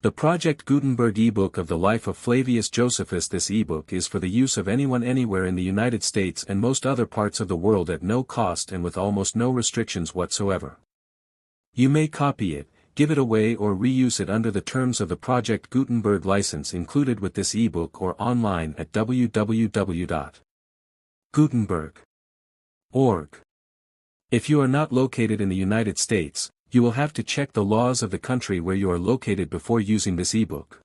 The Project Gutenberg ebook of the life of Flavius Josephus. This ebook is for the use of anyone anywhere in the United States and most other parts of the world at no cost and with almost no restrictions whatsoever. You may copy it, give it away or reuse it under the terms of the Project Gutenberg license included with this ebook or online at www.gutenberg.org. If you are not located in the United States, you will have to check the laws of the country where you are located before using this ebook.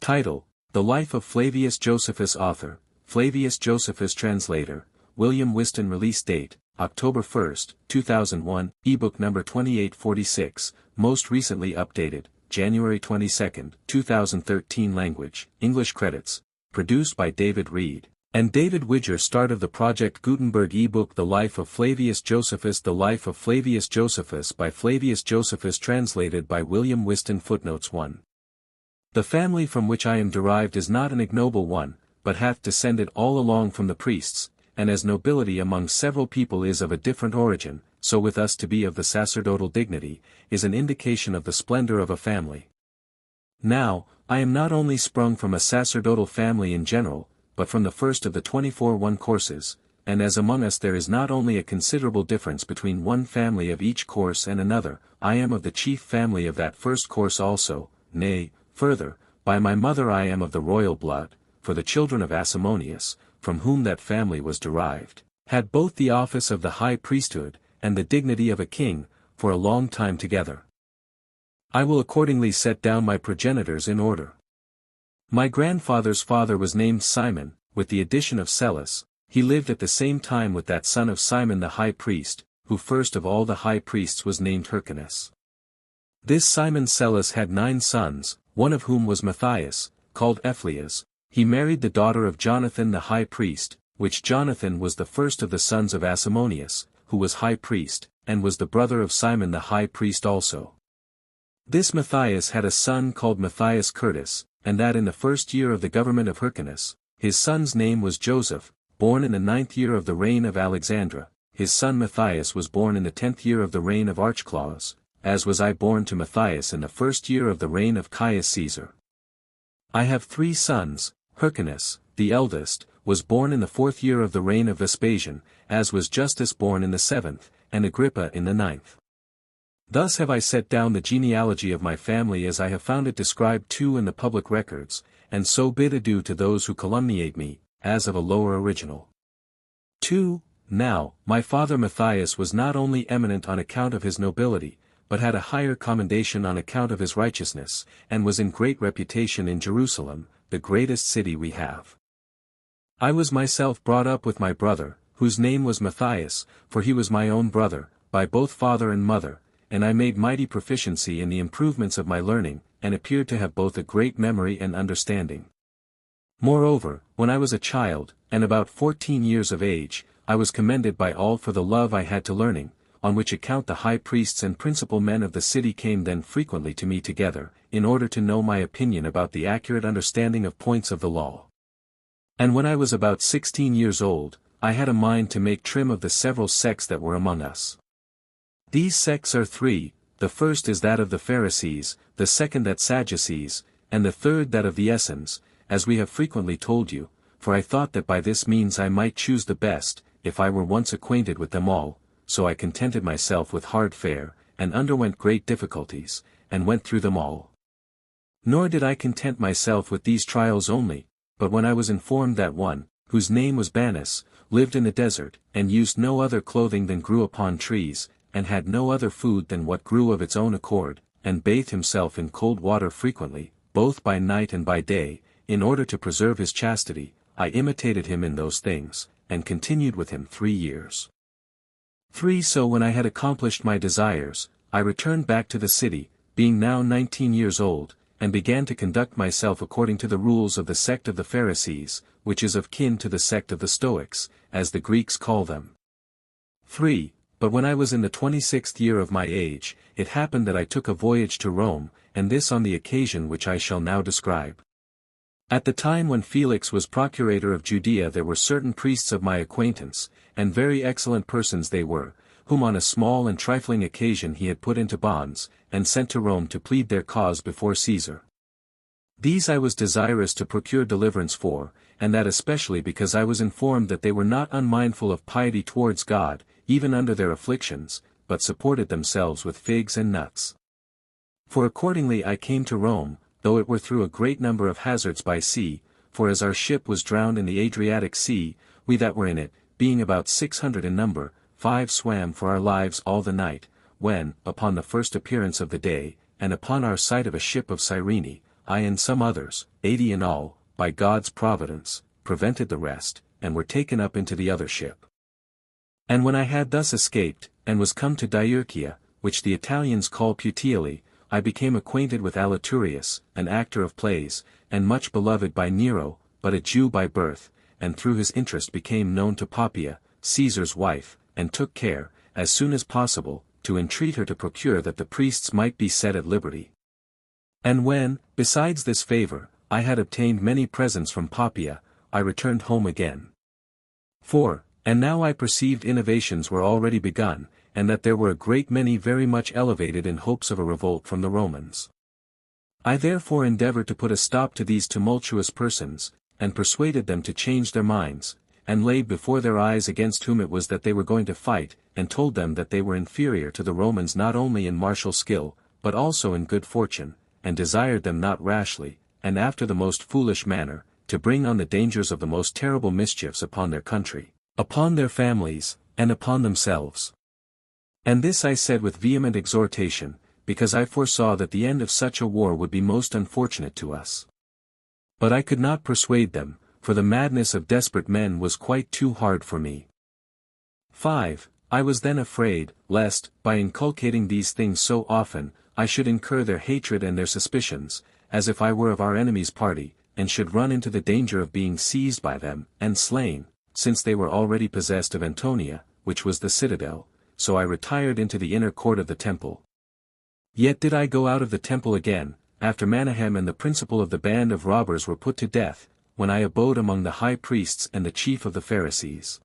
Title: The Life of Flavius Josephus. Author: Flavius Josephus. Translator: William Whiston. Release date: October 1, 2001, ebook number 2846, most recently updated, January 22, 2013. Language: English. Credits: produced by David Reed and David Widger. Start of the Project Gutenberg ebook. The Life of Flavius Josephus. The Life of Flavius Josephus by Flavius Josephus. Translated by William Whiston. Footnotes 1. The family from which I am derived is not an ignoble one, but hath descended all along from the priests, and as nobility among several people is of a different origin, so with us to be of the sacerdotal dignity, is an indication of the splendor of a family. Now, I am not only sprung from a sacerdotal family in general, but from the first of the 24 courses, and as among us there is not only a considerable difference between one family of each course and another, I am of the chief family of that first course also, nay, further, by my mother I am of the royal blood, for the children of Asamoneus, from whom that family was derived, had both the office of the high priesthood, and the dignity of a king, for a long time together. I will accordingly set down my progenitors in order. My grandfather's father was named Simon, with the addition of Celis. He lived at the same time with that son of Simon the high priest, who first of all the high priests was named Hyrcanus. This Simon Celis had 9 sons, one of whom was Matthias, called Ephias. He married the daughter of Jonathan the high priest, which Jonathan was the first of the sons of Asamoneus, who was high priest, and was the brother of Simon the high priest also. This Matthias had a son called Matthias Curtis, and that in the first year of the government of Hyrcanus. His son's name was Joseph, born in the 9th year of the reign of Alexandra. His son Matthias was born in the 10th year of the reign of Archelaus, as was I born to Matthias in the 1st year of the reign of Caius Caesar. I have 3 sons. Hyrcanus, the eldest, was born in the 4th year of the reign of Vespasian, as was Justus born in the 7th, and Agrippa in the 9th. Thus have I set down the genealogy of my family as I have found it described too in the public records, and so bid adieu to those who calumniate me, as of a lower original. 2. Now, my father Matthias was not only eminent on account of his nobility, but had a higher commendation on account of his righteousness, and was in great reputation in Jerusalem, the greatest city we have. I was myself brought up with my brother, whose name was Matthias, for he was my own brother, by both father and mother, and I made mighty proficiency in the improvements of my learning, and appeared to have both a great memory and understanding. Moreover, when I was a child, and about 14 years of age, I was commended by all for the love I had to learning, on which account the high priests and principal men of the city came then frequently to me together, in order to know my opinion about the accurate understanding of points of the law. And when I was about 16 years old, I had a mind to make trim of the several sects that were among us. These sects are 3, the first is that of the Pharisees, the second that Sadducees, and the third that of the Essenes, as we have frequently told you, for I thought that by this means I might choose the best, if I were once acquainted with them all, so I contented myself with hard fare, and underwent great difficulties, and went through them all. Nor did I content myself with these trials only, but when I was informed that one, whose name was Bannus, lived in the desert, and used no other clothing than grew upon trees, and had no other food than what grew of its own accord, and bathed himself in cold water frequently, both by night and by day, in order to preserve his chastity, I imitated him in those things, and continued with him 3 years. 3. So when I had accomplished my desires, I returned back to the city, being now 19 years old, and began to conduct myself according to the rules of the sect of the Pharisees, which is of kin to the sect of the Stoics, as the Greeks call them. 3. But when I was in the 26th year of my age, it happened that I took a voyage to Rome, and this on the occasion which I shall now describe. At the time when Felix was procurator of Judea there were certain priests of my acquaintance, and very excellent persons they were, whom on a small and trifling occasion he had put into bonds, and sent to Rome to plead their cause before Caesar. These I was desirous to procure deliverance for, and that especially because I was informed that they were not unmindful of piety towards God, even under their afflictions, but supported themselves with figs and nuts. For accordingly I came to Rome, though it were through a great number of hazards by sea, for as our ship was drowned in the Adriatic Sea, we that were in it, being about 600 in number, 5 swam for our lives all the night, when, upon the first appearance of the day, and upon our sight of a ship of Cyrene, I and some others, 80 in all, by God's providence, prevented the rest, and were taken up into the other ship. And when I had thus escaped, and was come to Diurcia, which the Italians call Puteoli, I became acquainted with Aliturius, an actor of plays, and much beloved by Nero, but a Jew by birth, and through his interest became known to Poppaea, Caesar's wife, and took care, as soon as possible, to entreat her to procure that the priests might be set at liberty. And when, besides this favor, I had obtained many presents from Poppaea, I returned home again. 4. And now I perceived innovations were already begun, and that there were a great many very much elevated in hopes of a revolt from the Romans. I therefore endeavored to put a stop to these tumultuous persons, and persuaded them to change their minds, and laid before their eyes against whom it was that they were going to fight, and told them that they were inferior to the Romans not only in martial skill, but also in good fortune, and desired them not rashly, and after the most foolish manner, to bring on the dangers of the most terrible mischiefs upon their country, upon their families, and upon themselves. And this I said with vehement exhortation, because I foresaw that the end of such a war would be most unfortunate to us. But I could not persuade them, for the madness of desperate men was quite too hard for me. 5. I was then afraid, lest, by inculcating these things so often, I should incur their hatred and their suspicions, as if I were of our enemy's party, and should run into the danger of being seized by them, and slain, since they were already possessed of Antonia, which was the citadel, so I retired into the inner court of the temple. Yet did I go out of the temple again, after Manahem and the principal of the band of robbers were put to death, when I abode among the high priests and the chief of the Pharisees.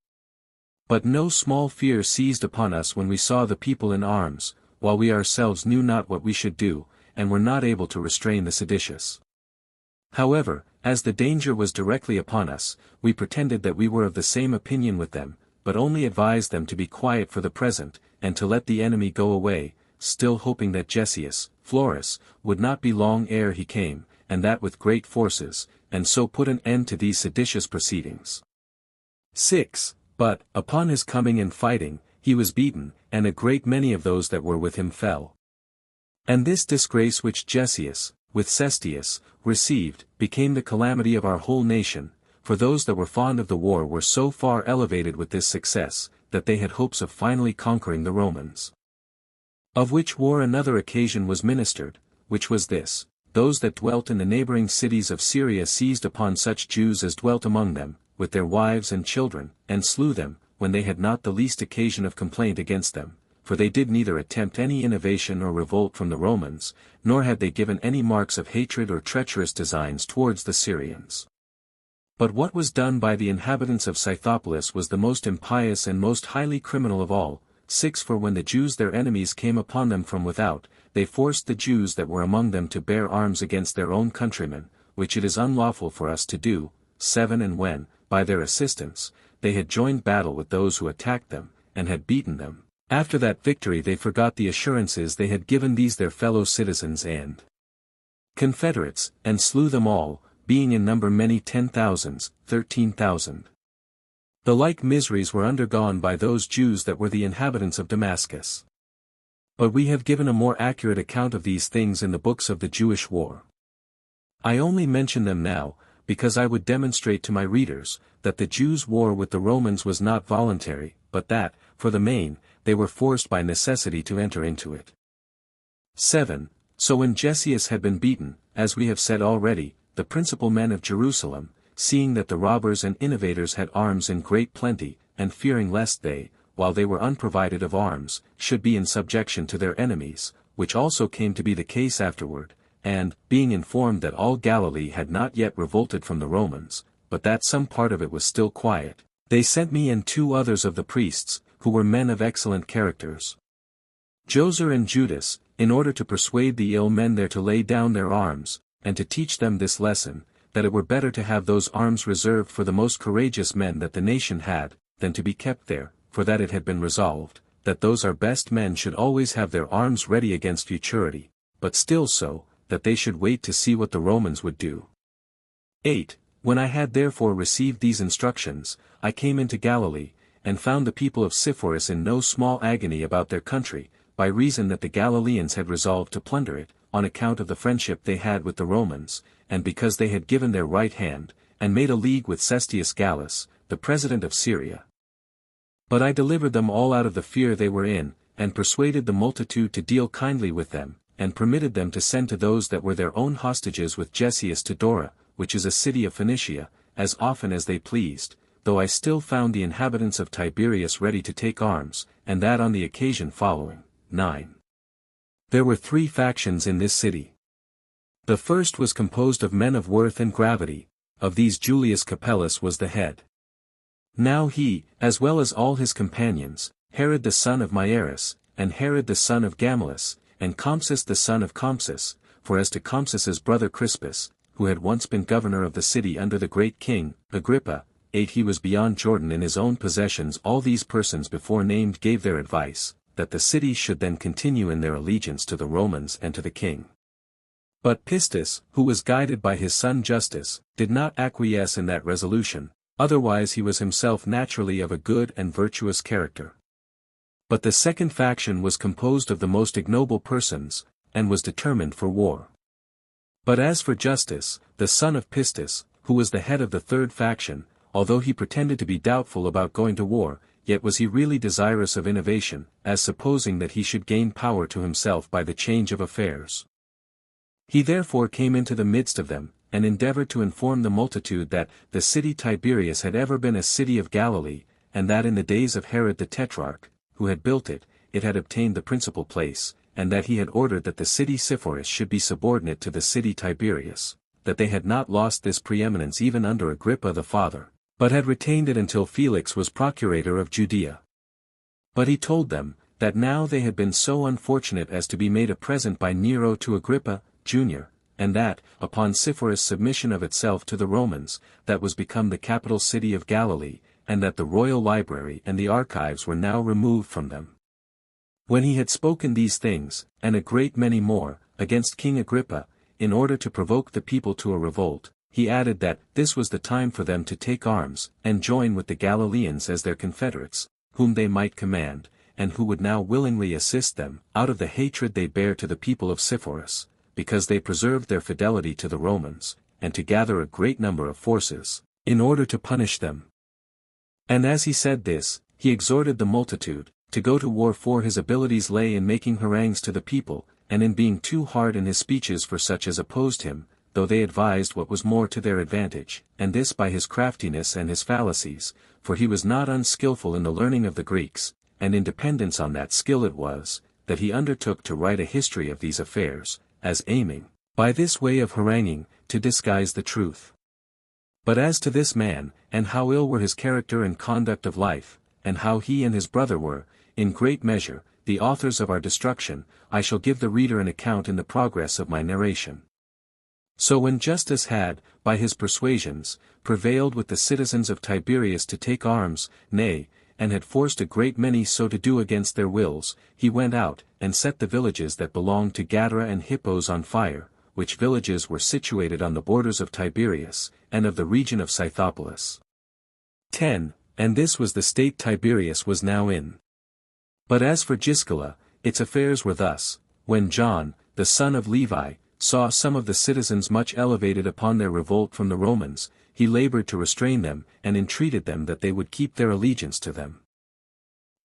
But no small fear seized upon us when we saw the people in arms, while we ourselves knew not what we should do, and were not able to restrain the seditious. However, as the danger was directly upon us, we pretended that we were of the same opinion with them, but only advised them to be quiet for the present, and to let the enemy go away, still hoping that Gessius, Florus, would not be long ere he came, and that with great forces, and so put an end to these seditious proceedings. 6. But, upon his coming and fighting, he was beaten, and a great many of those that were with him fell. And this disgrace which Gessius, with Cestius, received, became the calamity of our whole nation, for those that were fond of the war were so far elevated with this success, that they had hopes of finally conquering the Romans. Of which war another occasion was ministered, which was this: those that dwelt in the neighboring cities of Syria seized upon such Jews as dwelt among them, with their wives and children, and slew them, when they had not the least occasion of complaint against them, for they did neither attempt any innovation or revolt from the Romans, nor had they given any marks of hatred or treacherous designs towards the Syrians. But what was done by the inhabitants of Scythopolis was the most impious and most highly criminal of all. 6. For when the Jews their enemies came upon them from without, they forced the Jews that were among them to bear arms against their own countrymen, which it is unlawful for us to do. 7. And when, by their assistance, they had joined battle with those who attacked them, and had beaten them, after that victory they forgot the assurances they had given these their fellow citizens and confederates, and slew them all, being in number many 10,000s, 13,000. The like miseries were undergone by those Jews that were the inhabitants of Damascus. But we have given a more accurate account of these things in the books of the Jewish war. I only mention them now, because I would demonstrate to my readers, that the Jews' war with the Romans was not voluntary, but that, for the main, they were forced by necessity to enter into it. 7. So when Gessius had been beaten, as we have said already, the principal men of Jerusalem, seeing that the robbers and innovators had arms in great plenty, and fearing lest they, while they were unprovided of arms, should be in subjection to their enemies, which also came to be the case afterward, and, being informed that all Galilee had not yet revolted from the Romans, but that some part of it was still quiet, they sent me and 2 others of the priests, who were men of excellent characters. Joser and Judas, in order to persuade the ill men there to lay down their arms, and to teach them this lesson, that it were better to have those arms reserved for the most courageous men that the nation had, than to be kept there, for that it had been resolved, that those our best men should always have their arms ready against futurity, but still so, that they should wait to see what the Romans would do. 8. When I had therefore received these instructions, I came into Galilee, and found the people of Sepphoris in no small agony about their country, by reason that the Galileans had resolved to plunder it, on account of the friendship they had with the Romans, and because they had given their right hand, and made a league with Cestius Gallus, the president of Syria. But I delivered them all out of the fear they were in, and persuaded the multitude to deal kindly with them, and permitted them to send to those that were their own hostages with Gessius to Dora, which is a city of Phoenicia, as often as they pleased, though I still found the inhabitants of Tiberias ready to take arms, and that on the occasion following. 9. There were 3 factions in this city. The first was composed of men of worth and gravity, of these Julius Capellus was the head. Now he, as well as all his companions, Herod the son of Maieras, and Herod the son of Gamaliel, and Compsus the son of Compsus, for as to Compsus's brother Crispus, who had once been governor of the city under the great king, Agrippa, 8 he was beyond Jordan in his own possessions. All these persons before named gave their advice, that the city should then continue in their allegiance to the Romans and to the king. But Pistis, who was guided by his son Justus, did not acquiesce in that resolution, otherwise he was himself naturally of a good and virtuous character. But the second faction was composed of the most ignoble persons, and was determined for war. But as for Justus, the son of Pistis, who was the head of the third faction, although he pretended to be doubtful about going to war, yet was he really desirous of innovation, as supposing that he should gain power to himself by the change of affairs. He therefore came into the midst of them, and endeavored to inform the multitude that the city Tiberias had ever been a city of Galilee, and that in the days of Herod the Tetrarch, who had built it, it had obtained the principal place, and that he had ordered that the city Sepphoris should be subordinate to the city Tiberias, that they had not lost this preeminence even under Agrippa the father, but had retained it until Felix was procurator of Judea. But he told them, that now they had been so unfortunate as to be made a present by Nero to Agrippa, Jr., and that, upon Sepphoris' submission of itself to the Romans, that was become the capital city of Galilee, and that the royal library and the archives were now removed from them. When he had spoken these things, and a great many more, against King Agrippa, in order to provoke the people to a revolt, he added that this was the time for them to take arms, and join with the Galileans as their confederates, whom they might command, and who would now willingly assist them, out of the hatred they bear to the people of Sepphoris, because they preserved their fidelity to the Romans, and to gather a great number of forces, in order to punish them. And as he said this, he exhorted the multitude, to go to war, for his abilities lay in making harangues to the people, and in being too hard in his speeches for such as opposed him, though they advised what was more to their advantage, and this by his craftiness and his fallacies, for he was not unskilful in the learning of the Greeks, and in dependence on that skill it was, that he undertook to write a history of these affairs, as aiming, by this way of haranguing, to disguise the truth. But as to this man, and how ill were his character and conduct of life, and how he and his brother were, in great measure, the authors of our destruction, I shall give the reader an account in the progress of my narration. So when Justus had, by his persuasions, prevailed with the citizens of Tiberias to take arms, nay, and had forced a great many so to do against their wills, he went out, and set the villages that belonged to Gadara and Hippos on fire, which villages were situated on the borders of Tiberias, and of the region of Scythopolis. 10. And this was the state Tiberias was now in. But as for Giscala, its affairs were thus: when John, the son of Levi, saw some of the citizens much elevated upon their revolt from the Romans, he labored to restrain them, and entreated them that they would keep their allegiance to them.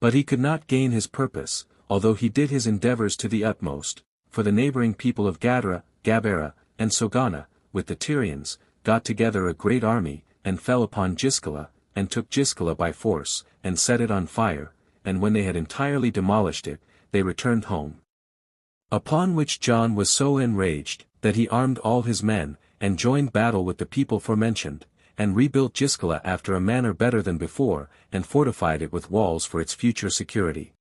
But he could not gain his purpose, although he did his endeavors to the utmost, for the neighboring people of Gadara, Gabara, and Sogana, with the Tyrians, got together a great army, and fell upon Giscala, and took Giscala by force, and set it on fire, and when they had entirely demolished it, they returned home. Upon which John was so enraged, that he armed all his men, and joined battle with the people forementioned, and rebuilt Giscala after a manner better than before, and fortified it with walls for its future security.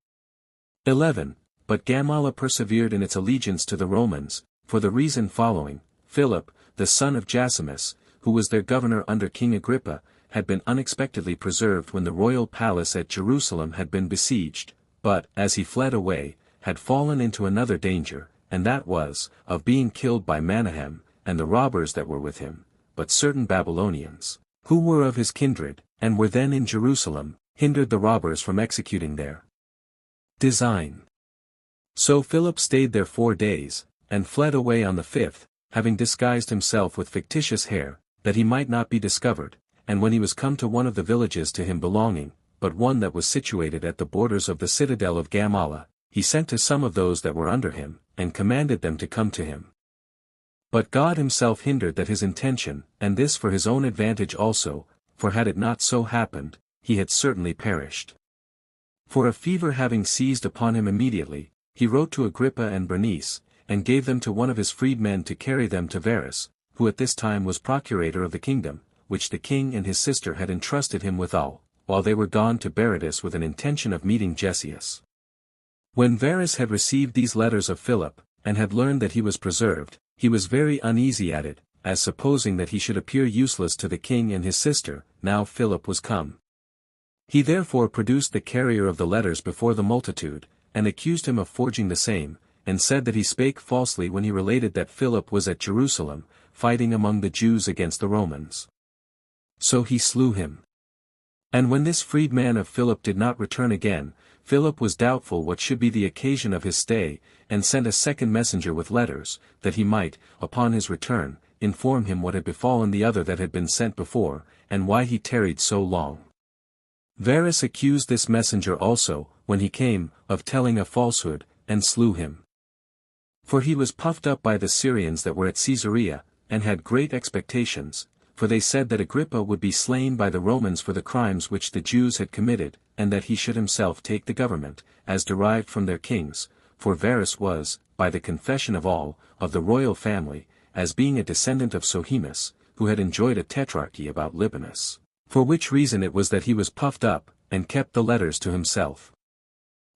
11. But Gamala persevered in its allegiance to the Romans, for the reason following: Philip, the son of Josephus, who was their governor under King Agrippa, had been unexpectedly preserved when the royal palace at Jerusalem had been besieged, but, as he fled away, had fallen into another danger, and that was, of being killed by Menahem, and the robbers that were with him, but certain Babylonians, who were of his kindred, and were then in Jerusalem, hindered the robbers from executing their design. So Philip stayed there 4 days, and fled away on the 5th, having disguised himself with fictitious hair, that he might not be discovered, and when he was come to one of the villages to him belonging, but one that was situated at the borders of the citadel of Gamala, he sent to some of those that were under him, and commanded them to come to him. But God himself hindered that his intention, and this for his own advantage also, for had it not so happened, he had certainly perished. For a fever having seized upon him immediately, he wrote to Agrippa and Bernice, and gave them to one of his freedmen to carry them to Varus, who at this time was procurator of the kingdom, which the king and his sister had entrusted him withal, while they were gone to Berytus with an intention of meeting Gessius. When Varus had received these letters of Philip, and had learned that he was preserved, he was very uneasy at it, as supposing that he should appear useless to the king and his sister, now Philip was come. He therefore produced the carrier of the letters before the multitude, and accused him of forging the same, and said that he spake falsely when he related that Philip was at Jerusalem, fighting among the Jews against the Romans. So he slew him. And when this freedman of Philip did not return again, Philip was doubtful what should be the occasion of his stay, and sent a second messenger with letters, that he might, upon his return, inform him what had befallen the other that had been sent before, and why he tarried so long. Varus accused this messenger also, when he came, of telling a falsehood, and slew him. For he was puffed up by the Syrians that were at Caesarea, and had great expectations, for they said that Agrippa would be slain by the Romans for the crimes which the Jews had committed, and that he should himself take the government, as derived from their kings, for Varus was, by the confession of all, of the royal family, as being a descendant of Sohemus, who had enjoyed a tetrarchy about Libanus, for which reason it was that he was puffed up, and kept the letters to himself.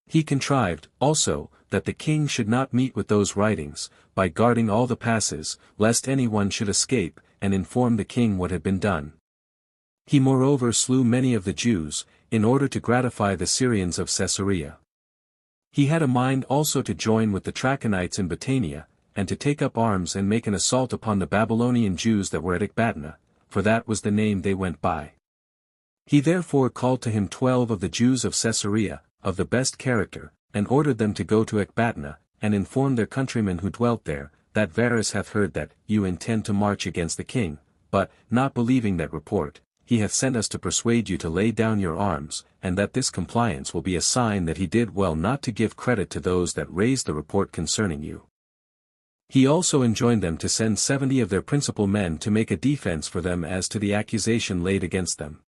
He contrived, also, that the king should not meet with those writings, by guarding all the passes, lest any one should escape, and inform the king what had been done. He moreover slew many of the Jews, in order to gratify the Syrians of Caesarea. He had a mind also to join with the Trachonites in Batanea, and to take up arms and make an assault upon the Babylonian Jews that were at Ecbatana, for that was the name they went by. He therefore called to him 12 of the Jews of Caesarea, of the best character, and ordered them to go to Ecbatana, and inform their countrymen who dwelt there, that Varus hath heard that you intend to march against the king, but, not believing that report, he hath sent us to persuade you to lay down your arms, and that this compliance will be a sign that he did well not to give credit to those that raised the report concerning you. He also enjoined them to send 70 of their principal men to make a defense for them as to the accusation laid against them.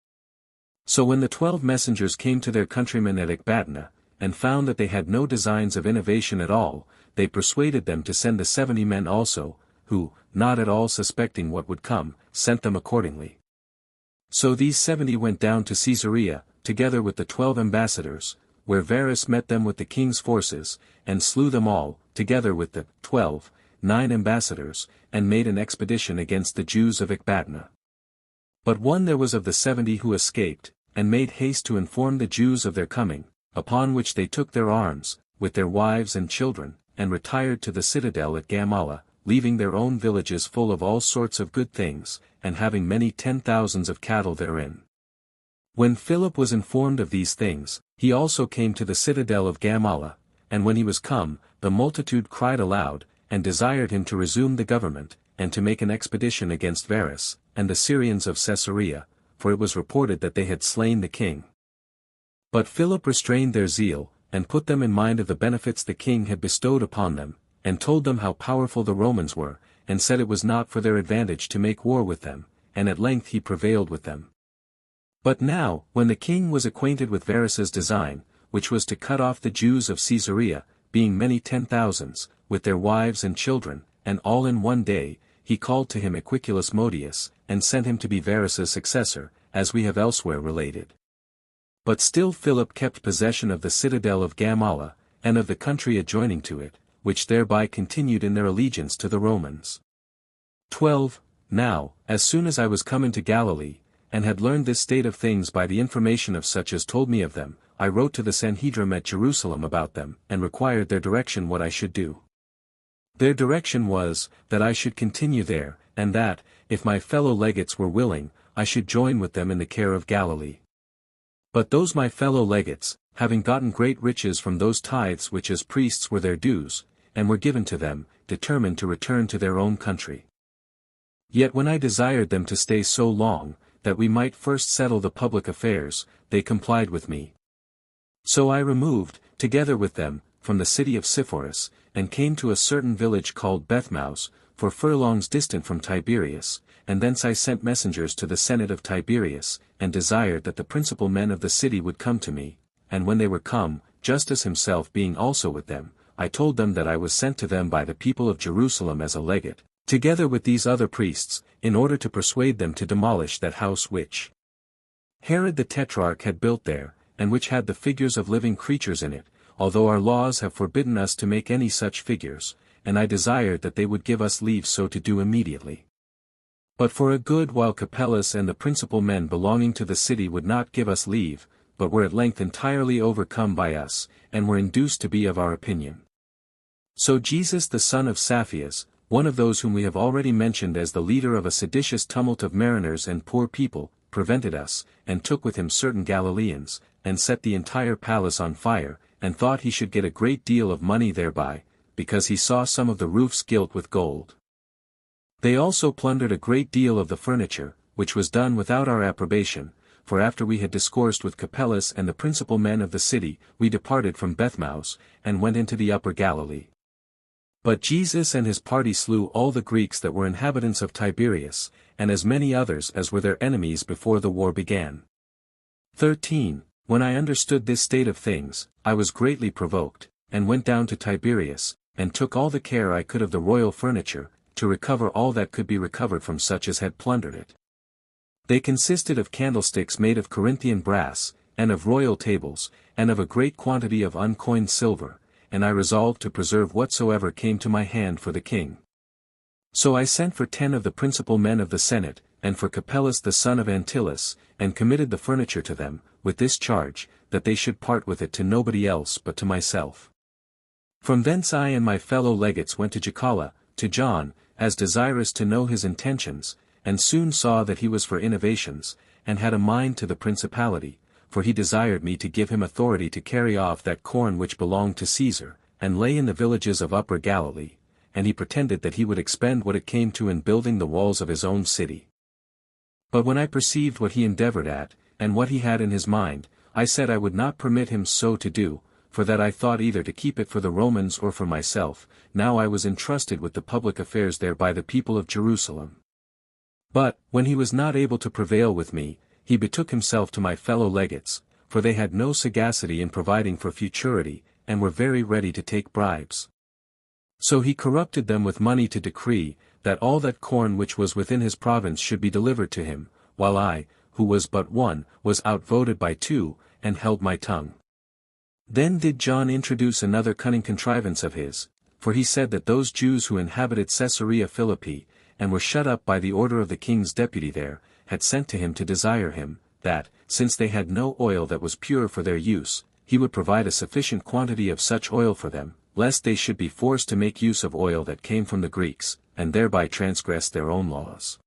So when the 12 messengers came to their countrymen at Ecbatana, and found that they had no designs of innovation at all, they persuaded them to send the 70 men also, who, not at all suspecting what would come, sent them accordingly. So these 70 went down to Caesarea, together with the 12 ambassadors, where Varus met them with the king's forces, and slew them all, together with the 9 ambassadors, and made an expedition against the Jews of Ecbatana. But one there was of the 70 who escaped, and made haste to inform the Jews of their coming, upon which they took their arms, with their wives and children, and retired to the citadel at Gamala, leaving their own villages full of all sorts of good things, and having many 10,000s of cattle therein. When Philip was informed of these things, he also came to the citadel of Gamala, and when he was come, the multitude cried aloud, and desired him to resume the government, and to make an expedition against Varus, and the Syrians of Caesarea, for it was reported that they had slain the king. But Philip restrained their zeal, and put them in mind of the benefits the king had bestowed upon them, and told them how powerful the Romans were, and said it was not for their advantage to make war with them, and at length he prevailed with them. But now, when the king was acquainted with Varus's design, which was to cut off the Jews of Caesarea, being many 10,000s, with their wives and children, and all in one day, he called to him Equiculus Modius, and sent him to be Varus's successor, as we have elsewhere related. But still Philip kept possession of the citadel of Gamala, and of the country adjoining to it, which thereby continued in their allegiance to the Romans. 12. Now, as soon as I was come into Galilee, and had learned this state of things by the information of such as told me of them, I wrote to the Sanhedrim at Jerusalem about them, and required their direction what I should do. Their direction was, that I should continue there, and that, if my fellow legates were willing, I should join with them in the care of Galilee. But those my fellow legates, having gotten great riches from those tithes which as priests were their dues, and were given to them, determined to return to their own country. Yet when I desired them to stay so long, that we might first settle the public affairs, they complied with me. So I removed, together with them, from the city of Sepphoris, and came to a certain village called Bethmaus, 4 furlongs distant from Tiberias, and thence I sent messengers to the Senate of Tiberias, and desired that the principal men of the city would come to me, and when they were come, Justus himself being also with them, I told them that I was sent to them by the people of Jerusalem as a legate, together with these other priests, in order to persuade them to demolish that house which Herod the Tetrarch had built there, and which had the figures of living creatures in it, although our laws have forbidden us to make any such figures, and I desired that they would give us leave so to do immediately. But for a good while Capellus and the principal men belonging to the city would not give us leave, but were at length entirely overcome by us, and were induced to be of our opinion. So Jesus the son of Saphias, one of those whom we have already mentioned as the leader of a seditious tumult of mariners and poor people, prevented us, and took with him certain Galileans, and set the entire palace on fire, and thought he should get a great deal of money thereby, because he saw some of the roofs gilt with gold. They also plundered a great deal of the furniture, which was done without our approbation, for after we had discoursed with Capellus and the principal men of the city, we departed from Bethmaus, and went into the upper Galilee. But Jesus and his party slew all the Greeks that were inhabitants of Tiberias, and as many others as were their enemies before the war began. 13. When I understood this state of things, I was greatly provoked, and went down to Tiberias, and took all the care I could of the royal furniture, to recover all that could be recovered from such as had plundered it. They consisted of candlesticks made of Corinthian brass, and of royal tables, and of a great quantity of uncoined silver, and I resolved to preserve whatsoever came to my hand for the king. So I sent for 10 of the principal men of the Senate, and for Capellus the son of Antilas, and committed the furniture to them, with this charge, that they should part with it to nobody else but to myself. From thence I and my fellow legates went to Jacala, to John, as desirous to know his intentions, and soon saw that he was for innovations, and had a mind to the principality, for he desired me to give him authority to carry off that corn which belonged to Caesar, and lay in the villages of Upper Galilee, and he pretended that he would expend what it came to in building the walls of his own city. But when I perceived what he endeavored at, and what he had in his mind, I said I would not permit him so to do, for that I thought either to keep it for the Romans or for myself, now I was entrusted with the public affairs there by the people of Jerusalem. But, when he was not able to prevail with me, he betook himself to my fellow legates, for they had no sagacity in providing for futurity, and were very ready to take bribes. So he corrupted them with money to decree, that all that corn which was within his province should be delivered to him, while I, who was but one, was outvoted by 2, and held my tongue. Then did John introduce another cunning contrivance of his, for he said that those Jews who inhabited Caesarea Philippi, and were shut up by the order of the king's deputy there, had sent to him to desire him, that, since they had no oil that was pure for their use, he would provide a sufficient quantity of such oil for them, lest they should be forced to make use of oil that came from the Greeks, and thereby transgress their own laws.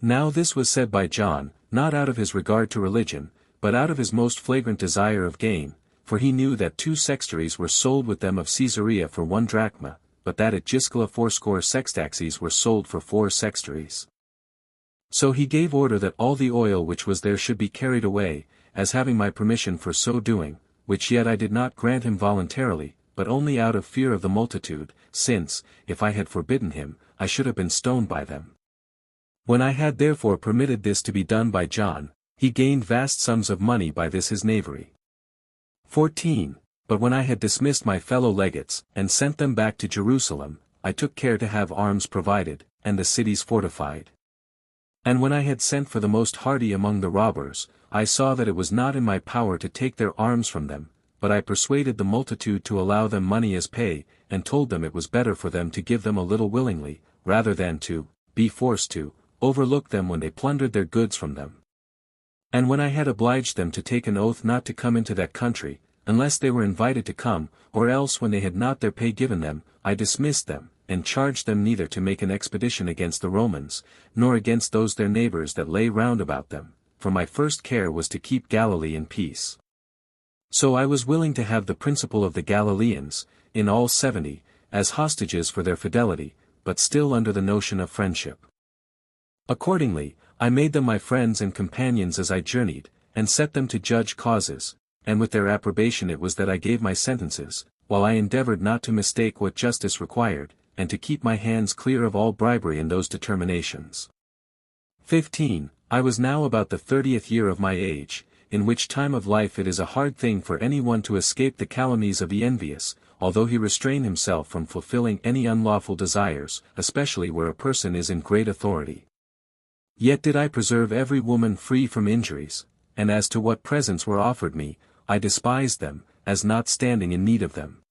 Now this was said by John, not out of his regard to religion, but out of his most flagrant desire of gain, for he knew that 2 sextaries were sold with them of Caesarea for 1 drachma, but that at Giscala 80 sextaxes were sold for 4 sextaries. So he gave order that all the oil which was there should be carried away, as having my permission for so doing, which yet I did not grant him voluntarily, but only out of fear of the multitude, since, if I had forbidden him, I should have been stoned by them. When I had therefore permitted this to be done by John, he gained vast sums of money by this his knavery. 14. But when I had dismissed my fellow legates, and sent them back to Jerusalem, I took care to have arms provided, and the cities fortified. And when I had sent for the most hardy among the robbers, I saw that it was not in my power to take their arms from them, but I persuaded the multitude to allow them money as pay, and told them it was better for them to give them a little willingly, rather than to be forced to overlook them when they plundered their goods from them. And when I had obliged them to take an oath not to come into that country, unless they were invited to come, or else when they had not their pay given them, I dismissed them, and charged them neither to make an expedition against the Romans, nor against those their neighbors that lay round about them, for my first care was to keep Galilee in peace. So I was willing to have the principal of the Galileans, in all 70, as hostages for their fidelity, but still under the notion of friendship. Accordingly, I made them my friends and companions as I journeyed, and set them to judge causes, and with their approbation it was that I gave my sentences, while I endeavored not to mistake what justice required, and to keep my hands clear of all bribery in those determinations. 15. I was now about the 30th year of my age, in which time of life it is a hard thing for any one to escape the calumnies of the envious, although he restrain himself from fulfilling any unlawful desires, especially where a person is in great authority. Yet did I preserve every woman free from injuries, and as to what presents were offered me, I despised them, as not standing in need of them.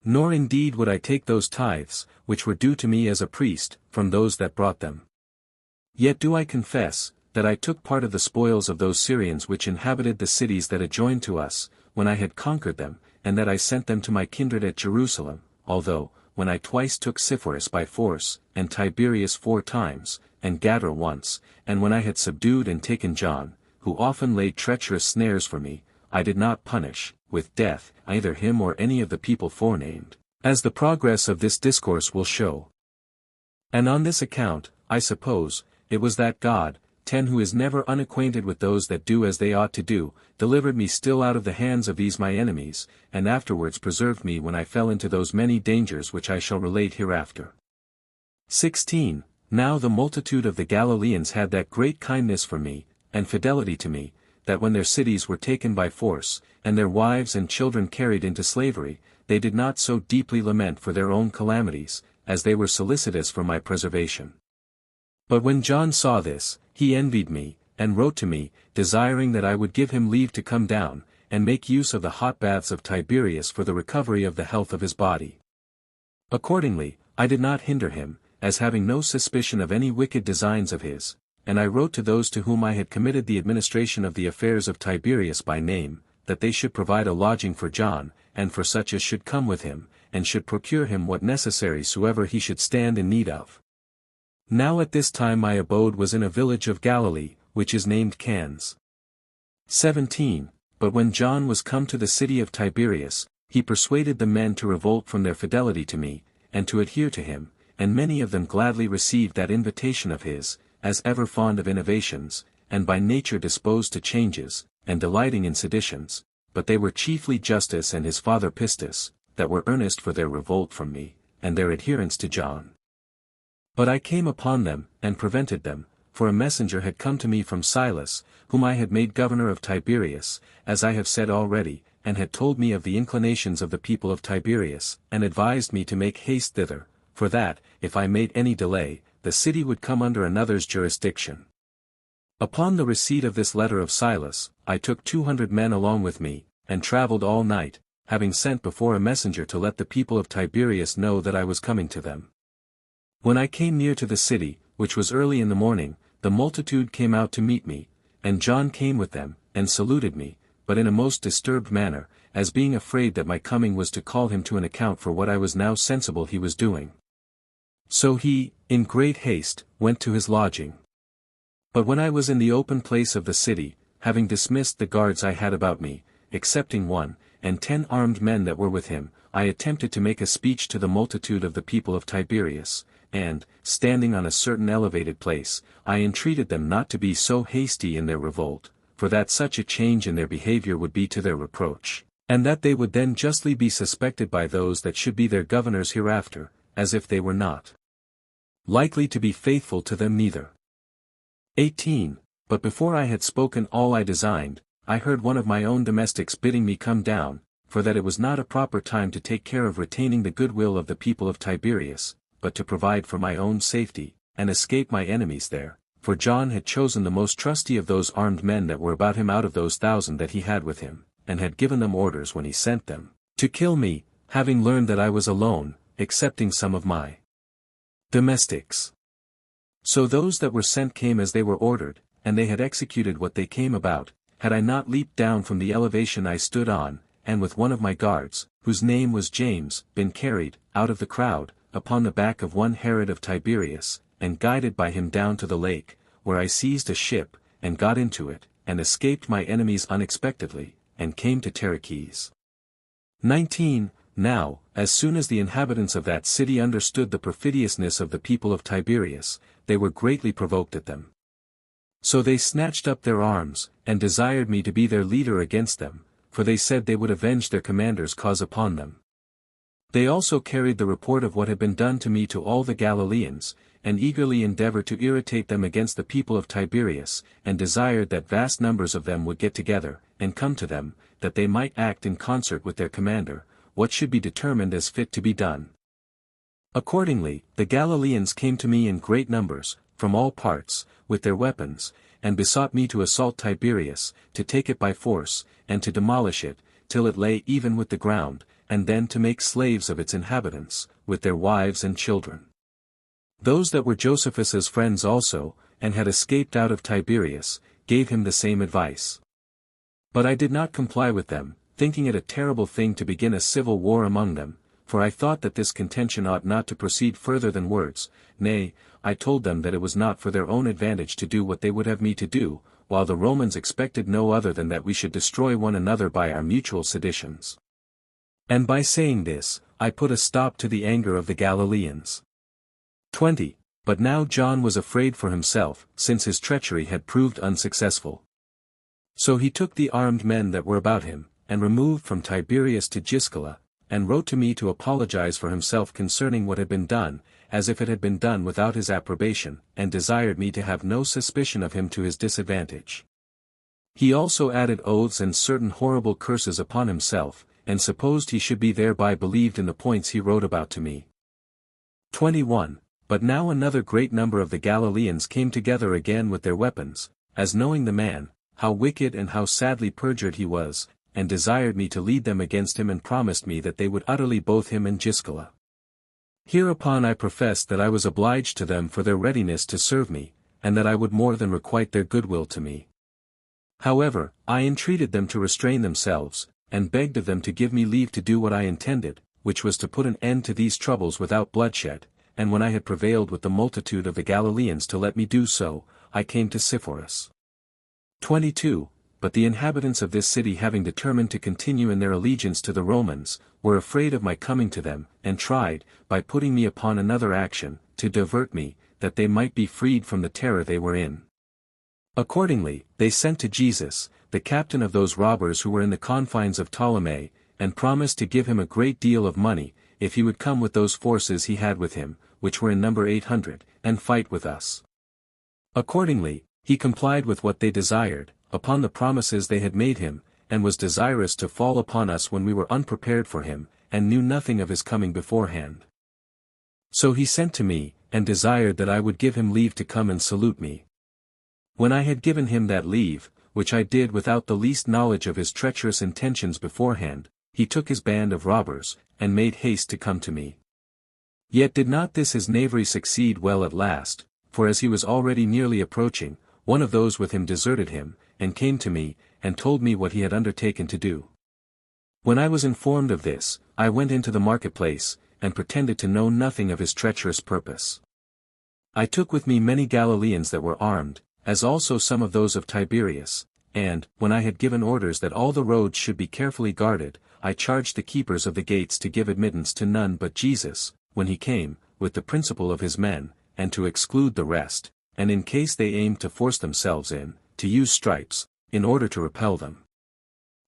Nor indeed would I take those tithes, which were due to me as a priest, from those that brought them. Yet do I confess, that I took part of the spoils of those Syrians which inhabited the cities that adjoined to us, when I had conquered them, and that I sent them to my kindred at Jerusalem, although, when I twice took Sepphoris by force, and Tiberias 4 times, and Gadara once, and when I had subdued and taken John, who often laid treacherous snares for me, I did not punish, with death, either him or any of the people forenamed, as the progress of this discourse will show. And on this account, I suppose, it was that God, 10 who is never unacquainted with those that do as they ought to do, delivered me still out of the hands of these my enemies, and afterwards preserved me when I fell into those many dangers which I shall relate hereafter. 16. Now the multitude of the Galileans had that great kindness for me, and fidelity to me, that when their cities were taken by force, and their wives and children carried into slavery, they did not so deeply lament for their own calamities, as they were solicitous for my preservation. But when John saw this, he envied me, and wrote to me, desiring that I would give him leave to come down, and make use of the hot baths of Tiberias for the recovery of the health of his body. Accordingly, I did not hinder him, as having no suspicion of any wicked designs of his, and I wrote to those to whom I had committed the administration of the affairs of Tiberias by name, that they should provide a lodging for John, and for such as should come with him, and should procure him what necessary soever he should stand in need of. Now at this time my abode was in a village of Galilee, which is named Cans. 17. But when John was come to the city of Tiberias, he persuaded the men to revolt from their fidelity to me, and to adhere to him, and many of them gladly received that invitation of his, as ever fond of innovations, and by nature disposed to changes, and delighting in seditions, but they were chiefly Justus and his father Pistus, that were earnest for their revolt from me, and their adherence to John. But I came upon them, and prevented them, for a messenger had come to me from Silas, whom I had made governor of Tiberias, as I have said already, and had told me of the inclinations of the people of Tiberias, and advised me to make haste thither, for that, if I made any delay, the city would come under another's jurisdiction. Upon the receipt of this letter of Silas, I took 200 men along with me, and travelled all night, having sent before a messenger to let the people of Tiberias know that I was coming to them. When I came near to the city, which was early in the morning, the multitude came out to meet me, and John came with them, and saluted me, but in a most disturbed manner, as being afraid that my coming was to call him to an account for what I was now sensible he was doing. So he, in great haste, went to his lodging. But when I was in the open place of the city, having dismissed the guards I had about me, excepting one, and 10 armed men that were with him, I attempted to make a speech to the multitude of the people of Tiberias, and, standing on a certain elevated place, I entreated them not to be so hasty in their revolt, for that such a change in their behavior would be to their reproach, and that they would then justly be suspected by those that should be their governors hereafter, as if they were not likely to be faithful to them neither. 18. But before I had spoken all I designed, I heard one of my own domestics bidding me come down, for that it was not a proper time to take care of retaining the goodwill of the people of Tiberias, but to provide for my own safety, and escape my enemies there, for John had chosen the most trusty of those armed men that were about him out of those 1,000 that he had with him, and had given them orders when he sent them, to kill me, having learned that I was alone, excepting some of my domestics. So those that were sent came as they were ordered, and they had executed what they came about, had I not leaped down from the elevation I stood on, and with one of my guards, whose name was James, been carried, out of the crowd, upon the back of one Herod of Tiberias, and guided by him down to the lake, where I seized a ship, and got into it, and escaped my enemies unexpectedly, and came to Tarichees. 19. Now, as soon as the inhabitants of that city understood the perfidiousness of the people of Tiberias, they were greatly provoked at them. So they snatched up their arms, and desired me to be their leader against them, for they said they would avenge their commander's cause upon them. They also carried the report of what had been done to me to all the Galileans, and eagerly endeavored to irritate them against the people of Tiberias, and desired that vast numbers of them would get together, and come to them, that they might act in concert with their commander, what should be determined as fit to be done. Accordingly, the Galileans came to me in great numbers, from all parts, with their weapons, and besought me to assault Tiberias, to take it by force, and to demolish it, till it lay even with the ground, and then to make slaves of its inhabitants, with their wives and children. Those that were Josephus's friends also, and had escaped out of Tiberias, gave him the same advice. But I did not comply with them, thinking it a terrible thing to begin a civil war among them, for I thought that this contention ought not to proceed further than words. Nay, I told them that it was not for their own advantage to do what they would have me to do, while the Romans expected no other than that we should destroy one another by our mutual seditions. And by saying this, I put a stop to the anger of the Galileans. 20. But now John was afraid for himself, since his treachery had proved unsuccessful. So he took the armed men that were about him, and removed from Tiberias to Giscala, and wrote to me to apologize for himself concerning what had been done, as if it had been done without his approbation, and desired me to have no suspicion of him to his disadvantage. He also added oaths and certain horrible curses upon himself, and supposed he should be thereby believed in the points he wrote about to me. 21. But now another great number of the Galileans came together again with their weapons, as knowing the man, how wicked and how sadly perjured he was, and desired me to lead them against him and promised me that they would utterly both him and Giscala. Hereupon I professed that I was obliged to them for their readiness to serve me, and that I would more than requite their goodwill to me. However, I entreated them to restrain themselves, and begged of them to give me leave to do what I intended, which was to put an end to these troubles without bloodshed, and when I had prevailed with the multitude of the Galileans to let me do so, I came to Sepphoris. 22. But the inhabitants of this city having determined to continue in their allegiance to the Romans, were afraid of my coming to them, and tried, by putting me upon another action, to divert me, that they might be freed from the terror they were in. Accordingly, they sent to Jesus, the captain of those robbers who were in the confines of Ptolemy, and promised to give him a great deal of money, if he would come with those forces he had with him, which were in number 800, and fight with us. Accordingly, he complied with what they desired, upon the promises they had made him, and was desirous to fall upon us when we were unprepared for him, and knew nothing of his coming beforehand. So he sent to me, and desired that I would give him leave to come and salute me. When I had given him that leave, which I did without the least knowledge of his treacherous intentions beforehand, he took his band of robbers, and made haste to come to me. Yet did not this his knavery succeed well at last, for as he was already nearly approaching, one of those with him deserted him, and came to me, and told me what he had undertaken to do. When I was informed of this, I went into the marketplace, and pretended to know nothing of his treacherous purpose. I took with me many Galileans that were armed, as also some of those of Tiberias, and, when I had given orders that all the roads should be carefully guarded, I charged the keepers of the gates to give admittance to none but Jesus, when he came, with the principal of his men, and to exclude the rest, and in case they aimed to force themselves in, to use stripes, in order to repel them.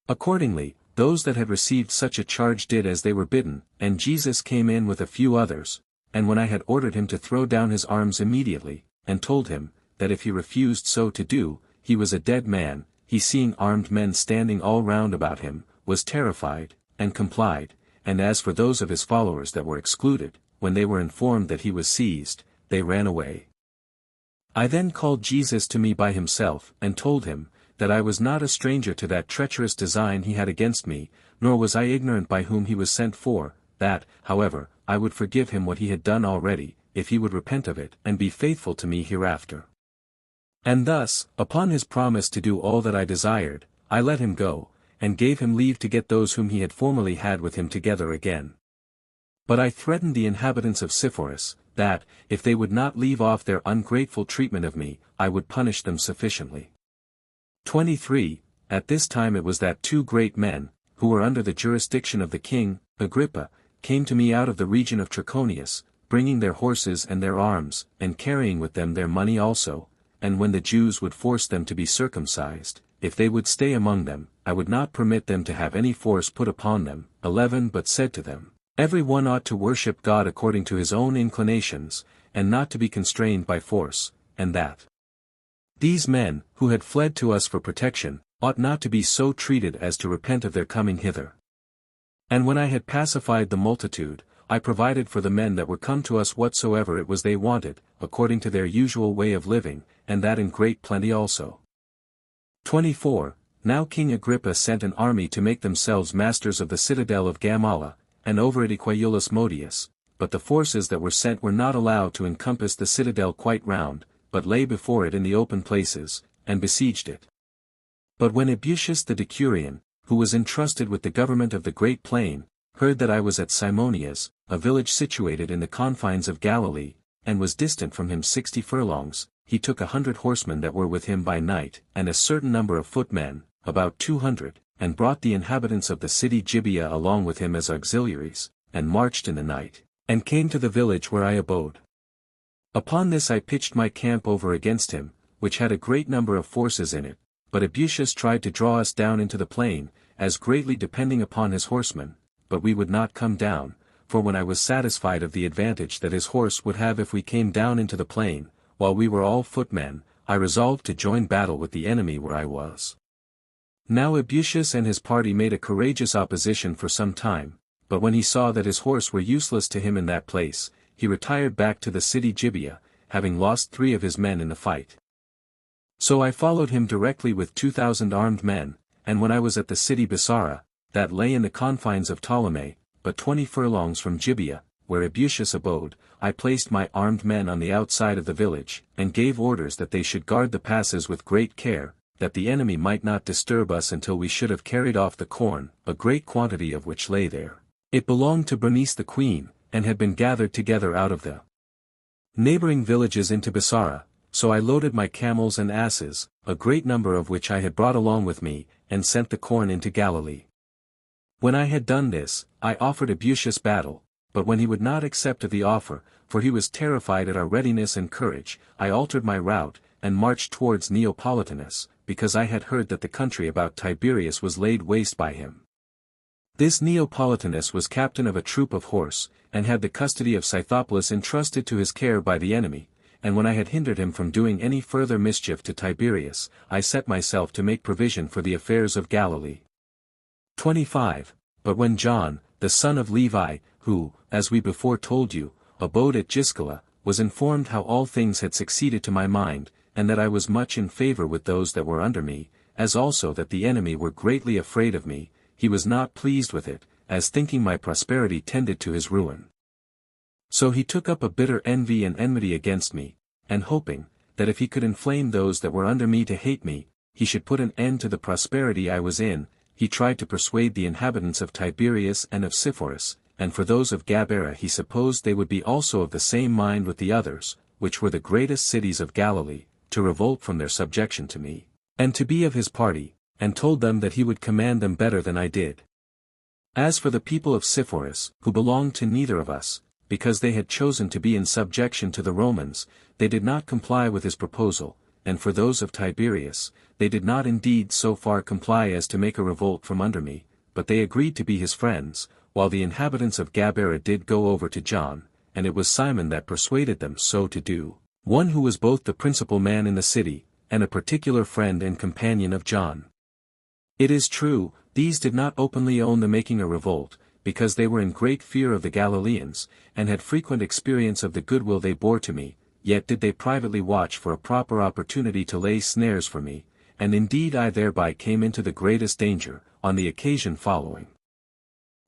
Accordingly, those that had received such a charge did as they were bidden, and Jesus came in with a few others, and when I had ordered him to throw down his arms immediately, and told him, that if he refused so to do, he was a dead man, he seeing armed men standing all round about him, was terrified, and complied, and as for those of his followers that were excluded, when they were informed that he was seized, they ran away. I then called Jesus to me by himself, and told him, that I was not a stranger to that treacherous design he had against me, nor was I ignorant by whom he was sent for, that, however, I would forgive him what he had done already, if he would repent of it, and be faithful to me hereafter. And thus, upon his promise to do all that I desired, I let him go, and gave him leave to get those whom he had formerly had with him together again. But I threatened the inhabitants of Sepphoris, that, if they would not leave off their ungrateful treatment of me, I would punish them sufficiently. 23. At this time it was that two great men, who were under the jurisdiction of the king, Agrippa, came to me out of the region of Trachonius, bringing their horses and their arms, and carrying with them their money also, and when the Jews would force them to be circumcised, if they would stay among them, I would not permit them to have any force put upon them. 11 But said to them, every one ought to worship God according to his own inclinations, and not to be constrained by force, and that these men, who had fled to us for protection, ought not to be so treated as to repent of their coming hither. And when I had pacified the multitude, I provided for the men that were come to us whatsoever it was they wanted, according to their usual way of living, and that in great plenty also. 24. Now King Agrippa sent an army to make themselves masters of the citadel of Gamala, and over it Equiulus Modius, but the forces that were sent were not allowed to encompass the citadel quite round, but lay before it in the open places, and besieged it. But when Ebucius the Decurion, who was entrusted with the government of the great plain, heard that I was at Simonias, a village situated in the confines of Galilee, and was distant from him 60 furlongs, he took 100 horsemen that were with him by night, and a certain number of footmen, about 200, and brought the inhabitants of the city Gibeah along with him as auxiliaries, and marched in the night, and came to the village where I abode. Upon this I pitched my camp over against him, which had a great number of forces in it, but Ebucius tried to draw us down into the plain, as greatly depending upon his horsemen, but we would not come down, for when I was satisfied of the advantage that his horse would have if we came down into the plain, while we were all footmen, I resolved to join battle with the enemy where I was. Now Ebucius and his party made a courageous opposition for some time, but when he saw that his horse were useless to him in that place, he retired back to the city Gibeah, having lost 3 of his men in the fight. So I followed him directly with 2,000 armed men, and when I was at the city Bessara, that lay in the confines of Ptolemy, but 20 furlongs from Gibeah, where Ebucius abode, I placed my armed men on the outside of the village, and gave orders that they should guard the passes with great care, that the enemy might not disturb us until we should have carried off the corn, a great quantity of which lay there. It belonged to Bernice the queen, and had been gathered together out of the neighboring villages into Bessara, so I loaded my camels and asses, a great number of which I had brought along with me, and sent the corn into Galilee. When I had done this, I offered Ebucius battle, but when he would not accept of the offer, for he was terrified at our readiness and courage, I altered my route, and marched towards Neapolitanus, because I had heard that the country about Tiberias was laid waste by him. This Neapolitanus was captain of a troop of horse, and had the custody of Scythopolis entrusted to his care by the enemy, and when I had hindered him from doing any further mischief to Tiberias, I set myself to make provision for the affairs of Galilee. 25. But when John, the son of Levi, who, as we before told you, abode at Giscala, was informed how all things had succeeded to my mind, and that I was much in favor with those that were under me, as also that the enemy were greatly afraid of me, he was not pleased with it, as thinking my prosperity tended to his ruin. So he took up a bitter envy and enmity against me, and hoping, that if he could inflame those that were under me to hate me, he should put an end to the prosperity I was in, he tried to persuade the inhabitants of Tiberias and of Sepphoris, and for those of Gabara he supposed they would be also of the same mind with the others, which were the greatest cities of Galilee, to revolt from their subjection to me, and to be of his party, and told them that he would command them better than I did. As for the people of Sepphoris, who belonged to neither of us, because they had chosen to be in subjection to the Romans, they did not comply with his proposal, and for those of Tiberias, they did not indeed so far comply as to make a revolt from under me, but they agreed to be his friends, while the inhabitants of Gabara did go over to John, and it was Simon that persuaded them so to do, one who was both the principal man in the city, and a particular friend and companion of John. It is true, these did not openly own the making a revolt, because they were in great fear of the Galileans, and had frequent experience of the goodwill they bore to me, yet did they privately watch for a proper opportunity to lay snares for me, and indeed I thereby came into the greatest danger, on the occasion following.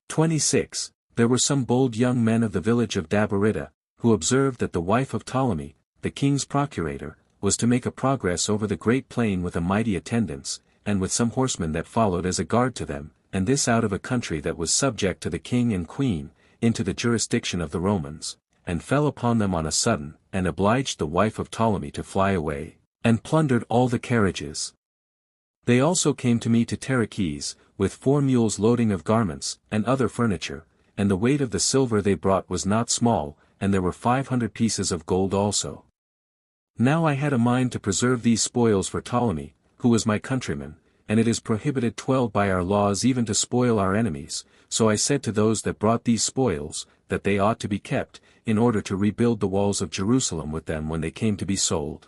26. There were some bold young men of the village of Dabarita, who observed that the wife of Ptolemy, the king's procurator, was to make a progress over the great plain with a mighty attendance, and with some horsemen that followed as a guard to them, and this out of a country that was subject to the king and queen, into the jurisdiction of the Romans, and fell upon them on a sudden, and obliged the wife of Ptolemy to fly away, and plundered all the carriages. They also came to me to Tarichees, with 4 mules loading of garments, and other furniture, and the weight of the silver they brought was not small, and there were 500 pieces of gold also. Now I had a mind to preserve these spoils for Ptolemy, who was my countryman, and it is prohibited 12 by our laws even to spoil our enemies, so I said to those that brought these spoils, that they ought to be kept, in order to rebuild the walls of Jerusalem with them when they came to be sold.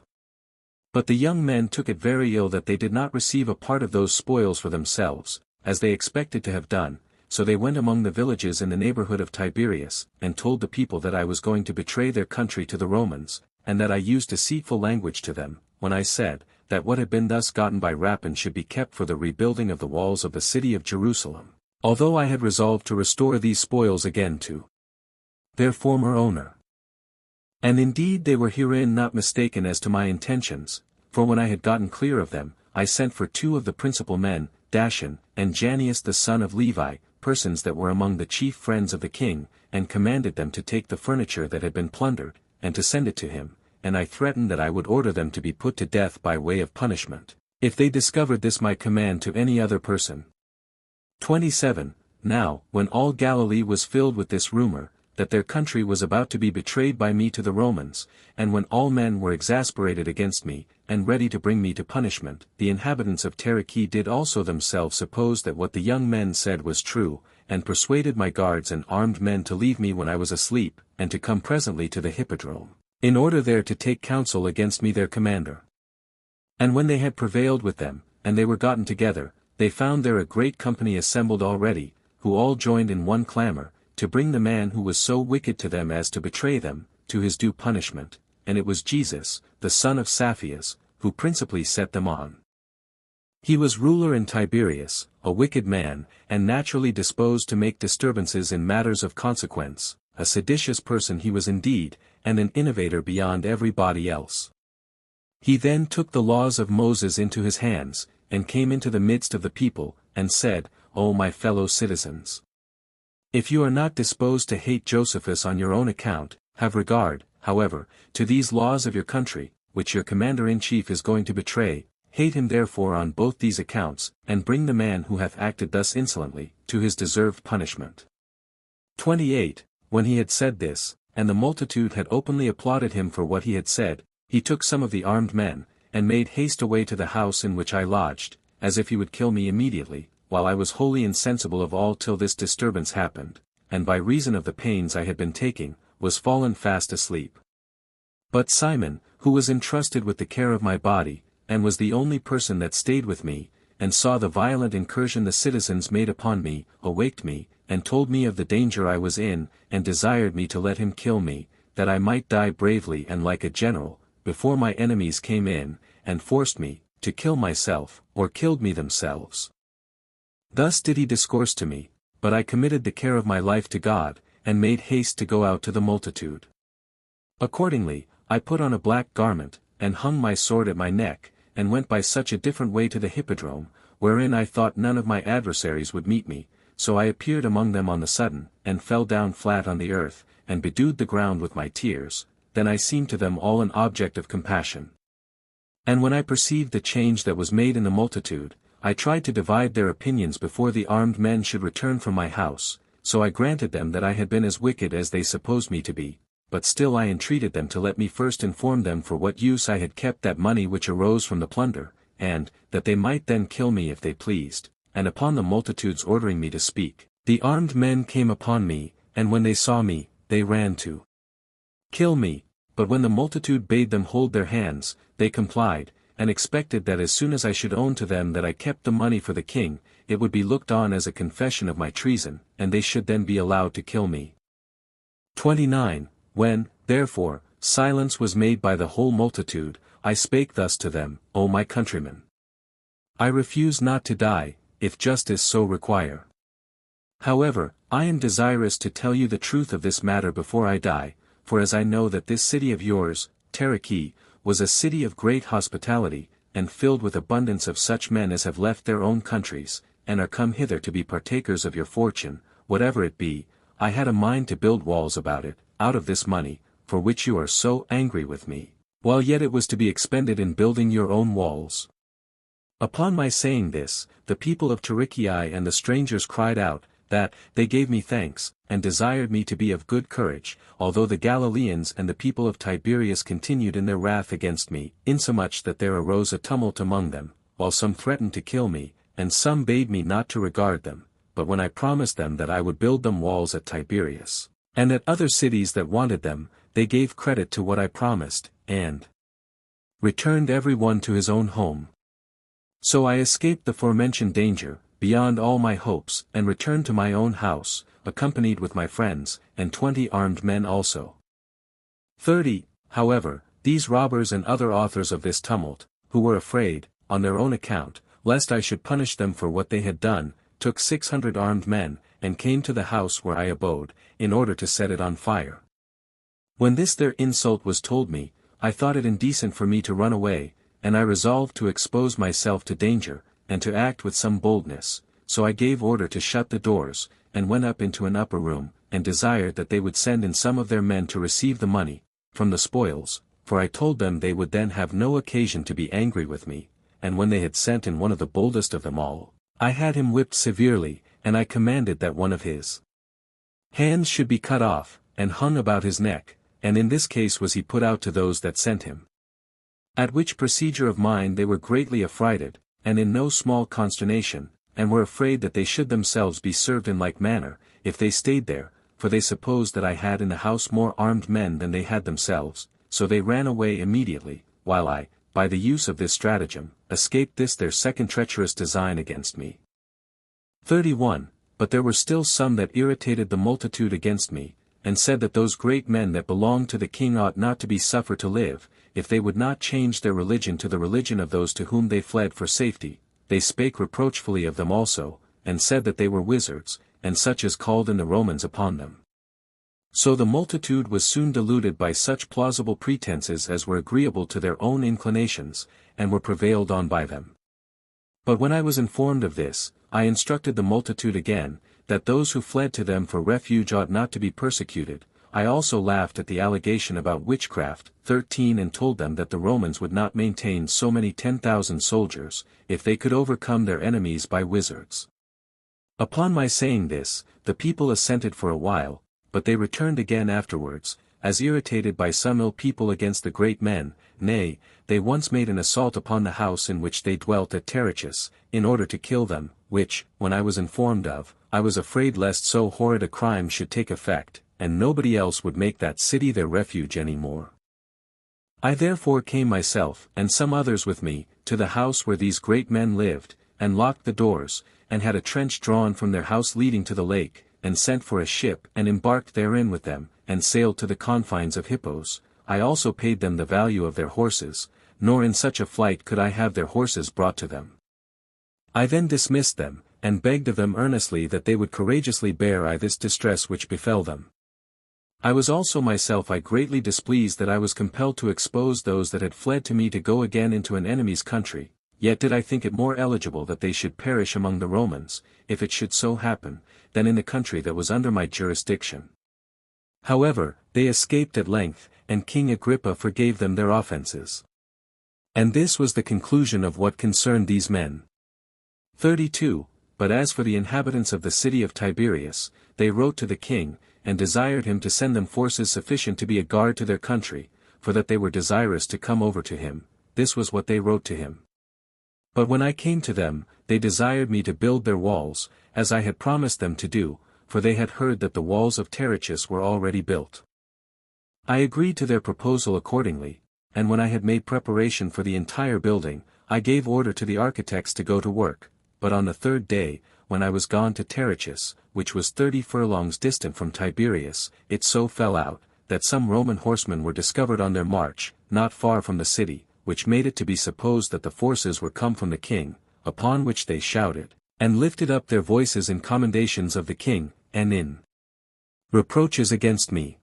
But the young men took it very ill that they did not receive a part of those spoils for themselves, as they expected to have done, so they went among the villages in the neighborhood of Tiberias, and told the people that I was going to betray their country to the Romans, and that I used deceitful language to them, when I said, that what had been thus gotten by rapine should be kept for the rebuilding of the walls of the city of Jerusalem, although I had resolved to restore these spoils again to their former owner. And indeed they were herein not mistaken as to my intentions, for when I had gotten clear of them, I sent for 2 of the principal men, Dashan, and Janius the son of Levi, persons that were among the chief friends of the king, and commanded them to take the furniture that had been plundered, and to send it to him, and I threatened that I would order them to be put to death by way of punishment, if they discovered this my command to any other person. 27. Now, when all Galilee was filled with this rumor, that their country was about to be betrayed by me to the Romans, and when all men were exasperated against me, and ready to bring me to punishment, the inhabitants of Taricheae did also themselves suppose that what the young men said was true, and persuaded my guards and armed men to leave me when I was asleep, and to come presently to the hippodrome, in order there to take counsel against me their commander. And when they had prevailed with them, and they were gotten together, they found there a great company assembled already, who all joined in one clamor, to bring the man who was so wicked to them as to betray them, to his due punishment, and it was Jesus, the son of Saphias, who principally set them on. He was ruler in Tiberias, a wicked man, and naturally disposed to make disturbances in matters of consequence, a seditious person he was indeed, and an innovator beyond everybody else. He then took the laws of Moses into his hands, and came into the midst of the people, and said, O my fellow citizens! If you are not disposed to hate Josephus on your own account, have regard, however, to these laws of your country, which your commander-in-chief is going to betray, hate him therefore on both these accounts, and bring the man who hath acted thus insolently, to his deserved punishment. 28. When he had said this, and the multitude had openly applauded him for what he had said, he took some of the armed men, and made haste away to the house in which I lodged, as if he would kill me immediately, while I was wholly insensible of all till this disturbance happened, and by reason of the pains I had been taking, was fallen fast asleep. But Simon, who was entrusted with the care of my body, and was the only person that stayed with me, and saw the violent incursion the citizens made upon me, awaked me, and told me of the danger I was in, and desired me to let him kill me, that I might die bravely and like a general, before my enemies came in, and forced me, to kill myself, or killed me themselves. Thus did he discourse to me, but I committed the care of my life to God, and made haste to go out to the multitude. Accordingly, I put on a black garment, and hung my sword at my neck, and went by such a different way to the hippodrome, wherein I thought none of my adversaries would meet me, so I appeared among them on the sudden, and fell down flat on the earth, and bedewed the ground with my tears, then I seemed to them all an object of compassion. And when I perceived the change that was made in the multitude, I tried to divide their opinions before the armed men should return from my house, so I granted them that I had been as wicked as they supposed me to be, but still I entreated them to let me first inform them for what use I had kept that money which arose from the plunder, and, that they might then kill me if they pleased, and upon the multitudes ordering me to speak, the armed men came upon me, and when they saw me, they ran to kill me, but when the multitude bade them hold their hands, they complied, and expected that as soon as I should own to them that I kept the money for the king, it would be looked on as a confession of my treason, and they should then be allowed to kill me. 29. When, therefore, silence was made by the whole multitude, I spake thus to them, O my countrymen. I refuse not to die, if justice so require. However, I am desirous to tell you the truth of this matter before I die, for as I know that this city of yours, Tariki, was a city of great hospitality, and filled with abundance of such men as have left their own countries, and are come hither to be partakers of your fortune, whatever it be, I had a mind to build walls about it, out of this money, for which you are so angry with me, while yet it was to be expended in building your own walls. Upon my saying this, the people of Tarikii and the strangers cried out, that they gave me thanks, and desired me to be of good courage, although the Galileans and the people of Tiberias continued in their wrath against me, insomuch that there arose a tumult among them, while some threatened to kill me, and some bade me not to regard them, but when I promised them that I would build them walls at Tiberias, and at other cities that wanted them, they gave credit to what I promised, and returned every one to his own home. So I escaped the forementioned danger, beyond all my hopes, and returned to my own house, accompanied with my friends, and 20 armed men also. 30. However, these robbers and other authors of this tumult, who were afraid, on their own account, lest I should punish them for what they had done, took 600 armed men, and came to the house where I abode, in order to set it on fire. When this their insult was told me, I thought it indecent for me to run away, and I resolved to expose myself to danger, and to act with some boldness, so I gave order to shut the doors, and went up into an upper room, and desired that they would send in some of their men to receive the money, from the spoils, for I told them they would then have no occasion to be angry with me, and when they had sent in one of the boldest of them all, I had him whipped severely, and I commanded that one of his hands should be cut off, and hung about his neck, and in this case was he put out to those that sent him. At which procedure of mine they were greatly affrighted, and in no small consternation, and were afraid that they should themselves be served in like manner, if they stayed there, for they supposed that I had in the house more armed men than they had themselves, so they ran away immediately, while I, by the use of this stratagem, escaped this their second treacherous design against me. 31. But there were still some that irritated the multitude against me, and said that those great men that belonged to the king ought not to be suffered to live, if they would not change their religion to the religion of those to whom they fled for safety. They spake reproachfully of them also, and said that they were wizards, and such as called in the Romans upon them. So the multitude was soon deluded by such plausible pretenses as were agreeable to their own inclinations, and were prevailed on by them. But when I was informed of this, I instructed the multitude again, that those who fled to them for refuge ought not to be persecuted. I also laughed at the allegation about witchcraft, 13, and told them that the Romans would not maintain so many 10,000 soldiers, if they could overcome their enemies by wizards. Upon my saying this, the people assented for a while, but they returned again afterwards, as irritated by some ill people against the great men. Nay, they once made an assault upon the house in which they dwelt at Tarichus, in order to kill them, which, when I was informed of, I was afraid lest so horrid a crime should take effect, and nobody else would make that city their refuge any more. I therefore came myself, and some others with me, to the house where these great men lived, and locked the doors, and had a trench drawn from their house leading to the lake, and sent for a ship and embarked therein with them, and sailed to the confines of Hippos. I also paid them the value of their horses, nor in such a flight could I have their horses brought to them. I then dismissed them, and begged of them earnestly that they would courageously bear this distress which befell them. I was also myself greatly displeased that I was compelled to expose those that had fled to me to go again into an enemy's country, yet did I think it more eligible that they should perish among the Romans, if it should so happen, than in the country that was under my jurisdiction. However, they escaped at length, and King Agrippa forgave them their offenses. And this was the conclusion of what concerned these men. 32. But as for the inhabitants of the city of Tiberias, they wrote to the king, and desired him to send them forces sufficient to be a guard to their country, for that they were desirous to come over to him. This was what they wrote to him. But when I came to them, they desired me to build their walls, as I had promised them to do, for they had heard that the walls of Tarichus were already built. I agreed to their proposal accordingly, and when I had made preparation for the entire building, I gave order to the architects to go to work, but on the third day, when I was gone to Terechus, which was 30 furlongs distant from Tiberias, it so fell out, that some Roman horsemen were discovered on their march, not far from the city, which made it to be supposed that the forces were come from the king, upon which they shouted, and lifted up their voices in commendations of the king, and in reproaches against me.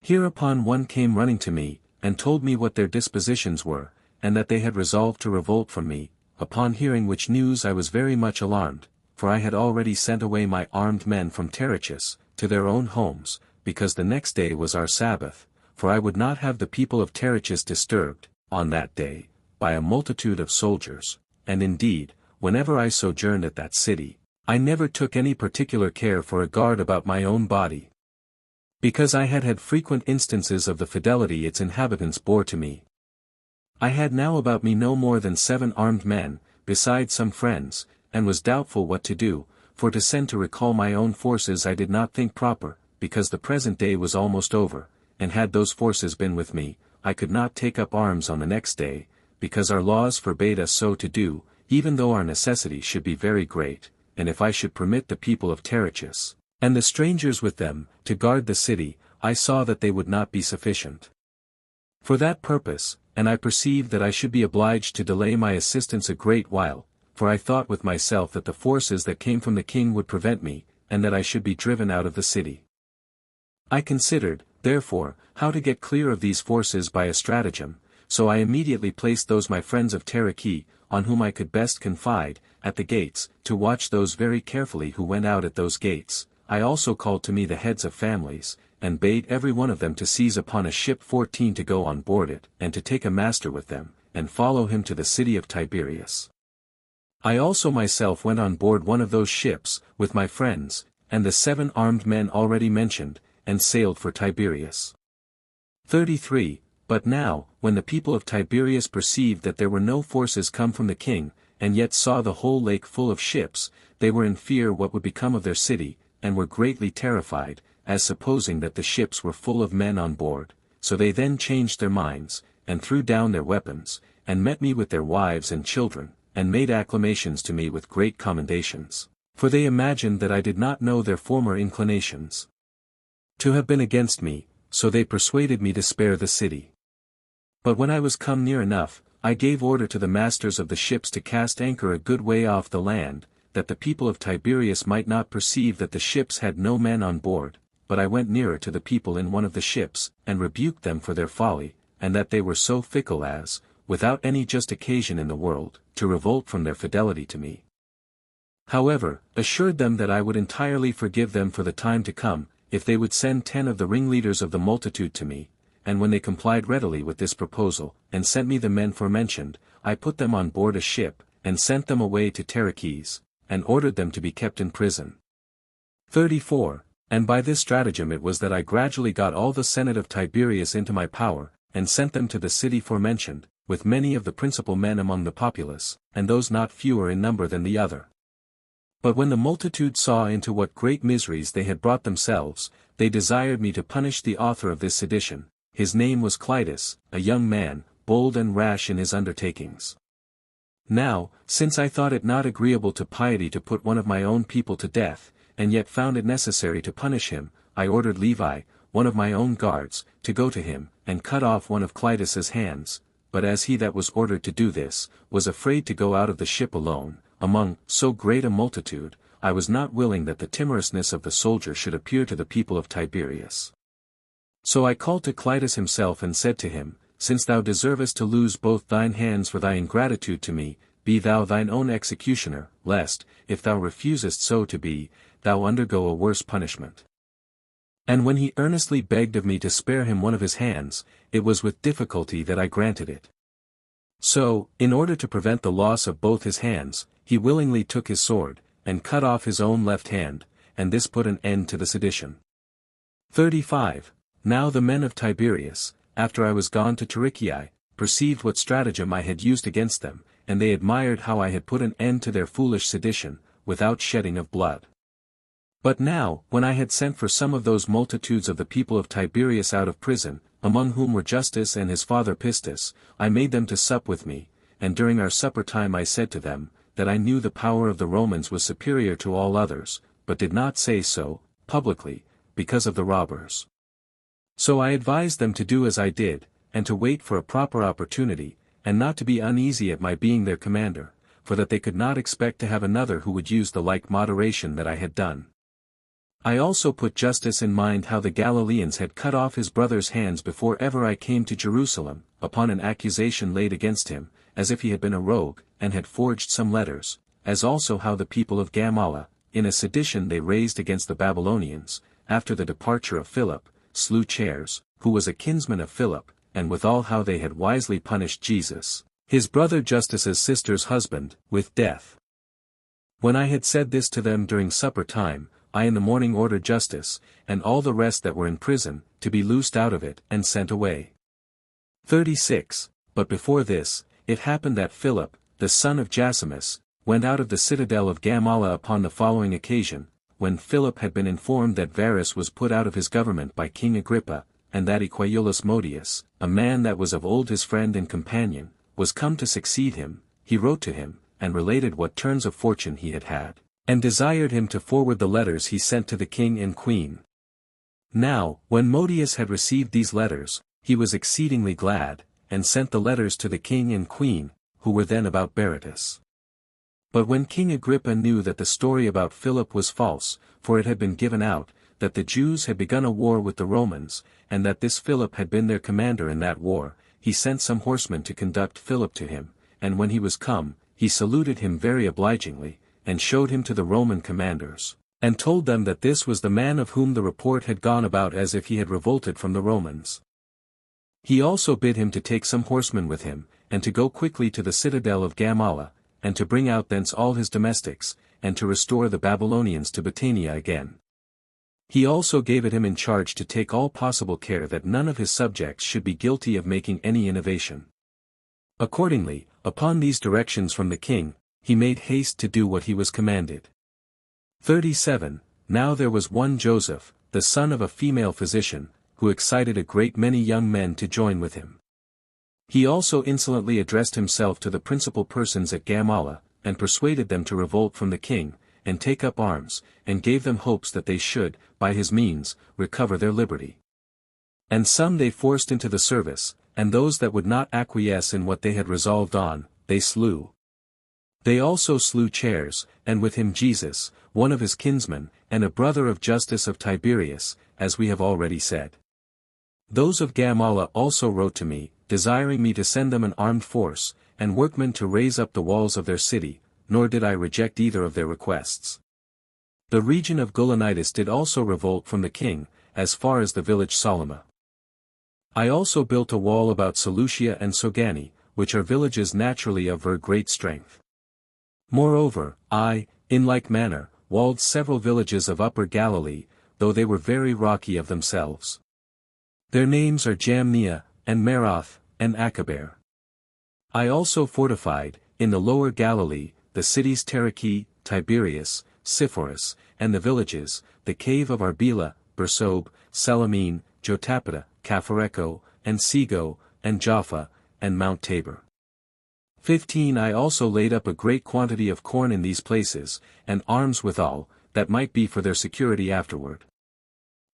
Hereupon one came running to me, and told me what their dispositions were, and that they had resolved to revolt from me. Upon hearing which news I was very much alarmed, for I had already sent away my armed men from Terechus, to their own homes, because the next day was our Sabbath, for I would not have the people of Terechus disturbed, on that day, by a multitude of soldiers, and indeed, whenever I sojourned at that city, I never took any particular care for a guard about my own body, because I had had frequent instances of the fidelity its inhabitants bore to me. I had now about me no more than 7 armed men, besides some friends, and was doubtful what to do, for to send to recall my own forces I did not think proper, because the present day was almost over, and had those forces been with me, I could not take up arms on the next day, because our laws forbade us so to do, even though our necessity should be very great, and if I should permit the people of Terechus, and the strangers with them, to guard the city, I saw that they would not be sufficient for that purpose, and I perceived that I should be obliged to delay my assistance a great while, for I thought with myself that the forces that came from the king would prevent me, and that I should be driven out of the city. I considered, therefore, how to get clear of these forces by a stratagem, so I immediately placed those my friends of Tereki, on whom I could best confide, at the gates, to watch those very carefully who went out at those gates. I also called to me the heads of families, and bade every one of them to seize upon a ship 14 to go on board it, and to take a master with them, and follow him to the city of Tiberias. I also myself went on board one of those ships, with my friends, and the 7 armed men already mentioned, and sailed for Tiberias. 33. But now, when the people of Tiberias perceived that there were no forces come from the king, and yet saw the whole lake full of ships, they were in fear what would become of their city, and were greatly terrified, as supposing that the ships were full of men on board, so they then changed their minds, and threw down their weapons, and met me with their wives and children, and made acclamations to me with great commendations, for they imagined that I did not know their former inclinations to have been against me, so they persuaded me to spare the city. But when I was come near enough, I gave order to the masters of the ships to cast anchor a good way off the land, that the people of Tiberias might not perceive that the ships had no men on board, but I went nearer to the people in one of the ships, and rebuked them for their folly, and that they were so fickle as, without any just occasion in the world, to revolt from their fidelity to me. However, assured them that I would entirely forgive them for the time to come, if they would send 10 of the ringleaders of the multitude to me, and when they complied readily with this proposal, and sent me the men forementioned, I put them on board a ship, and sent them away to Terechis, and ordered them to be kept in prison. 34. And by this stratagem it was that I gradually got all the senate of Tiberias into my power, and sent them to the city forementioned, with many of the principal men among the populace, and those not fewer in number than the other. But when the multitude saw into what great miseries they had brought themselves, they desired me to punish the author of this sedition. His name was Clitus, a young man, bold and rash in his undertakings. Now, since I thought it not agreeable to piety to put one of my own people to death, and yet found it necessary to punish him, I ordered Levi, one of my own guards, to go to him, and cut off one of Clitus's hands, but as he that was ordered to do this, was afraid to go out of the ship alone, among so great a multitude, I was not willing that the timorousness of the soldier should appear to the people of Tiberias. So I called to Clitus himself and said to him, Since thou deservest to lose both thine hands for thy ingratitude to me, be thou thine own executioner, lest, if thou refusest so to be, thou undergo a worse punishment. And when he earnestly begged of me to spare him one of his hands, it was with difficulty that I granted it. So, in order to prevent the loss of both his hands, he willingly took his sword, and cut off his own left hand, and this put an end to the sedition. 35. Now the men of Tiberias, after I was gone to Tarichae, perceived what stratagem I had used against them, and they admired how I had put an end to their foolish sedition, without shedding of blood. But now, when I had sent for some of those multitudes of the people of Tiberias out of prison, among whom were Justus and his father Pistus, I made them to sup with me, and during our supper time I said to them, that I knew the power of the Romans was superior to all others, but did not say so, publicly, because of the robbers. So I advised them to do as I did, and to wait for a proper opportunity, and not to be uneasy at my being their commander, for that they could not expect to have another who would use the like moderation that I had done. I also put Justus in mind how the Galileans had cut off his brother's hands before ever I came to Jerusalem, upon an accusation laid against him, as if he had been a rogue, and had forged some letters, as also how the people of Gamala, in a sedition they raised against the Babylonians, after the departure of Philip, slew Chairs, who was a kinsman of Philip, and withal how they had wisely punished Jesus, his brother Justus's sister's husband, with death. When I had said this to them during supper time, I in the morning ordered Justus, and all the rest that were in prison, to be loosed out of it and sent away. 36. But before this, it happened that Philip, the son of Josephus, went out of the citadel of Gamala upon the following occasion, when Philip had been informed that Varus was put out of his government by King Agrippa, and that Equiulus Modius, a man that was of old his friend and companion, was come to succeed him, he wrote to him, and related what turns of fortune he had had, and desired him to forward the letters he sent to the king and queen. Now, when Modius had received these letters, he was exceedingly glad, and sent the letters to the king and queen, who were then about Berytus. But when King Agrippa knew that the story about Philip was false, for it had been given out, that the Jews had begun a war with the Romans, and that this Philip had been their commander in that war, he sent some horsemen to conduct Philip to him, and when he was come, he saluted him very obligingly, and showed him to the Roman commanders, and told them that this was the man of whom the report had gone about as if he had revolted from the Romans. He also bid him to take some horsemen with him, and to go quickly to the citadel of Gamala, and to bring out thence all his domestics, and to restore the Babylonians to Batanea again. He also gave it him in charge to take all possible care that none of his subjects should be guilty of making any innovation. Accordingly, upon these directions from the king, he made haste to do what he was commanded. 37. Now there was one Joseph, the son of a female physician, who excited a great many young men to join with him. He also insolently addressed himself to the principal persons at Gamala, and persuaded them to revolt from the king, and take up arms, and gave them hopes that they should, by his means, recover their liberty. And some they forced into the service, and those that would not acquiesce in what they had resolved on, they slew. They also slew Chairs, and with him Jesus, one of his kinsmen, and a brother of Justus of Tiberias, as we have already said. Those of Gamala also wrote to me, desiring me to send them an armed force, and workmen to raise up the walls of their city, nor did I reject either of their requests. The region of Gaulonitis did also revolt from the king, as far as the village Solima. I also built a wall about Seleucia and Sogani, which are villages naturally of very great strength. Moreover, I, in like manner, walled several villages of Upper Galilee, though they were very rocky of themselves. Their names are Jamnia, and Meroth, and Achaber. I also fortified, in the Lower Galilee, the cities Tarichi, Tiberias, Sepphoris, and the villages, the cave of Arbela, Bersobe, Salamine, Jotapata, Caphareco, and Sego, and Jaffa, and Mount Tabor. 15 I also laid up a great quantity of corn in these places, and arms withal, that might be for their security afterward.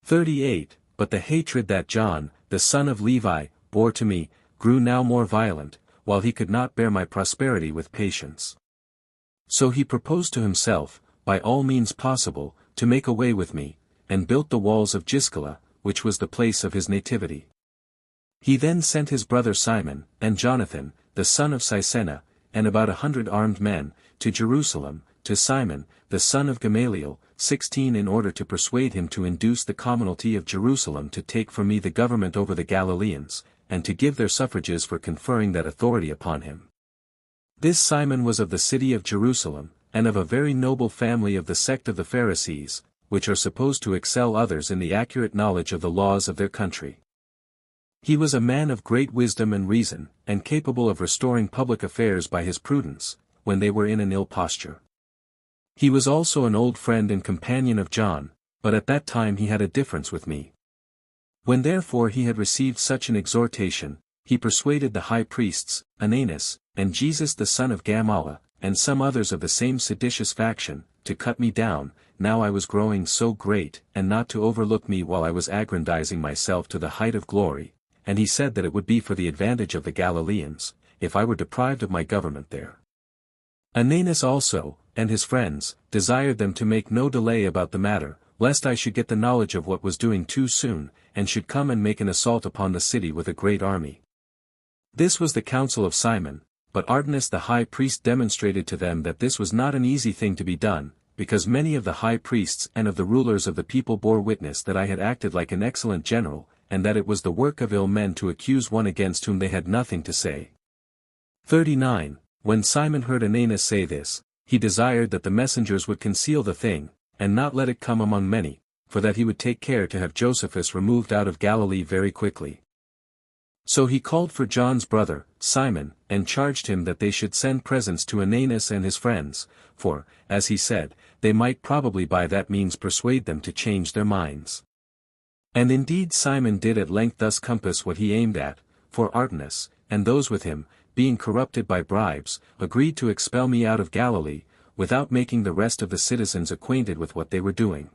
38 But the hatred that John, the son of Levi, bore to me, grew now more violent, while he could not bear my prosperity with patience. So he proposed to himself, by all means possible, to make away with me, and built the walls of Giscala, which was the place of his nativity. He then sent his brother Simon, and Jonathan, the son of Sisena, and about 100 armed men, to Jerusalem, to Simon, the son of Gamaliel, 16 in order to persuade him to induce the commonalty of Jerusalem to take from me the government over the Galileans, and to give their suffrages for conferring that authority upon him. This Simon was of the city of Jerusalem, and of a very noble family of the sect of the Pharisees, which are supposed to excel others in the accurate knowledge of the laws of their country. He was a man of great wisdom and reason, and capable of restoring public affairs by his prudence, when they were in an ill posture. He was also an old friend and companion of John, but at that time he had a difference with me. When therefore he had received such an exhortation, he persuaded the high priests, Ananus, and Jesus the son of Gamala, and some others of the same seditious faction, to cut me down, now I was growing so great, and not to overlook me while I was aggrandizing myself to the height of glory. And he said that it would be for the advantage of the Galileans, if I were deprived of my government there. Ananus also, and his friends, desired them to make no delay about the matter, lest I should get the knowledge of what was doing too soon, and should come and make an assault upon the city with a great army. This was the counsel of Simon, but Artanus the high priest demonstrated to them that this was not an easy thing to be done, because many of the high priests and of the rulers of the people bore witness that I had acted like an excellent general, and that it was the work of ill men to accuse one against whom they had nothing to say. 39. When Simon heard Ananus say this, he desired that the messengers would conceal the thing, and not let it come among many, for that he would take care to have Josephus removed out of Galilee very quickly. So he called for John's brother, Simon, and charged him that they should send presents to Ananus and his friends, for, as he said, they might probably by that means persuade them to change their minds. And indeed Simon did at length thus compass what he aimed at, for Artanus, and those with him, being corrupted by bribes, agreed to expel me out of Galilee, without making the rest of the citizens acquainted with what they were doing.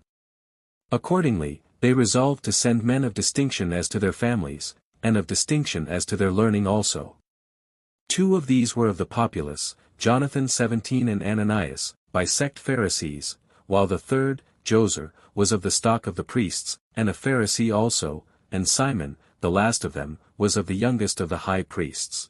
Accordingly, they resolved to send men of distinction as to their families, and of distinction as to their learning also. 2 of these were of the populace, Jonathan 17 and Ananias, by sect Pharisees, while the third, Joser, was of the stock of the priests, and a Pharisee also, and Simon, the last of them, was of the youngest of the high priests.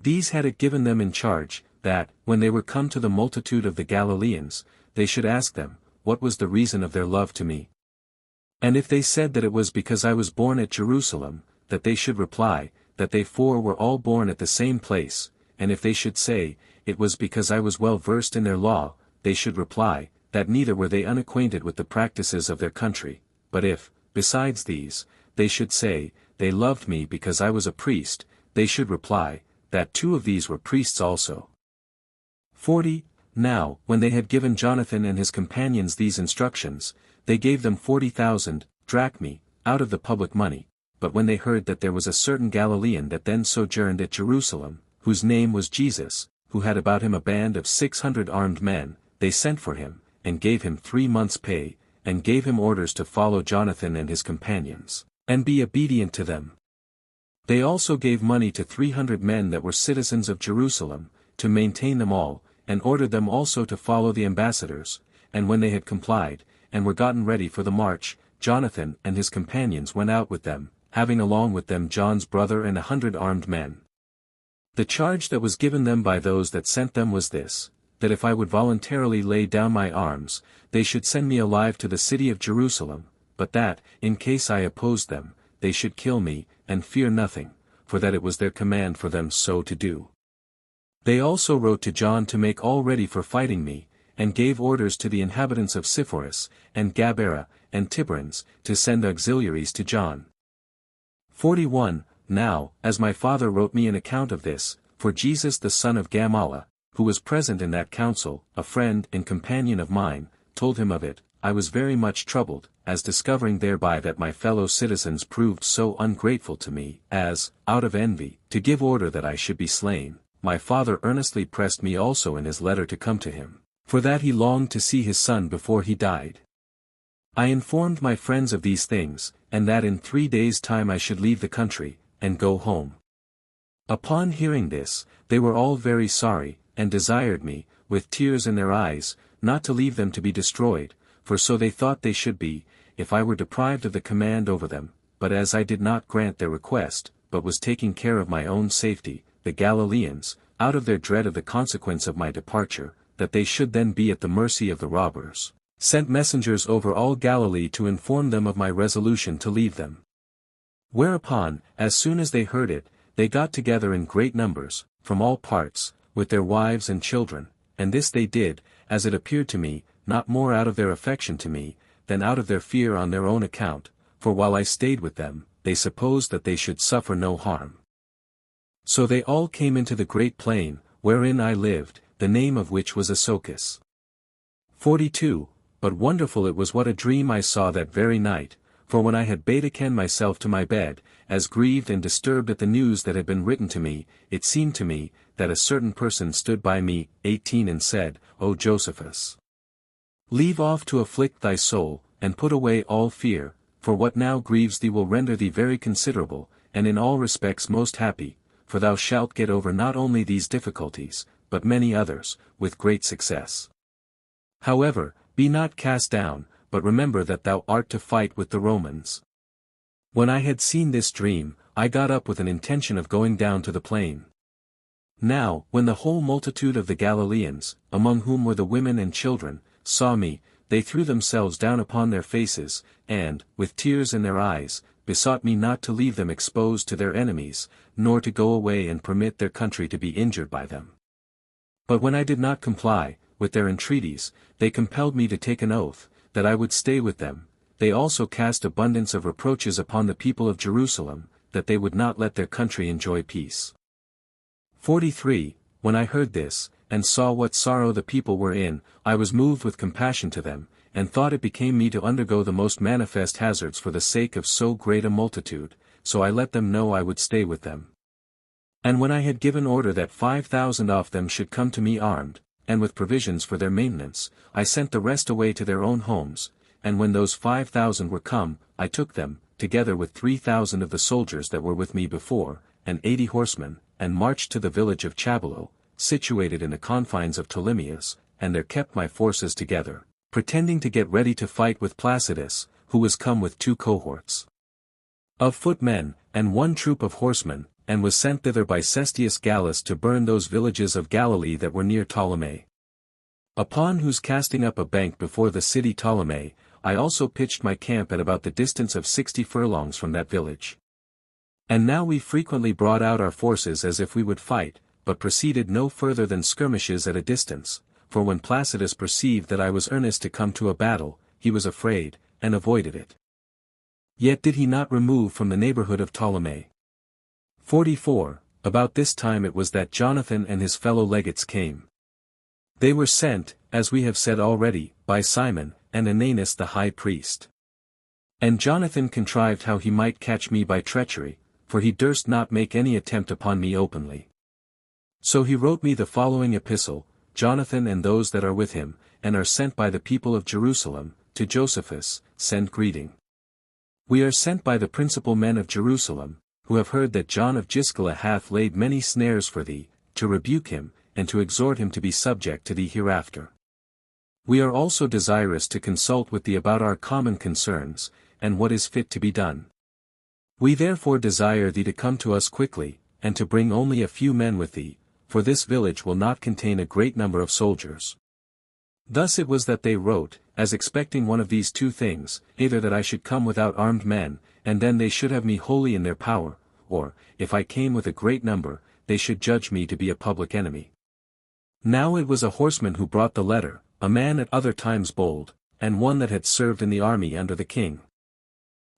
These had it given them in charge, that, when they were come to the multitude of the Galileans, they should ask them, what was the reason of their love to me? And if they said that it was because I was born at Jerusalem, that they should reply, that they 4 were all born at the same place, and if they should say, it was because I was well versed in their law, they should reply, that neither were they unacquainted with the practices of their country, but if, besides these, they should say, they loved me because I was a priest, they should reply, that 2 of these were priests also. 40. Now, when they had given Jonathan and his companions these instructions, they gave them 40,000 drachmae, out of the public money. But when they heard that there was a certain Galilean that then sojourned at Jerusalem, whose name was Jesus, who had about him a band of 600 armed men, they sent for him, and gave him 3 months' pay, and gave him orders to follow Jonathan and his companions, and be obedient to them. They also gave money to 300 men that were citizens of Jerusalem, to maintain them all, and ordered them also to follow the ambassadors, and when they had complied, and were gotten ready for the march, Jonathan and his companions went out with them, having along with them John's brother and 100 armed men. The charge that was given them by those that sent them was this, that if I would voluntarily lay down my arms, they should send me alive to the city of Jerusalem, but that, in case I opposed them, they should kill me, and fear nothing, for that it was their command for them so to do. They also wrote to John to make all ready for fighting me, and gave orders to the inhabitants of Sepphoris, and Gabera, and Tiberins, to send auxiliaries to John. 41. Now, as my father wrote me an account of this, for Jesus the son of Gamaliel, who was present in that council, a friend and companion of mine, told him of it, I was very much troubled, as discovering thereby that my fellow citizens proved so ungrateful to me, as, out of envy, to give order that I should be slain. My father earnestly pressed me also in his letter to come to him, for that he longed to see his son before he died. I informed my friends of these things, and that in 3 days' time I should leave the country, and go home. Upon hearing this, they were all very sorry, and desired me, with tears in their eyes, not to leave them to be destroyed, for so they thought they should be, if I were deprived of the command over them, but as I did not grant their request, but was taking care of my own safety, the Galileans, out of their dread of the consequence of my departure, that they should then be at the mercy of the robbers, sent messengers over all Galilee to inform them of my resolution to leave them. Whereupon, as soon as they heard it, they got together in great numbers, from all parts, with their wives and children, and this they did, as it appeared to me, not more out of their affection to me, than out of their fear on their own account, for while I stayed with them, they supposed that they should suffer no harm. So they all came into the great plain, wherein I lived, the name of which was Asochus. 42. But wonderful it was what a dream I saw that very night, for when I had betaken myself to my bed, as grieved and disturbed at the news that had been written to me, it seemed to me, that a certain person stood by me, 18 and said, O Josephus, leave off to afflict thy soul, and put away all fear, for what now grieves thee will render thee very considerable, and in all respects most happy, for thou shalt get over not only these difficulties, but many others, with great success. However, be not cast down, but remember that thou art to fight with the Romans. When I had seen this dream, I got up with an intention of going down to the plain. Now, when the whole multitude of the Galileans, among whom were the women and children, saw me, they threw themselves down upon their faces, and, with tears in their eyes, besought me not to leave them exposed to their enemies, nor to go away and permit their country to be injured by them. But when I did not comply, with their entreaties, they compelled me to take an oath, that I would stay with them. They also cast abundance of reproaches upon the people of Jerusalem, that they would not let their country enjoy peace. 43. When I heard this, and saw what sorrow the people were in, I was moved with compassion to them, and thought it became me to undergo the most manifest hazards for the sake of so great a multitude, so I let them know I would stay with them. And when I had given order that 5,000 of them should come to me armed, and with provisions for their maintenance, I sent the rest away to their own homes, and when those 5,000 were come, I took them, together with 3,000 of the soldiers that were with me before, and 80 horsemen, and marched to the village of Chabulo, situated in the confines of Ptolemais, and there kept my forces together, pretending to get ready to fight with Placidus, who was come with 2 cohorts of footmen, and 1 troop of horsemen, and was sent thither by Cestius Gallus to burn those villages of Galilee that were near Ptolemais. Upon whose casting up a bank before the city Ptolemais, I also pitched my camp at about the distance of 60 furlongs from that village. And now we frequently brought out our forces as if we would fight, but proceeded no further than skirmishes at a distance, for when Placidus perceived that I was earnest to come to a battle, he was afraid, and avoided it. Yet did he not remove from the neighborhood of Ptolemais. 44. About this time it was that Jonathan and his fellow legates came. They were sent, as we have said already, by Simon, and Ananus the high priest. And Jonathan contrived how he might catch me by treachery, for he durst not make any attempt upon me openly. So he wrote me the following epistle, Jonathan and those that are with him, and are sent by the people of Jerusalem, to Josephus, send greeting. We are sent by the principal men of Jerusalem, who have heard that John of Giscala hath laid many snares for thee, to rebuke him, and to exhort him to be subject to thee hereafter. We are also desirous to consult with thee about our common concerns, and what is fit to be done. We therefore desire thee to come to us quickly, and to bring only a few men with thee, for this village will not contain a great number of soldiers. Thus it was that they wrote, as expecting one of these 2 things, either that I should come without armed men, and then they should have me wholly in their power, or, if I came with a great number, they should judge me to be a public enemy. Now it was a horseman who brought the letter, a man at other times bold, and one that had served in the army under the king.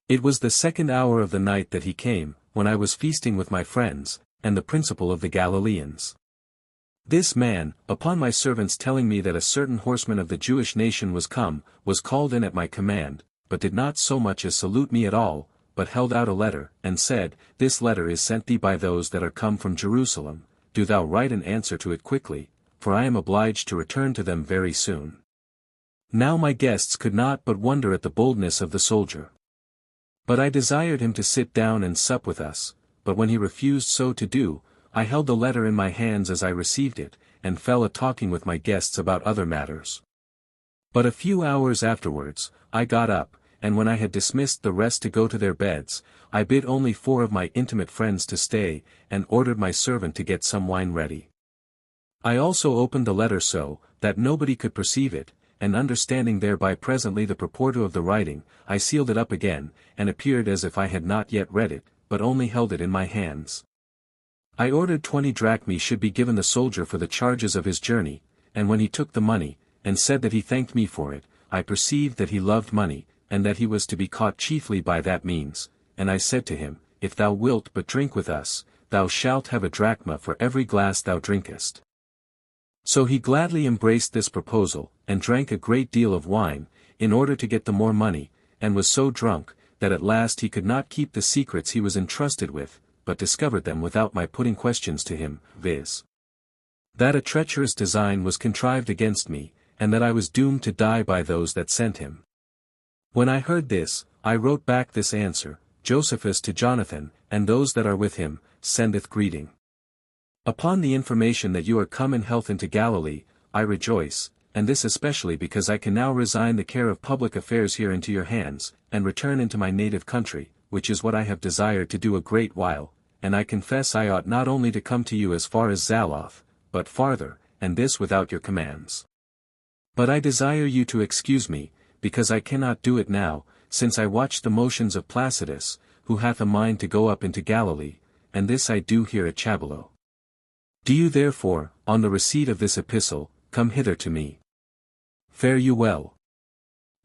It was the 2nd hour of the night that he came, when I was feasting with my friends, and the principal of the Galileans. This man, upon my servants telling me that a certain horseman of the Jewish nation was come, was called in at my command, but did not so much as salute me at all, but held out a letter, and said, This letter is sent thee by those that are come from Jerusalem, do thou write an answer to it quickly, for I am obliged to return to them very soon. Now my guests could not but wonder at the boldness of the soldier. But I desired him to sit down and sup with us, but when he refused so to do, I held the letter in my hands as I received it, and fell a-talking with my guests about other matters. But a few hours afterwards, I got up, and when I had dismissed the rest to go to their beds, I bid only 4 of my intimate friends to stay, and ordered my servant to get some wine ready. I also opened the letter so, that nobody could perceive it, and understanding thereby presently the purport of the writing, I sealed it up again, and appeared as if I had not yet read it, but only held it in my hands. I ordered 20 drachmae should be given the soldier for the charges of his journey, and when he took the money, and said that he thanked me for it, I perceived that he loved money, and that he was to be caught chiefly by that means, and I said to him, If thou wilt but drink with us, thou shalt have a drachma for every glass thou drinkest. So he gladly embraced this proposal, and drank a great deal of wine, in order to get the more money, and was so drunk, that at last he could not keep the secrets he was entrusted with, but discovered them without my putting questions to him, viz. That a treacherous design was contrived against me, and that I was doomed to die by those that sent him. When I heard this, I wrote back this answer: Josephus to Jonathan, and those that are with him, sendeth greeting. Upon the information that you are come in health into Galilee, I rejoice, and this especially because I can now resign the care of public affairs here into your hands, and return into my native country, which is what I have desired to do a great while, and I confess I ought not only to come to you as far as Zaloth, but farther, and this without your commands. But I desire you to excuse me, because I cannot do it now, since I watch the motions of Placidus, who hath a mind to go up into Galilee, and this I do here at Chabelo. Do you therefore, on the receipt of this epistle, come hither to me. Fare you well.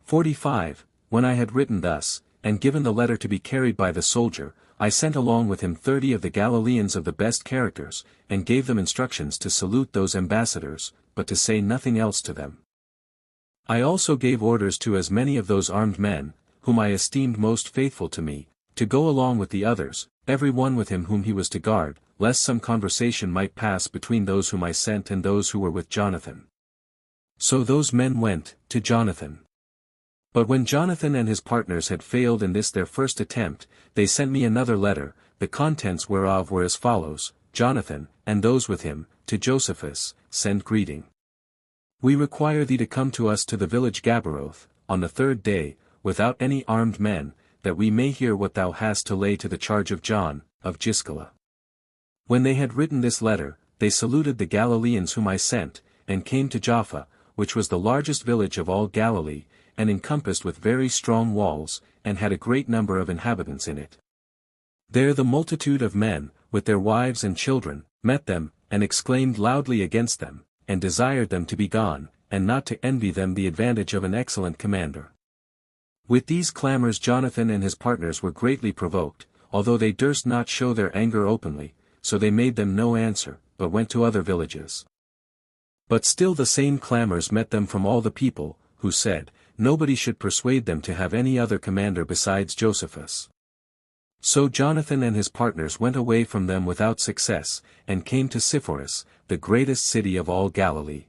45. When I had written thus, and given the letter to be carried by the soldier, I sent along with him 30 of the Galileans of the best characters, and gave them instructions to salute those ambassadors, but to say nothing else to them. I also gave orders to as many of those armed men, whom I esteemed most faithful to me, to go along with the others, every one with him whom he was to guard, lest some conversation might pass between those whom I sent and those who were with Jonathan. So those men went to Jonathan. But when Jonathan and his partners had failed in this their first attempt, they sent me another letter, the contents whereof were as follows: Jonathan, and those with him, to Josephus, send greeting. We require thee to come to us to the village Gabaroth, on the 3rd day, without any armed men, that we may hear what thou hast to lay to the charge of John, of Giscala. When they had written this letter, they saluted the Galileans whom I sent, and came to Jaffa, which was the largest village of all Galilee, and encompassed with very strong walls, and had a great number of inhabitants in it. There the multitude of men, with their wives and children, met them, and exclaimed loudly against them, and desired them to be gone, and not to envy them the advantage of an excellent commander. With these clamors Jonathan and his partners were greatly provoked, although they durst not show their anger openly, so they made them no answer, but went to other villages. But still the same clamors met them from all the people, who said, nobody should persuade them to have any other commander besides Josephus. So Jonathan and his partners went away from them without success, and came to Sepphoris, the greatest city of all Galilee.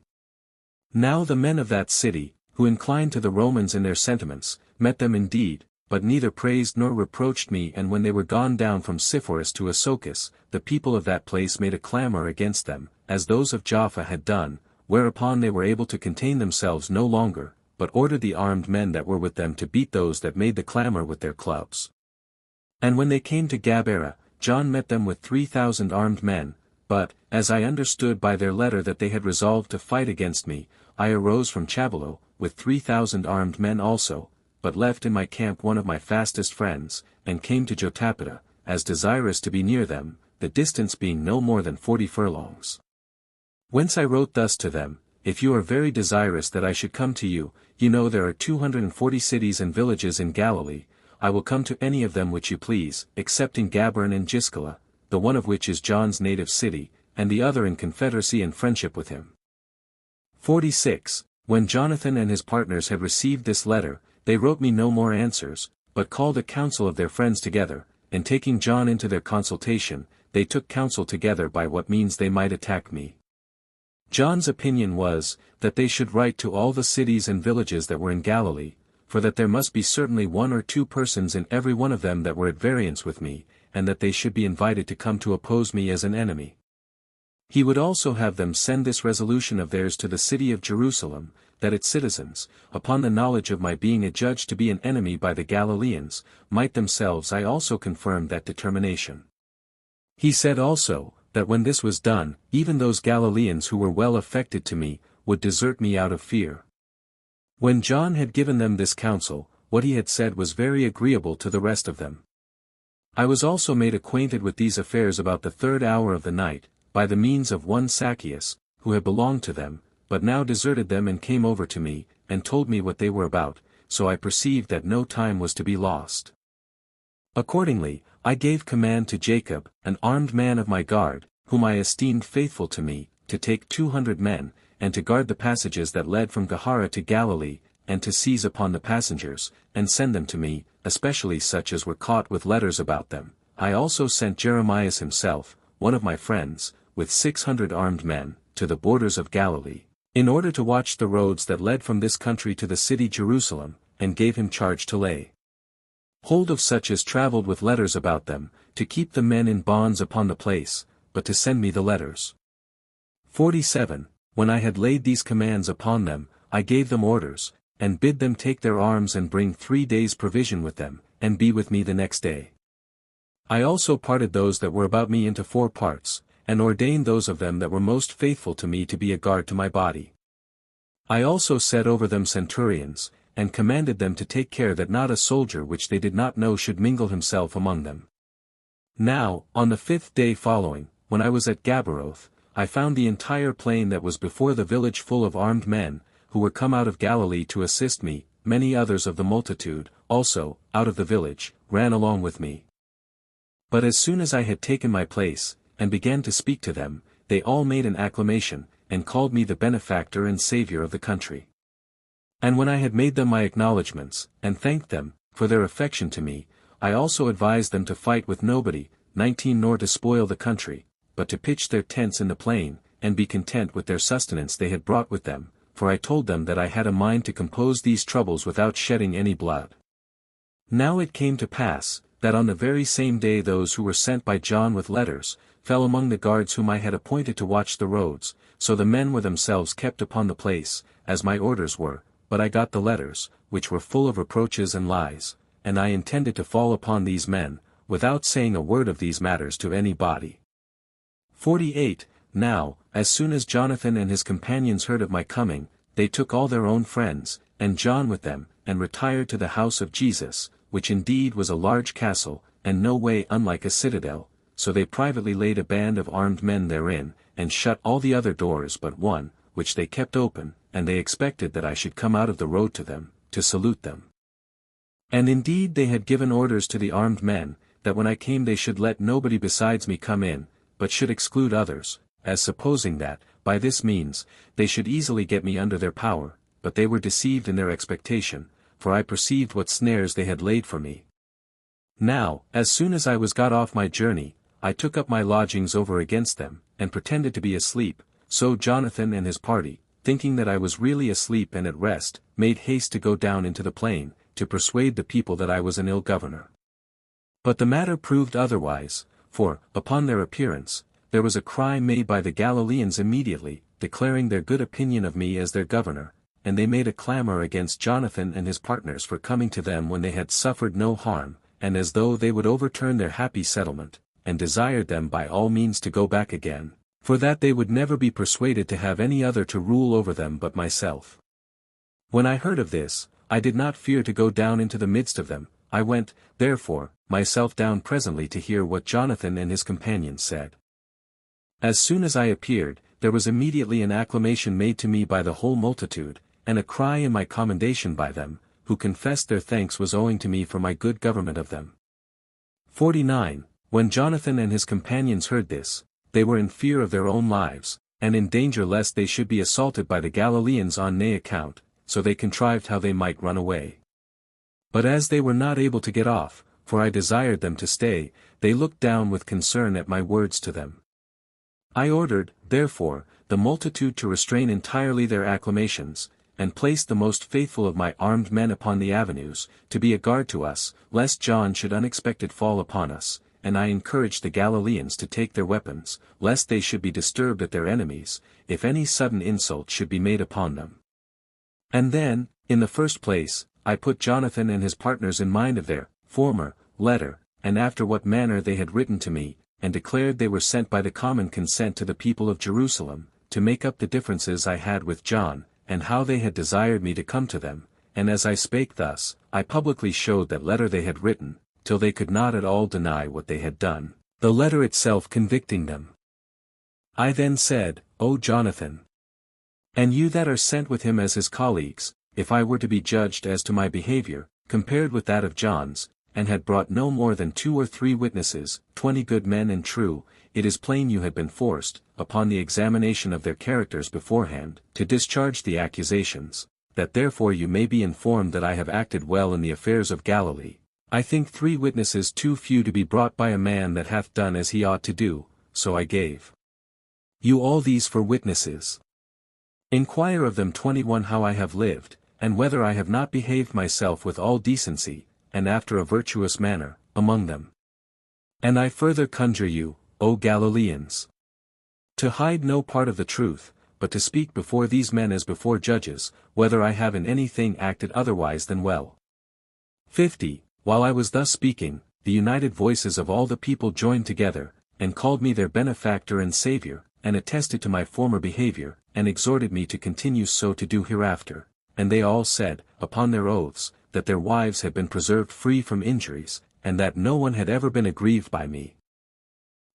Now the men of that city, who inclined to the Romans in their sentiments, met them indeed, but neither praised nor reproached me, and when they were gone down from Sepphoris to Asochus, the people of that place made a clamor against them, as those of Jaffa had done, whereupon they were able to contain themselves no longer, but ordered the armed men that were with them to beat those that made the clamor with their clubs. And when they came to Gabera, John met them with 3,000 armed men, but, as I understood by their letter that they had resolved to fight against me, I arose from Chabelo, with 3,000 armed men also, but left in my camp one of my fastest friends, and came to Jotapata, as desirous to be near them, the distance being no more than 40 furlongs. Whence I wrote thus to them: if you are very desirous that I should come to you, you know there are 240 cities and villages in Galilee, I will come to any of them which you please, excepting Gabaron and Giscala, the one of which is John's native city, and the other in confederacy and friendship with him. 46. When Jonathan and his partners had received this letter, they wrote me no more answers, but called a council of their friends together, and taking John into their consultation, they took counsel together by what means they might attack me. John's opinion was, that they should write to all the cities and villages that were in Galilee, for that there must be certainly 1 or 2 persons in every one of them that were at variance with me, and that they should be invited to come to oppose me as an enemy. He would also have them send this resolution of theirs to the city of Jerusalem, that its citizens, upon the knowledge of my being adjudged to be an enemy by the Galileans, might themselves I also confirm that determination. He said also, that when this was done, even those Galileans who were well affected to me, would desert me out of fear. When John had given them this counsel, what he had said was very agreeable to the rest of them. I was also made acquainted with these affairs about the 3rd hour of the night, by the means of one Zacchaeus, who had belonged to them, but now deserted them and came over to me, and told me what they were about, so I perceived that no time was to be lost. Accordingly, I gave command to Jacob, an armed man of my guard, whom I esteemed faithful to me, to take 200 men, and to guard the passages that led from Gahara to Galilee, and to seize upon the passengers, and send them to me, especially such as were caught with letters about them. I also sent Jeremias himself, one of my friends, with 600 armed men, to the borders of Galilee, in order to watch the roads that led from this country to the city Jerusalem, and gave him charge to lay hold of such as travelled with letters about them, to keep the men in bonds upon the place, but to send me the letters. 47. When I had laid these commands upon them, I gave them orders, and bid them take their arms and bring 3 days' provision with them, and be with me the next day. I also parted those that were about me into 4 parts, and ordained those of them that were most faithful to me to be a guard to my body. I also set over them centurions, and commanded them to take care that not a soldier which they did not know should mingle himself among them. Now, on the 5th day following, when I was at Gabaroth, I found the entire plain that was before the village full of armed men, who were come out of Galilee to assist me. Many others of the multitude, also, out of the village, ran along with me. But as soon as I had taken my place, and began to speak to them, they all made an acclamation, and called me the benefactor and saviour of the country. And when I had made them my acknowledgments, and thanked them, for their affection to me, I also advised them to fight with nobody, 19 nor to spoil the country, but to pitch their tents in the plain, and be content with their sustenance they had brought with them, for I told them that I had a mind to compose these troubles without shedding any blood. Now it came to pass, that on the very same day those who were sent by John with letters, fell among the guards whom I had appointed to watch the roads, so the men were themselves kept upon the place, as my orders were, but I got the letters, which were full of reproaches and lies, and I intended to fall upon these men, without saying a word of these matters to any body. 48. Now, as soon as Jonathan and his companions heard of my coming, they took all their own friends, and John with them, and retired to the house of Jesus, which indeed was a large castle, and no way unlike a citadel, so they privately laid a band of armed men therein, and shut all the other doors but one, which they kept open, and they expected that I should come out of the road to them, to salute them. And indeed they had given orders to the armed men, that when I came they should let nobody besides me come in, but should exclude others, as supposing that, by this means, they should easily get me under their power, but they were deceived in their expectation, for I perceived what snares they had laid for me. Now, as soon as I was got off my journey, I took up my lodgings over against them, and pretended to be asleep, so Jonathan and his party, thinking that I was really asleep and at rest, made haste to go down into the plain, to persuade the people that I was an ill governor. But the matter proved otherwise, for, upon their appearance, there was a cry made by the Galileans immediately, declaring their good opinion of me as their governor, and they made a clamour against Jonathan and his partners for coming to them when they had suffered no harm, and as though they would overturn their happy settlement, and desired them by all means to go back again, for that they would never be persuaded to have any other to rule over them but myself. When I heard of this, I did not fear to go down into the midst of them. I went, therefore, myself down presently to hear what Jonathan and his companions said. As soon as I appeared, there was immediately an acclamation made to me by the whole multitude, and a cry in my commendation by them, who confessed their thanks was owing to me for my good government of them. 49. When Jonathan and his companions heard this, they were in fear of their own lives, and in danger lest they should be assaulted by the Galileans on nay account, so they contrived how they might run away. But as they were not able to get off, for I desired them to stay, they looked down with concern at my words to them. I ordered, therefore, the multitude to restrain entirely their acclamations, and placed the most faithful of my armed men upon the avenues, to be a guard to us, lest John should unexpected fall upon us, and I encouraged the Galileans to take their weapons, lest they should be disturbed at their enemies, if any sudden insult should be made upon them. And then, in the first place, I put Jonathan and his partners in mind of their former letter, and after what manner they had written to me, and declared they were sent by the common consent to the people of Jerusalem, to make up the differences I had with John, and how they had desired me to come to them, and as I spake thus, I publicly showed that letter they had written, till they could not at all deny what they had done, the letter itself convicting them. I then said, O Jonathan, and you that are sent with him as his colleagues, if I were to be judged as to my behavior, compared with that of John's, and had brought no more than 2 or 3 witnesses, 20 good men and true, it is plain you had been forced, upon the examination of their characters beforehand, to discharge the accusations, that therefore you may be informed that I have acted well in the affairs of Galilee, I think 3 witnesses too few to be brought by a man that hath done as he ought to do, so I gave you all these for witnesses. Inquire of them 21 how I have lived, and whether I have not behaved myself with all decency, and after a virtuous manner, among them. And I further conjure you, O Galileans, to hide no part of the truth, but to speak before these men as before judges, whether I have in anything acted otherwise than well. 50. While I was thus speaking, the united voices of all the people joined together, and called me their benefactor and Saviour, and attested to my former behavior, and exhorted me to continue so to do hereafter, and they all said, upon their oaths, that their wives had been preserved free from injuries, and that no one had ever been aggrieved by me.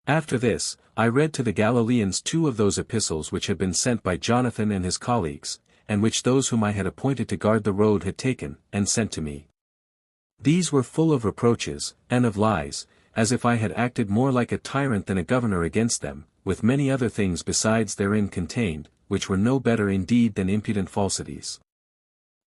After this, I read to the Galileans 2 of those epistles which had been sent by Jonathan and his colleagues, and which those whom I had appointed to guard the road had taken, and sent to me. These were full of reproaches, and of lies, as if I had acted more like a tyrant than a governor against them, with many other things besides therein contained, which were no better indeed than impudent falsities.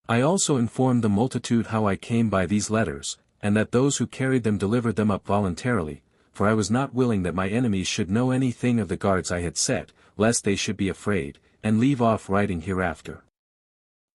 I also informed the multitude how I came by these letters, and that those who carried them delivered them up voluntarily, for I was not willing that my enemies should know anything of the guards I had set, lest they should be afraid, and leave off writing hereafter.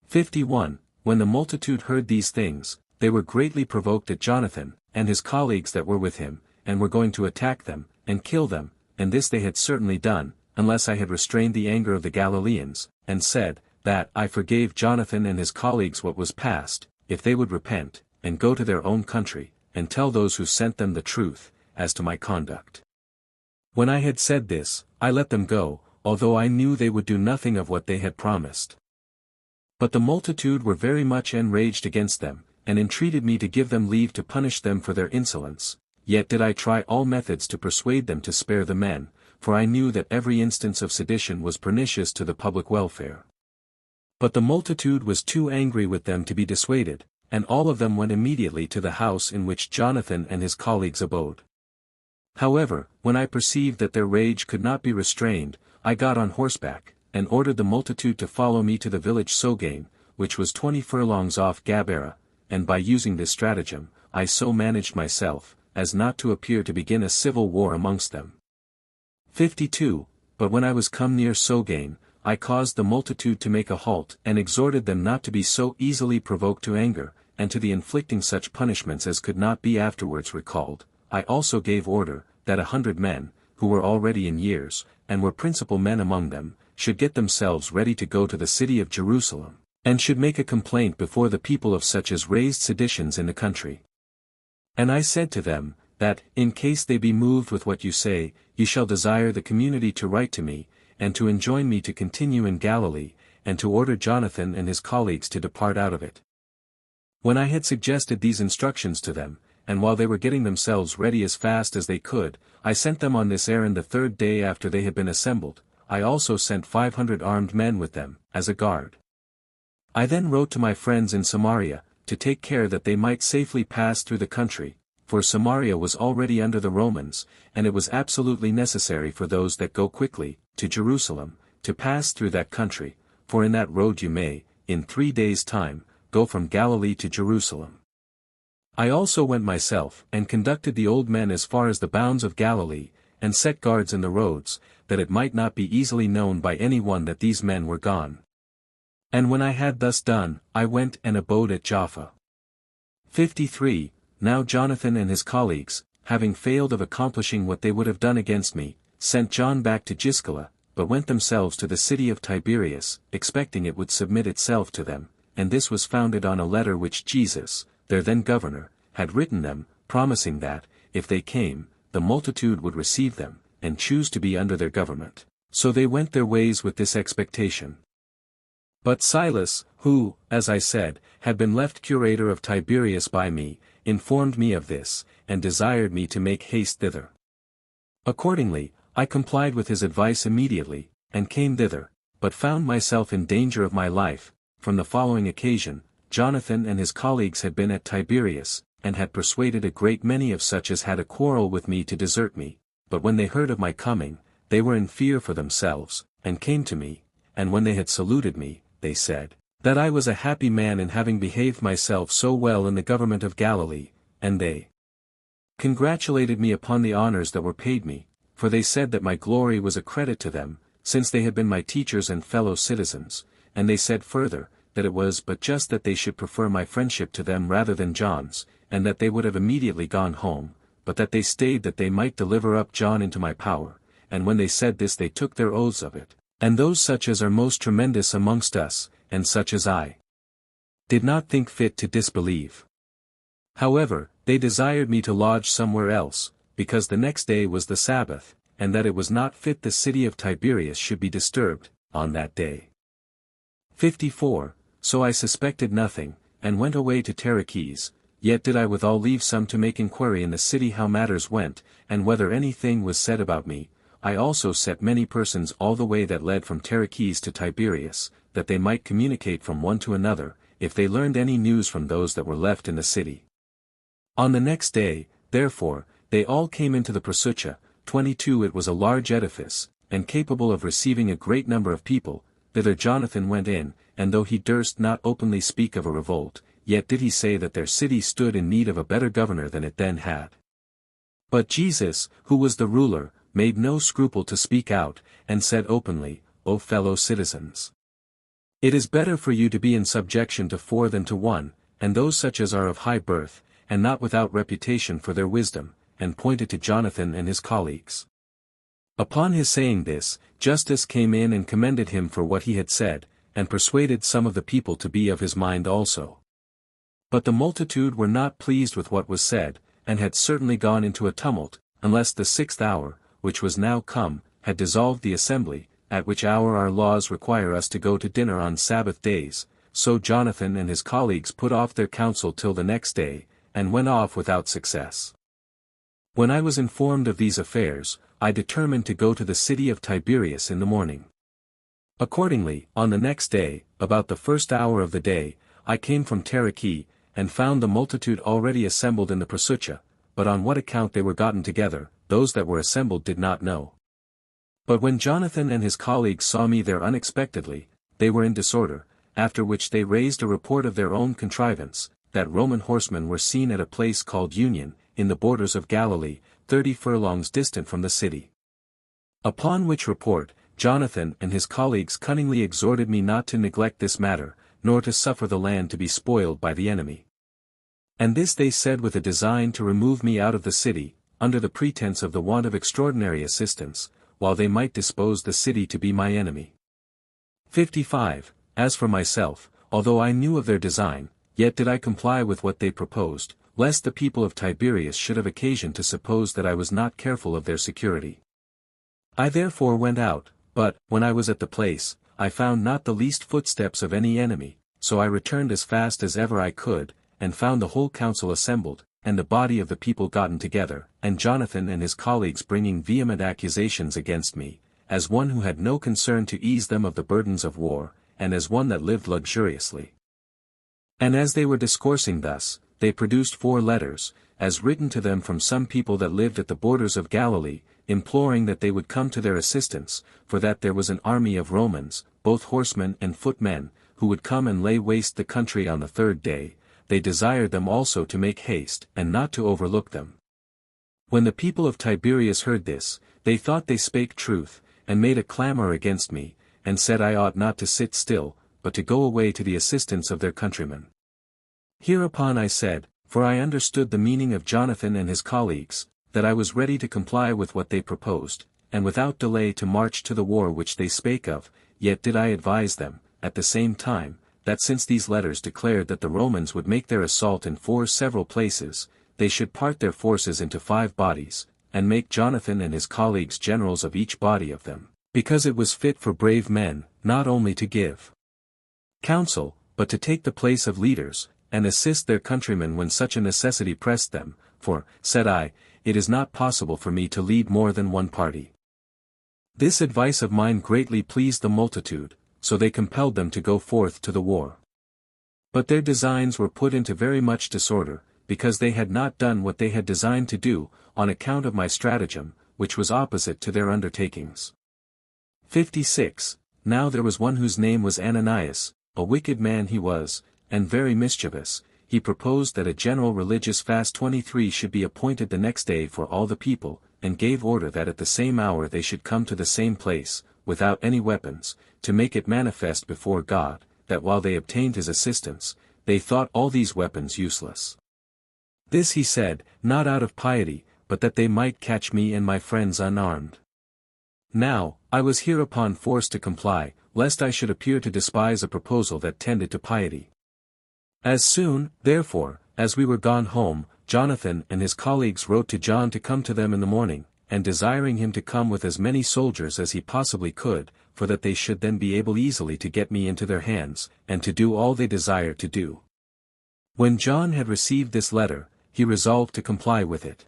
51. When the multitude heard these things, they were greatly provoked at Jonathan, and his colleagues that were with him, and were going to attack them, and kill them, and this they had certainly done, unless I had restrained the anger of the Galileans, and said, that I forgave Jonathan and his colleagues what was past, if they would repent, and go to their own country, and tell those who sent them the truth, as to my conduct. When I had said this, I let them go, although I knew they would do nothing of what they had promised. But the multitude were very much enraged against them, and entreated me to give them leave to punish them for their insolence, yet did I try all methods to persuade them to spare the men, for I knew that every instance of sedition was pernicious to the public welfare. But the multitude was too angry with them to be dissuaded, and all of them went immediately to the house in which Jonathan and his colleagues abode. However, when I perceived that their rage could not be restrained, I got on horseback, and ordered the multitude to follow me to the village Sogain, which was 20 furlongs off Gabera, and by using this stratagem, I so managed myself, as not to appear to begin a civil war amongst them. 52. But when I was come near Sogain, I caused the multitude to make a halt and exhorted them not to be so easily provoked to anger, and to the inflicting such punishments as could not be afterwards recalled. I also gave order, that 100 men, who were already in years, and were principal men among them, should get themselves ready to go to the city of Jerusalem, and should make a complaint before the people of such as raised seditions in the country. And I said to them, that, in case they be moved with what you say, ye shall desire the community to write to me, and to enjoin me to continue in Galilee, and to order Jonathan and his colleagues to depart out of it. When I had suggested these instructions to them, and while they were getting themselves ready as fast as they could, I sent them on this errand the 3rd day after they had been assembled. I also sent 500 armed men with them, as a guard. I then wrote to my friends in Samaria, to take care that they might safely pass through the country, for Samaria was already under the Romans, and it was absolutely necessary for those that go quickly, to Jerusalem, to pass through that country, for in that road you may, in 3 days' time, go from Galilee to Jerusalem. I also went myself, and conducted the old men as far as the bounds of Galilee, and set guards in the roads, that it might not be easily known by any one that these men were gone. And when I had thus done, I went and abode at Jaffa. 53. Now Jonathan and his colleagues, having failed of accomplishing what they would have done against me, sent John back to Giscala, but went themselves to the city of Tiberias, expecting it would submit itself to them, and this was founded on a letter which Jesus, their then governor, had written them, promising that, if they came, the multitude would receive them, and choose to be under their government. So they went their ways with this expectation. But Silas, who, as I said, had been left curator of Tiberias by me, informed me of this, and desired me to make haste thither. Accordingly, I complied with his advice immediately, and came thither, but found myself in danger of my life. From the following occasion, Jonathan and his colleagues had been at Tiberias, and had persuaded a great many of such as had a quarrel with me to desert me, but when they heard of my coming, they were in fear for themselves, and came to me, and when they had saluted me, they said, that I was a happy man in having behaved myself so well in the government of Galilee, and they congratulated me upon the honors that were paid me, for they said that my glory was a credit to them, since they had been my teachers and fellow citizens, and they said further, that it was but just that they should prefer my friendship to them rather than John's, and that they would have immediately gone home, but that they stayed that they might deliver up John into my power, and when they said this they took their oaths of it, and those such as are most tremendous amongst us, and such as I did not think fit to disbelieve. However, they desired me to lodge somewhere else, because the next day was the Sabbath, and that it was not fit the city of Tiberias should be disturbed, on that day. 54. So I suspected nothing, and went away to Tarichees, yet did I withal leave some to make inquiry in the city how matters went, and whether anything was said about me. I also set many persons all the way that led from Tarichees to Tiberias, that they might communicate from one to another, if they learned any news from those that were left in the city. On the next day, therefore, they all came into the Prosucha. 22 It was a large edifice, and capable of receiving a great number of people. Thither Jonathan went in, and though he durst not openly speak of a revolt, yet did he say that their city stood in need of a better governor than it then had. But Jesus, who was the ruler, made no scruple to speak out, and said openly, O fellow citizens, it is better for you to be in subjection to 4 than to 1, and those such as are of high birth, and not without reputation for their wisdom, and pointed to Jonathan and his colleagues. Upon his saying this, Justus came in and commended him for what he had said, and persuaded some of the people to be of his mind also. But the multitude were not pleased with what was said, and had certainly gone into a tumult, unless the 6th hour, which was now come, had dissolved the assembly, at which hour our laws require us to go to dinner on Sabbath days. So Jonathan and his colleagues put off their counsel till the next day, and went off without success. When I was informed of these affairs, I determined to go to the city of Tiberias in the morning. Accordingly, on the next day, about the 1st hour of the day, I came from Taricheae, and found the multitude already assembled in the Prosucha, but on what account they were gotten together, those that were assembled did not know. But when Jonathan and his colleagues saw me there unexpectedly, they were in disorder, after which they raised a report of their own contrivance, that Roman horsemen were seen at a place called Union, in the borders of Galilee, 30 furlongs distant from the city. Upon which report, Jonathan and his colleagues cunningly exhorted me not to neglect this matter, nor to suffer the land to be spoiled by the enemy. And this they said with a design to remove me out of the city, under the pretense of the want of extraordinary assistance, while they might dispose the city to be my enemy. 55. As for myself, although I knew of their design, yet did I comply with what they proposed, lest the people of Tiberias should have occasion to suppose that I was not careful of their security. I therefore went out, but, when I was at the place, I found not the least footsteps of any enemy, so I returned as fast as ever I could, and found the whole council assembled, and the body of the people gotten together, and Jonathan and his colleagues bringing vehement accusations against me, as one who had no concern to ease them of the burdens of war, and as one that lived luxuriously. And as they were discoursing thus, they produced 4 letters, as written to them from some people that lived at the borders of Galilee, imploring that they would come to their assistance, for that there was an army of Romans, both horsemen and footmen, who would come and lay waste the country on the 3rd day. They desired them also to make haste, and not to overlook them. When the people of Tiberias heard this, they thought they spake truth, and made a clamor against me, and said I ought not to sit still, but to go away to the assistance of their countrymen. Hereupon I said, for I understood the meaning of Jonathan and his colleagues, that I was ready to comply with what they proposed, and without delay to march to the war which they spake of, yet did I advise them, at the same time, that since these letters declared that the Romans would make their assault in 4 several places, they should part their forces into 5 bodies, and make Jonathan and his colleagues generals of each body of them, because it was fit for brave men, not only to give counsel, but to take the place of leaders, and assist their countrymen when such a necessity pressed them, for, said I, it is not possible for me to lead more than one party. This advice of mine greatly pleased the multitude, so they compelled them to go forth to the war. But their designs were put into very much disorder, because they had not done what they had designed to do, on account of my stratagem, which was opposite to their undertakings. 56. Now there was one whose name was Ananias, a wicked man he was, and very mischievous. he proposed that a general religious fast 23 should be appointed the next day for all the people, and gave order that at the same hour they should come to the same place, without any weapons, to make it manifest before God, that while they obtained his assistance, they thought all these weapons useless. This he said, not out of piety, but that they might catch me and my friends unarmed. Now, I was hereupon forced to comply, lest I should appear to despise a proposal that tended to piety. As soon, therefore, as we were gone home, Jonathan and his colleagues wrote to John to come to them in the morning, and desiring him to come with as many soldiers as he possibly could, for that they should then be able easily to get me into their hands, and to do all they desired to do. When John had received this letter, he resolved to comply with it.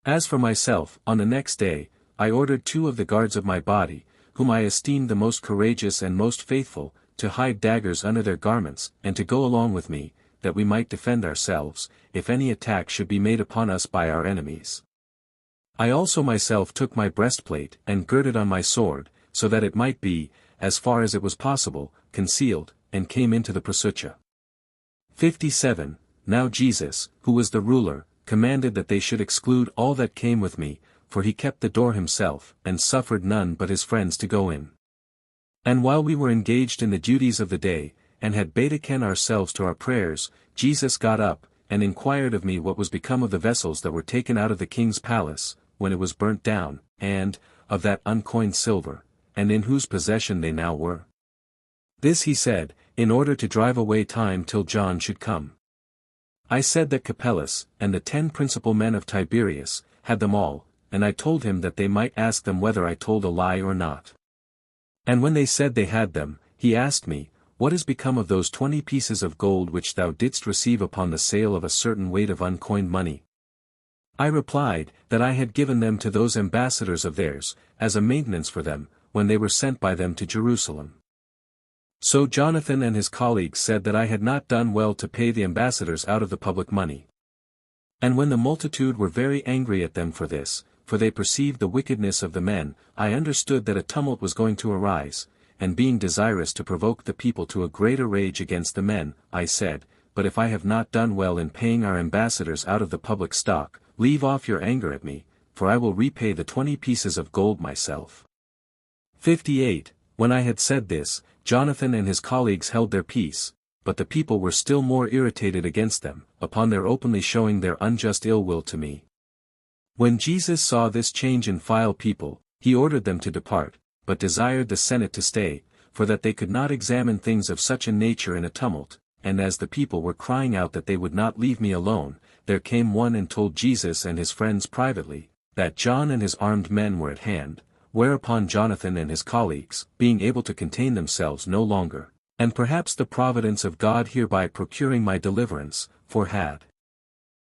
As for myself, on the next day, I ordered 2 of the guards of my body, whom I esteemed the most courageous and most faithful, to hide daggers under their garments, and to go along with me, that we might defend ourselves, if any attack should be made upon us by our enemies. I also myself took my breastplate and girded on my sword, so that it might be, as far as it was possible, concealed, and came into the prosucha. 57. Now Jesus, who was the ruler, commanded that they should exclude all that came with me, for he kept the door himself, and suffered none but his friends to go in. And while we were engaged in the duties of the day, and had betaken ourselves to our prayers, Jesus got up, and inquired of me what was become of the vessels that were taken out of the king's palace, when it was burnt down, and, of that uncoined silver, and in whose possession they now were. This he said, in order to drive away time till John should come. I said that Capellus, and the 10 principal men of Tiberias, had them all, and I told him that they might ask them whether I told a lie or not. And when they said they had them, he asked me, What is become of those 20 pieces of gold which thou didst receive upon the sale of a certain weight of uncoined money? I replied, that I had given them to those ambassadors of theirs, as a maintenance for them, when they were sent by them to Jerusalem. So Jonathan and his colleagues said that I had not done well to pay the ambassadors out of the public money. And when the multitude were very angry at them for this, for they perceived the wickedness of the men, I understood that a tumult was going to arise, and being desirous to provoke the people to a greater rage against the men, I said, But if I have not done well in paying our ambassadors out of the public stock, leave off your anger at me, for I will repay the 20 pieces of gold myself. 58. When I had said this, Jonathan and his colleagues held their peace, but the people were still more irritated against them, upon their openly showing their unjust ill will to me. When Jesus saw this change in vile people, he ordered them to depart, but desired the Senate to stay, for that they could not examine things of such a nature in a tumult, and as the people were crying out that they would not leave me alone, there came one and told Jesus and his friends privately, that John and his armed men were at hand, whereupon Jonathan and his colleagues, being able to contain themselves no longer, and perhaps the providence of God hereby procuring my deliverance, for had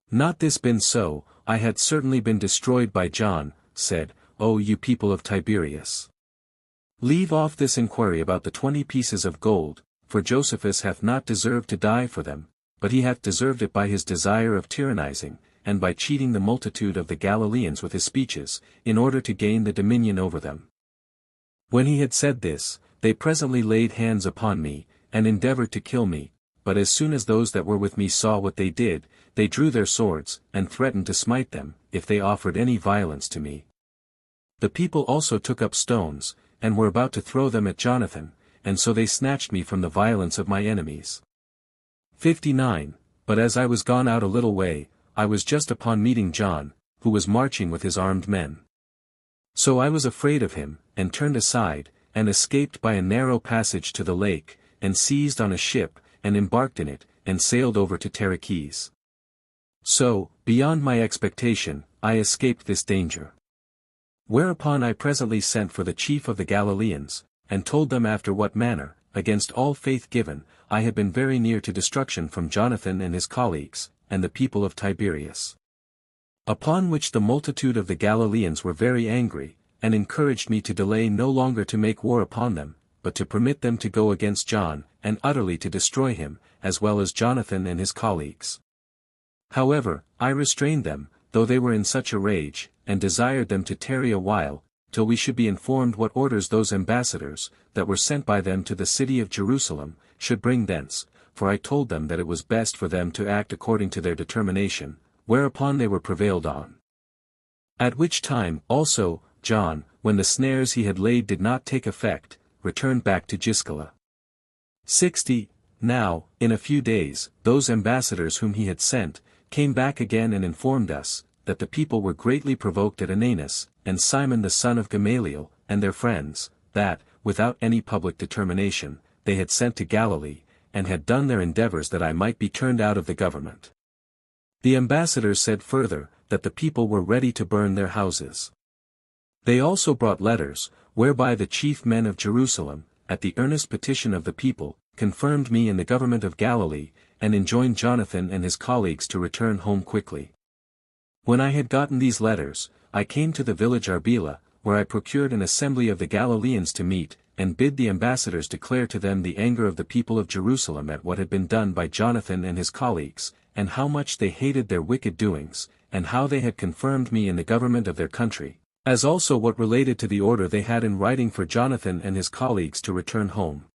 not this been so, I had certainly been destroyed by John, said, O you people of Tiberias! Leave off this inquiry about the 20 pieces of gold, for Josephus hath not deserved to die for them, but he hath deserved it by his desire of tyrannizing, and by cheating the multitude of the Galileans with his speeches, in order to gain the dominion over them. When he had said this, they presently laid hands upon me, and endeavored to kill me, but as soon as those that were with me saw what they did, they drew their swords, and threatened to smite them, if they offered any violence to me. The people also took up stones, and were about to throw them at Jonathan, and so they snatched me from the violence of my enemies. 59. But as I was gone out a little way, I was just upon meeting John, who was marching with his armed men. So I was afraid of him, and turned aside, and escaped by a narrow passage to the lake, and seized on a ship, and embarked in it, and sailed over to Tarichees. So, beyond my expectation, I escaped this danger. Whereupon I presently sent for the chief of the Galileans, and told them after what manner, against all faith given, I had been very near to destruction from Jonathan and his colleagues, and the people of Tiberias. Upon which the multitude of the Galileans were very angry, and encouraged me to delay no longer to make war upon them, but to permit them to go against John, and utterly to destroy him, as well as Jonathan and his colleagues. However, I restrained them, though they were in such a rage, and desired them to tarry a while, till we should be informed what orders those ambassadors, that were sent by them to the city of Jerusalem, should bring thence, for I told them that it was best for them to act according to their determination, whereupon they were prevailed on. At which time, also, John, when the snares he had laid did not take effect, returned back to Giscala. 60. Now, in a few days, those ambassadors whom he had sent, came back again and informed us, that the people were greatly provoked at Ananus, and Simon the son of Gamaliel, and their friends, that, without any public determination, they had sent to Galilee, and had done their endeavors that I might be turned out of the government. The ambassadors said further, that the people were ready to burn their houses. They also brought letters, whereby the chief men of Jerusalem, at the earnest petition of the people, confirmed me in the government of Galilee, and enjoined Jonathan and his colleagues to return home quickly. When I had gotten these letters, I came to the village Arbela, where I procured an assembly of the Galileans to meet, and bid the ambassadors declare to them the anger of the people of Jerusalem at what had been done by Jonathan and his colleagues, and how much they hated their wicked doings, and how they had confirmed me in the government of their country, as also what related to the order they had in writing for Jonathan and his colleagues to return home.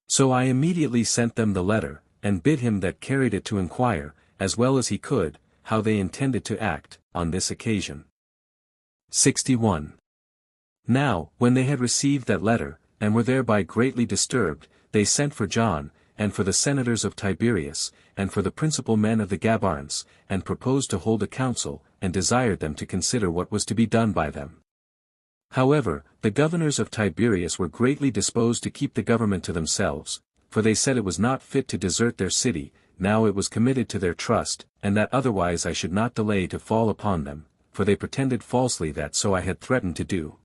So I immediately sent them the letter, and bid him that carried it to inquire, as well as he could, how they intended to act, on this occasion. 61. Now, when they had received that letter, and were thereby greatly disturbed, they sent for John, and for the senators of Tiberias, and for the principal men of the Gabarans, and proposed to hold a council, and desired them to consider what was to be done by them. However, the governors of Tiberias were greatly disposed to keep the government to themselves, for they said it was not fit to desert their city, now it was committed to their trust, and that otherwise I should not delay to fall upon them, for they pretended falsely that so I had threatened to do.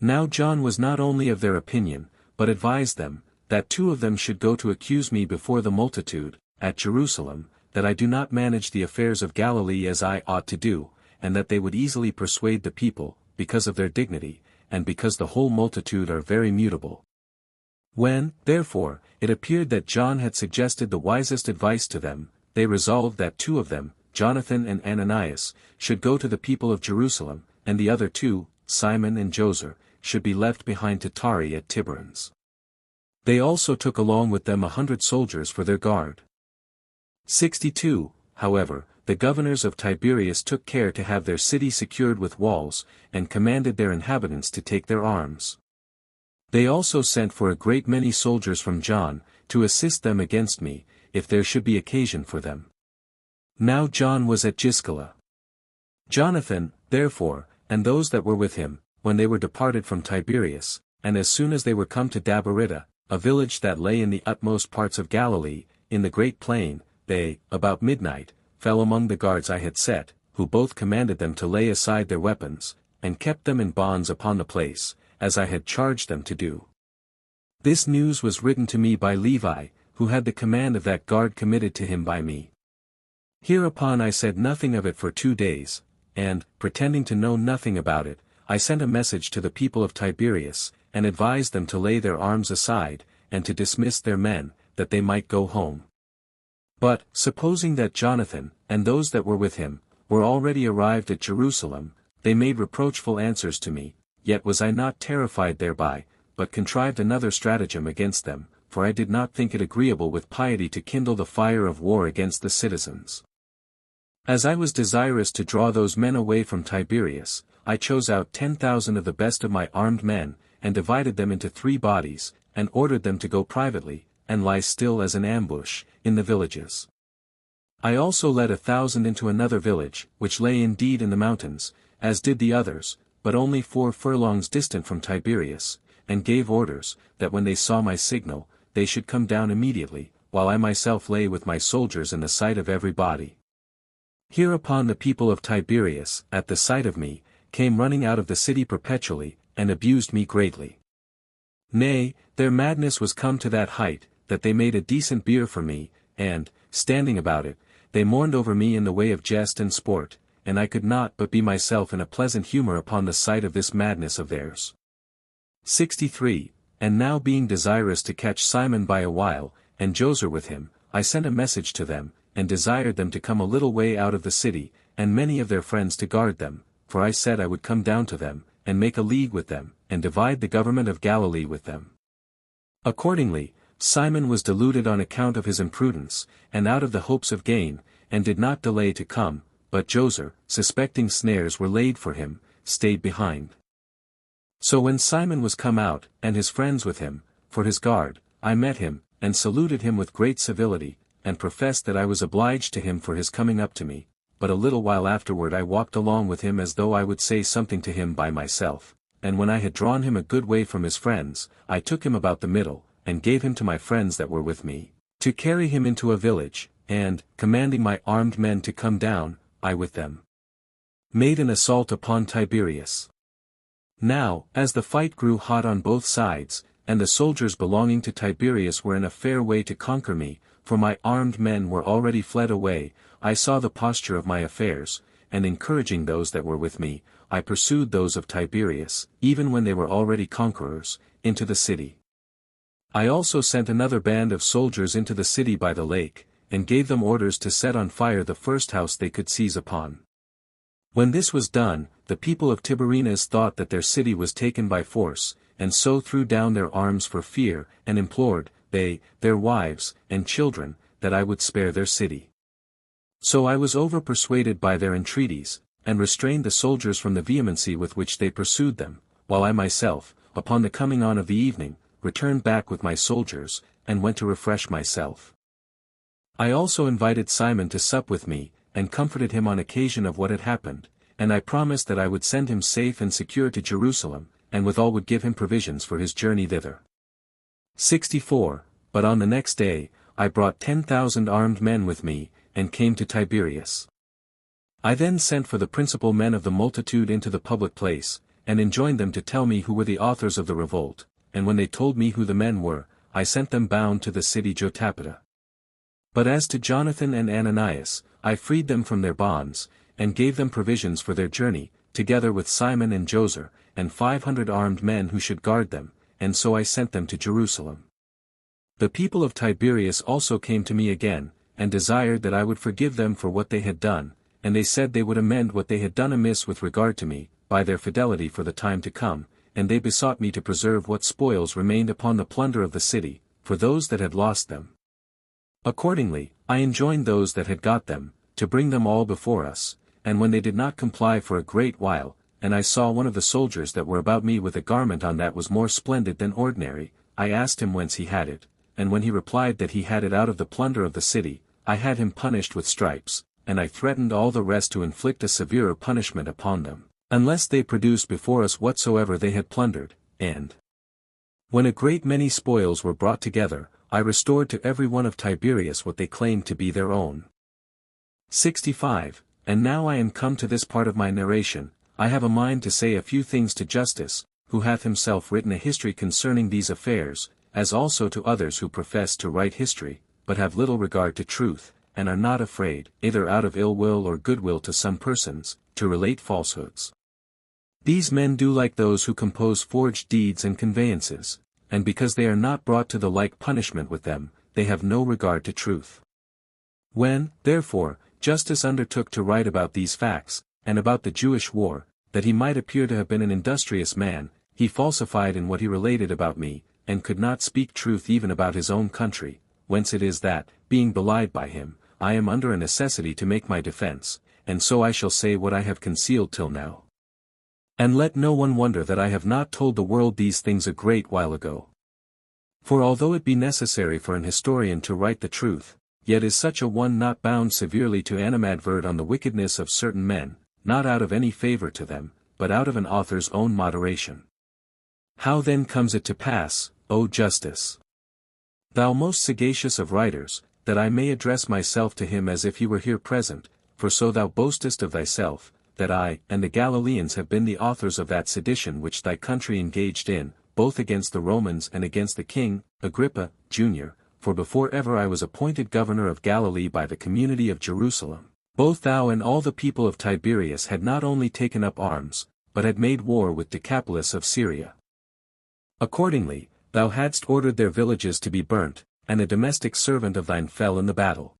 Now John was not only of their opinion, but advised them, that 2 of them should go to accuse me before the multitude, at Jerusalem, that I do not manage the affairs of Galilee as I ought to do, and that they would easily persuade the people, because of their dignity, and because the whole multitude are very mutable. When, therefore, it appeared that John had suggested the wisest advice to them, they resolved that 2 of them, Jonathan and Ananias, should go to the people of Jerusalem, and the other 2, Simon and Joser, should be left behind to tarry at Tiberans. They also took along with them 100 soldiers for their guard. 62. However, the governors of Tiberias took care to have their city secured with walls, and commanded their inhabitants to take their arms. They also sent for a great many soldiers from John, to assist them against me, if there should be occasion for them. Now John was at Giscala. Jonathan, therefore, and those that were with him, when they were departed from Tiberias, and as soon as they were come to Dabarida, a village that lay in the utmost parts of Galilee, in the great plain, they, about midnight, fell among the guards I had set, who both commanded them to lay aside their weapons, and kept them in bonds upon the place, as I had charged them to do. This news was written to me by Levi, who had the command of that guard committed to him by me. Hereupon I said nothing of it for 2 days, and, pretending to know nothing about it, I sent a message to the people of Tiberias, and advised them to lay their arms aside, and to dismiss their men, that they might go home. But, supposing that Jonathan, and those that were with him, were already arrived at Jerusalem, they made reproachful answers to me, yet was I not terrified thereby, but contrived another stratagem against them, for I did not think it agreeable with piety to kindle the fire of war against the citizens. As I was desirous to draw those men away from Tiberias, I chose out 10,000 of the best of my armed men, and divided them into 3 bodies, and ordered them to go privately, and lie still as an ambush, in the villages. I also led 1,000 into another village, which lay indeed in the mountains, as did the others, but only 4 furlongs distant from Tiberias, and gave orders, that when they saw my signal, they should come down immediately, while I myself lay with my soldiers in the sight of every body. Hereupon the people of Tiberias, at the sight of me, came running out of the city perpetually, and abused me greatly. Nay, their madness was come to that height, that they made a decent bier for me, and, standing about it, they mourned over me in the way of jest and sport, and I could not but be myself in a pleasant humor upon the sight of this madness of theirs. 63. And now being desirous to catch Simon by a while, and Joser with him, I sent a message to them, and desired them to come a little way out of the city, and many of their friends to guard them, for I said I would come down to them, and make a league with them, and divide the government of Galilee with them. Accordingly, Simon was deluded on account of his imprudence, and out of the hopes of gain, and did not delay to come, but Joseph, suspecting snares were laid for him, stayed behind. So when Simon was come out, and his friends with him, for his guard, I met him, and saluted him with great civility, and professed that I was obliged to him for his coming up to me, but a little while afterward I walked along with him as though I would say something to him by myself, and when I had drawn him a good way from his friends, I took him about the middle, and gave him to my friends that were with me, to carry him into a village, and, commanding my armed men to come down, I with them made an assault upon Tiberias. Now, as the fight grew hot on both sides, and the soldiers belonging to Tiberias were in a fair way to conquer me, for my armed men were already fled away, I saw the posture of my affairs, and encouraging those that were with me, I pursued those of Tiberias, even when they were already conquerors, into the city. I also sent another band of soldiers into the city by the lake, and gave them orders to set on fire the first house they could seize upon. When this was done, the people of Tiberias thought that their city was taken by force, and so threw down their arms for fear, and implored, they, their wives, and children, that I would spare their city. So I was over-persuaded by their entreaties, and restrained the soldiers from the vehemency with which they pursued them, while I myself, upon the coming on of the evening, returned back with my soldiers, and went to refresh myself. I also invited Simon to sup with me, and comforted him on occasion of what had happened, and I promised that I would send him safe and secure to Jerusalem, and withal would give him provisions for his journey thither. 64. But on the next day, I brought 10,000 armed men with me, and came to Tiberias. I then sent for the principal men of the multitude into the public place, and enjoined them to tell me who were the authors of the revolt, and when they told me who the men were, I sent them bound to the city Jotapata. But as to Jonathan and Ananias, I freed them from their bonds, and gave them provisions for their journey, together with Simon and Joseph, and 500 armed men who should guard them, and so I sent them to Jerusalem. The people of Tiberias also came to me again, and desired that I would forgive them for what they had done, and they said they would amend what they had done amiss with regard to me, by their fidelity for the time to come, and they besought me to preserve what spoils remained upon the plunder of the city, for those that had lost them. Accordingly, I enjoined those that had got them, to bring them all before us, and when they did not comply for a great while, and I saw one of the soldiers that were about me with a garment on that was more splendid than ordinary, I asked him whence he had it, and when he replied that he had it out of the plunder of the city, I had him punished with stripes, and I threatened all the rest to inflict a severer punishment upon them, unless they produced before us whatsoever they had plundered, and when a great many spoils were brought together, I restored to every one of Tiberias what they claimed to be their own. 65. And now I am come to this part of my narration, I have a mind to say a few things to Justus, who hath himself written a history concerning these affairs, as also to others who profess to write history, but have little regard to truth, and are not afraid, either out of ill will or good will to some persons, to relate falsehoods. These men do like those who compose forged deeds and conveyances, and because they are not brought to the like punishment with them, they have no regard to truth. When, therefore, Justus undertook to write about these facts, and about the Jewish war, that he might appear to have been an industrious man, he falsified in what he related about me, and could not speak truth even about his own country, whence it is that, being belied by him, I am under a necessity to make my defense, and so I shall say what I have concealed till now. And let no one wonder that I have not told the world these things a great while ago. For although it be necessary for an historian to write the truth, yet is such a one not bound severely to animadvert on the wickedness of certain men, not out of any favor to them, but out of an author's own moderation. How then comes it to pass, O Justus, thou most sagacious of writers, that I may address myself to him as if he were here present, for so thou boastest of thyself, that I and the Galileans have been the authors of that sedition which thy country engaged in, both against the Romans and against the king, Agrippa, Jr., for before ever I was appointed governor of Galilee by the community of Jerusalem, both thou and all the people of Tiberias had not only taken up arms, but had made war with Decapolis of Syria. Accordingly, thou hadst ordered their villages to be burnt, and a domestic servant of thine fell in the battle.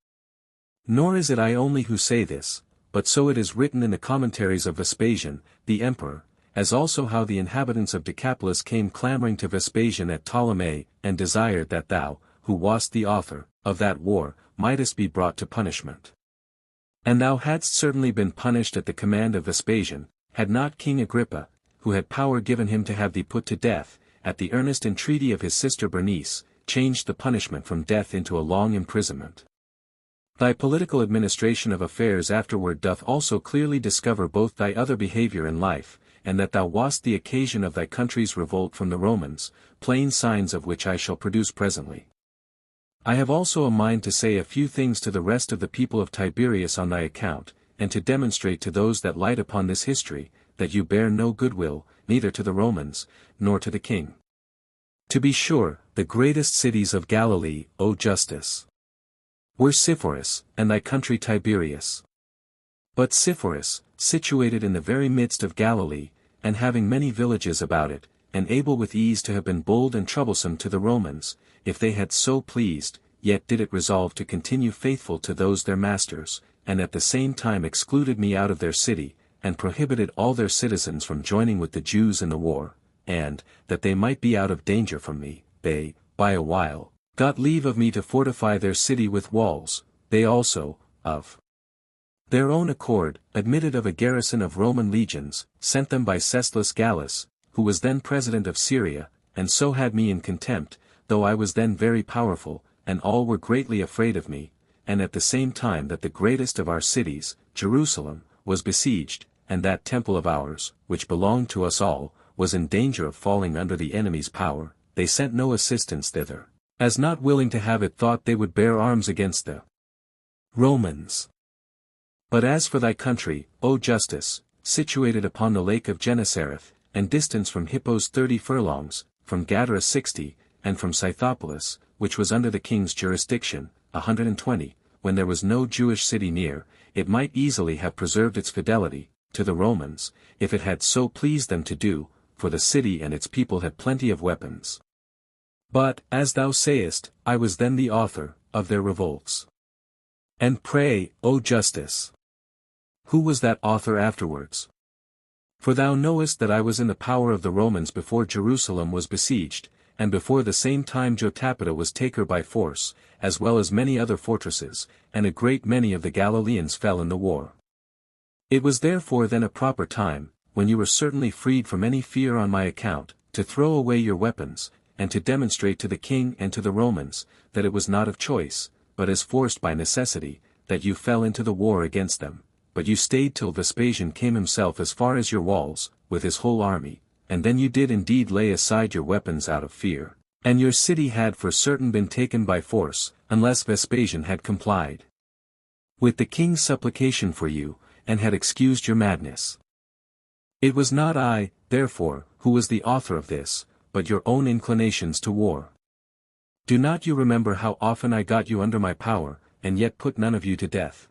Nor is it I only who say this, but so it is written in the commentaries of Vespasian, the emperor, as also how the inhabitants of Decapolis came clamoring to Vespasian at Ptolemais, and desired that thou, who wast the author of that war, mightest be brought to punishment. And thou hadst certainly been punished at the command of Vespasian, had not King Agrippa, who had power given him to have thee put to death, at the earnest entreaty of his sister Bernice, changed the punishment from death into a long imprisonment. Thy political administration of affairs afterward doth also clearly discover both thy other behavior in life, and that thou wast the occasion of thy country's revolt from the Romans, plain signs of which I shall produce presently. I have also a mind to say a few things to the rest of the people of Tiberias on thy account, and to demonstrate to those that light upon this history, that you bear no goodwill, neither to the Romans, nor to the king. To be sure, the greatest cities of Galilee, O Justus, were Sepphoris, and thy country Tiberias. But Sepphoris, situated in the very midst of Galilee, and having many villages about it, and able with ease to have been bold and troublesome to the Romans, if they had so pleased, yet did it resolve to continue faithful to those their masters, and at the same time excluded me out of their city, and prohibited all their citizens from joining with the Jews in the war, and, that they might be out of danger from me, they, by a while, got leave of me to fortify their city with walls. They also, of their own accord, admitted of a garrison of Roman legions, sent them by Cestulus Gallus, who was then president of Syria, and so had me in contempt, though I was then very powerful, and all were greatly afraid of me, and at the same time that the greatest of our cities, Jerusalem, was besieged, and that temple of ours, which belonged to us all, was in danger of falling under the enemy's power, they sent no assistance thither, as not willing to have it thought they would bear arms against the Romans. But as for thy country, O Justus, situated upon the lake of Gennesareth, and distant from Hippos 30 furlongs, from Gadara 60, and from Scythopolis, which was under the king's jurisdiction, 120, when there was no Jewish city near, it might easily have preserved its fidelity to the Romans, if it had so pleased them to do, for the city and its people had plenty of weapons. But, as thou sayest, I was then the author of their revolts. And pray, O Justus, who was that author afterwards? For thou knowest that I was in the power of the Romans before Jerusalem was besieged, and before the same time Jotapata was taken by force, as well as many other fortresses, and a great many of the Galileans fell in the war. It was therefore then a proper time, when you were certainly freed from any fear on my account, to throw away your weapons, and to demonstrate to the king and to the Romans, that it was not of choice, but as forced by necessity, that you fell into the war against them, but you stayed till Vespasian came himself as far as your walls, with his whole army, and then you did indeed lay aside your weapons out of fear, and your city had for certain been taken by force, unless Vespasian had complied with the king's supplication for you, and had excused your madness. It was not I, therefore, who was the author of this, but your own inclinations to war. Do not you remember how often I got you under my power, and yet put none of you to death?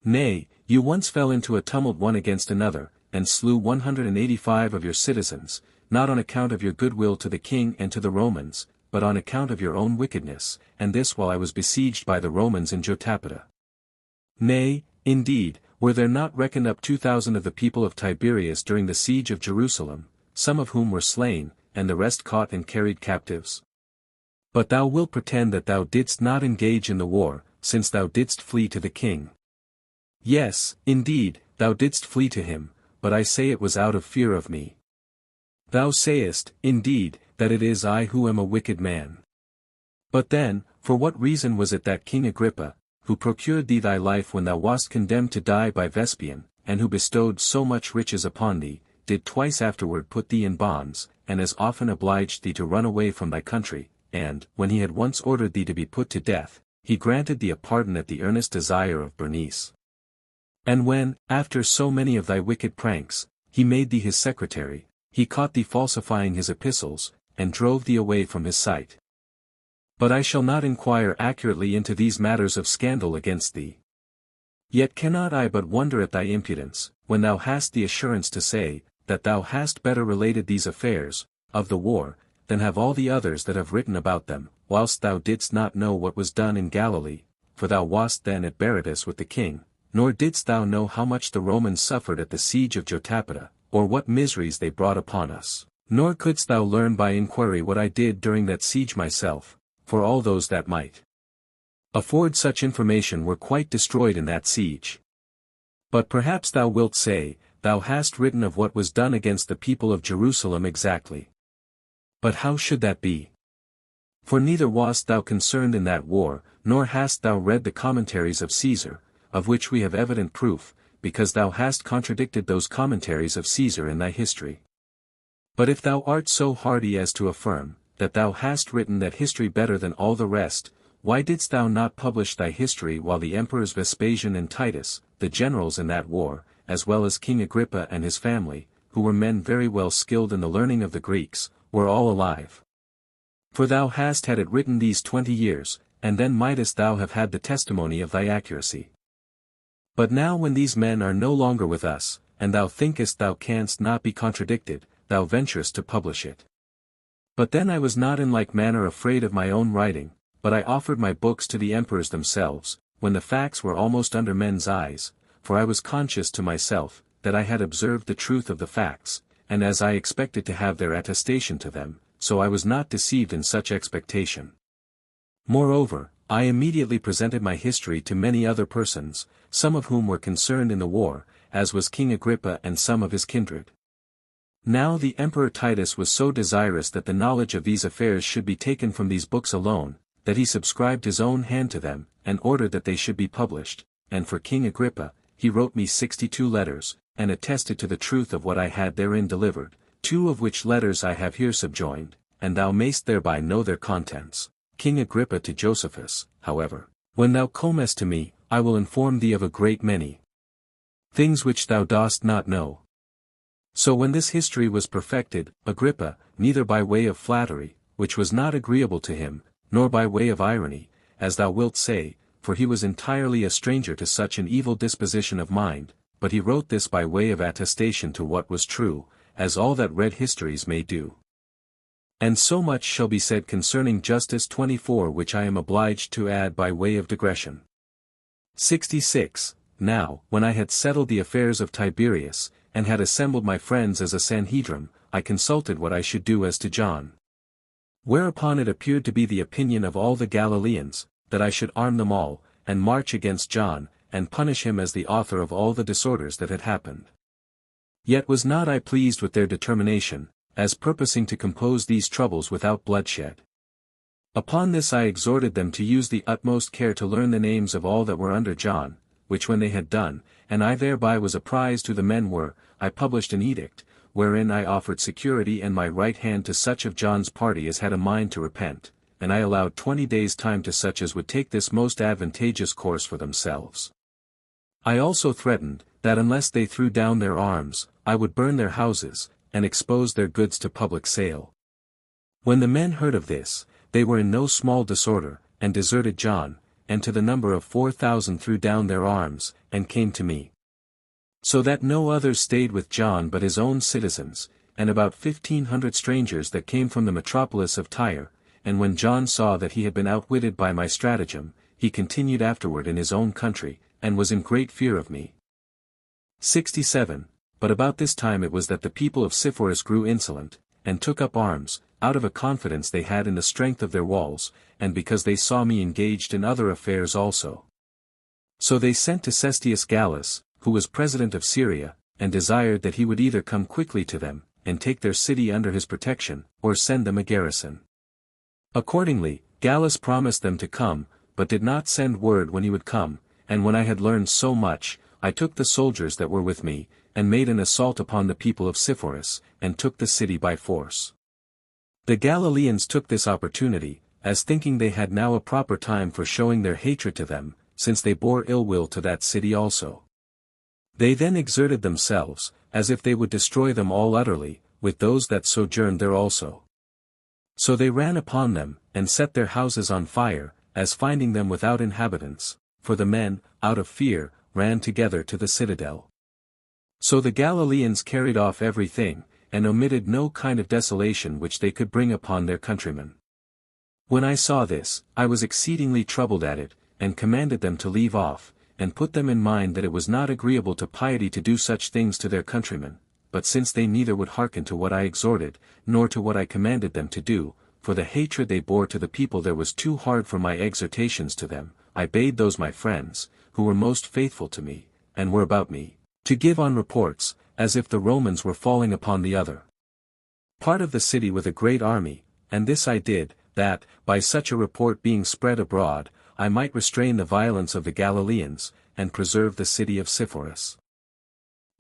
Nay, you once fell into a tumult one against another, and slew 185 of your citizens, not on account of your goodwill to the king and to the Romans, but on account of your own wickedness, and this while I was besieged by the Romans in Jotapata. Nay, indeed, were there not reckoned up 2,000 of the people of Tiberias during the siege of Jerusalem, some of whom were slain, and the rest caught and carried captives? But thou wilt pretend that thou didst not engage in the war, since thou didst flee to the king. Yes, indeed, thou didst flee to him, but I say it was out of fear of me. Thou sayest, indeed, that it is I who am a wicked man. But then, for what reason was it that King Agrippa, who procured thee thy life when thou wast condemned to die by Vespasian, and who bestowed so much riches upon thee, did twice afterward put thee in bonds, and as often obliged thee to run away from thy country, and, when he had once ordered thee to be put to death, he granted thee a pardon at the earnest desire of Bernice? And when, after so many of thy wicked pranks, he made thee his secretary, he caught thee falsifying his epistles, and drove thee away from his sight. But I shall not inquire accurately into these matters of scandal against thee. Yet cannot I but wonder at thy impudence, when thou hast the assurance to say, that thou hast better related these affairs, of the war, than have all the others that have written about them, whilst thou didst not know what was done in Galilee, for thou wast then at Berytus with the king, nor didst thou know how much the Romans suffered at the siege of Jotapata, or what miseries they brought upon us, nor couldst thou learn by inquiry what I did during that siege myself, for all those that might afford such information were quite destroyed in that siege. But perhaps thou wilt say, thou hast written of what was done against the people of Jerusalem exactly. But how should that be? For neither wast thou concerned in that war, nor hast thou read the commentaries of Caesar, of which we have evident proof, because thou hast contradicted those commentaries of Caesar in thy history. But if thou art so hardy as to affirm, that thou hast written that history better than all the rest, why didst thou not publish thy history while the emperors Vespasian and Titus, the generals in that war, as well as King Agrippa and his family, who were men very well skilled in the learning of the Greeks, were all alive? For thou hast had it written these 20 years, and then mightest thou have had the testimony of thy accuracy. But now when these men are no longer with us, and thou thinkest thou canst not be contradicted, thou venturest to publish it. But then I was not in like manner afraid of my own writing, but I offered my books to the emperors themselves, when the facts were almost under men's eyes, for I was conscious to myself, that I had observed the truth of the facts, and as I expected to have their attestation to them, so I was not deceived in such expectation. Moreover, I immediately presented my history to many other persons, some of whom were concerned in the war, as was King Agrippa and some of his kindred. Now the Emperor Titus was so desirous that the knowledge of these affairs should be taken from these books alone, that he subscribed his own hand to them, and ordered that they should be published, and for King Agrippa, he wrote me 62 letters, and attested to the truth of what I had therein delivered, 2 of which letters I have here subjoined, and thou mayst thereby know their contents. King Agrippa to Josephus, however, when thou comest to me, I will inform thee of a great many things which thou dost not know. So when this history was perfected, Agrippa, neither by way of flattery, which was not agreeable to him, nor by way of irony, as thou wilt say, for he was entirely a stranger to such an evil disposition of mind, but he wrote this by way of attestation to what was true, as all that read histories may do. And so much shall be said concerning Justice 24 which I am obliged to add by way of digression. 66. Now, when I had settled the affairs of Tiberius, and had assembled my friends as a Sanhedrim, I consulted what I should do as to John. Whereupon it appeared to be the opinion of all the Galileans, that I should arm them all, and march against John, and punish him as the author of all the disorders that had happened. Yet was not I pleased with their determination, as purposing to compose these troubles without bloodshed. Upon this I exhorted them to use the utmost care to learn the names of all that were under John, which when they had done, and I thereby was apprised who the men were, I published an edict, wherein I offered security and my right hand to such of John's party as had a mind to repent, and I allowed 20 days' time to such as would take this most advantageous course for themselves. I also threatened, that unless they threw down their arms, I would burn their houses, and expose their goods to public sale. When the men heard of this, they were in no small disorder, and deserted John, and to the number of 4,000 threw down their arms, and came to me. So that no others stayed with John but his own citizens, and about 1,500 strangers that came from the metropolis of Tyre, and when John saw that he had been outwitted by my stratagem, he continued afterward in his own country, and was in great fear of me. 67. But about this time it was that the people of Sepphoris grew insolent, and took up arms, out of a confidence they had in the strength of their walls, and because they saw me engaged in other affairs also. So they sent to Cestius Gallus, who was president of Syria, and desired that he would either come quickly to them, and take their city under his protection, or send them a garrison. Accordingly, Gallus promised them to come, but did not send word when he would come, and when I had learned so much, I took the soldiers that were with me, and made an assault upon the people of Sepphoris, and took the city by force. The Galileans took this opportunity, as thinking they had now a proper time for showing their hatred to them, since they bore ill will to that city also. They then exerted themselves, as if they would destroy them all utterly, with those that sojourned there also. So they ran upon them, and set their houses on fire, as finding them without inhabitants, for the men, out of fear, ran together to the citadel. So the Galileans carried off everything, and omitted no kind of desolation which they could bring upon their countrymen. When I saw this, I was exceedingly troubled at it, and commanded them to leave off, and put them in mind that it was not agreeable to piety to do such things to their countrymen, but since they neither would hearken to what I exhorted, nor to what I commanded them to do, for the hatred they bore to the people there was too hard for my exhortations to them. I bade those my friends, who were most faithful to me, and were about me, to give on reports, as if the Romans were falling upon the other part of the city with a great army, and this I did, that, by such a report being spread abroad, I might restrain the violence of the Galileans, and preserve the city of Sepphoris.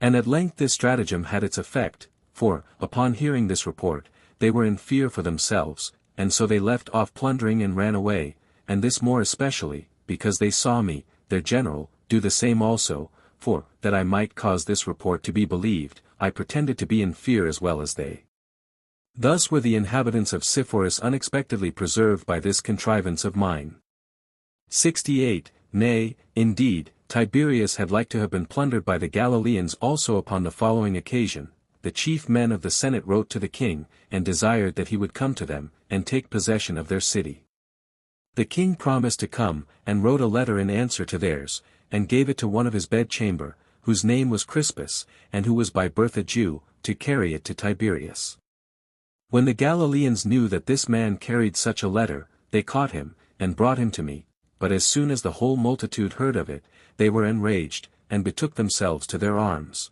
And at length this stratagem had its effect, for, upon hearing this report, they were in fear for themselves, and so they left off plundering and ran away, and this more especially, because they saw me, their general, do the same also, for, that I might cause this report to be believed, I pretended to be in fear as well as they. Thus were the inhabitants of Sepphoris unexpectedly preserved by this contrivance of mine. 68. Nay, indeed, Tiberius had like to have been plundered by the Galileans also upon the following occasion. The chief men of the Senate wrote to the king, and desired that he would come to them, and take possession of their city. The king promised to come, and wrote a letter in answer to theirs, and gave it to one of his bedchamber, whose name was Crispus, and who was by birth a Jew, to carry it to Tiberius. When the Galileans knew that this man carried such a letter, they caught him, and brought him to me, but as soon as the whole multitude heard of it, they were enraged, and betook themselves to their arms.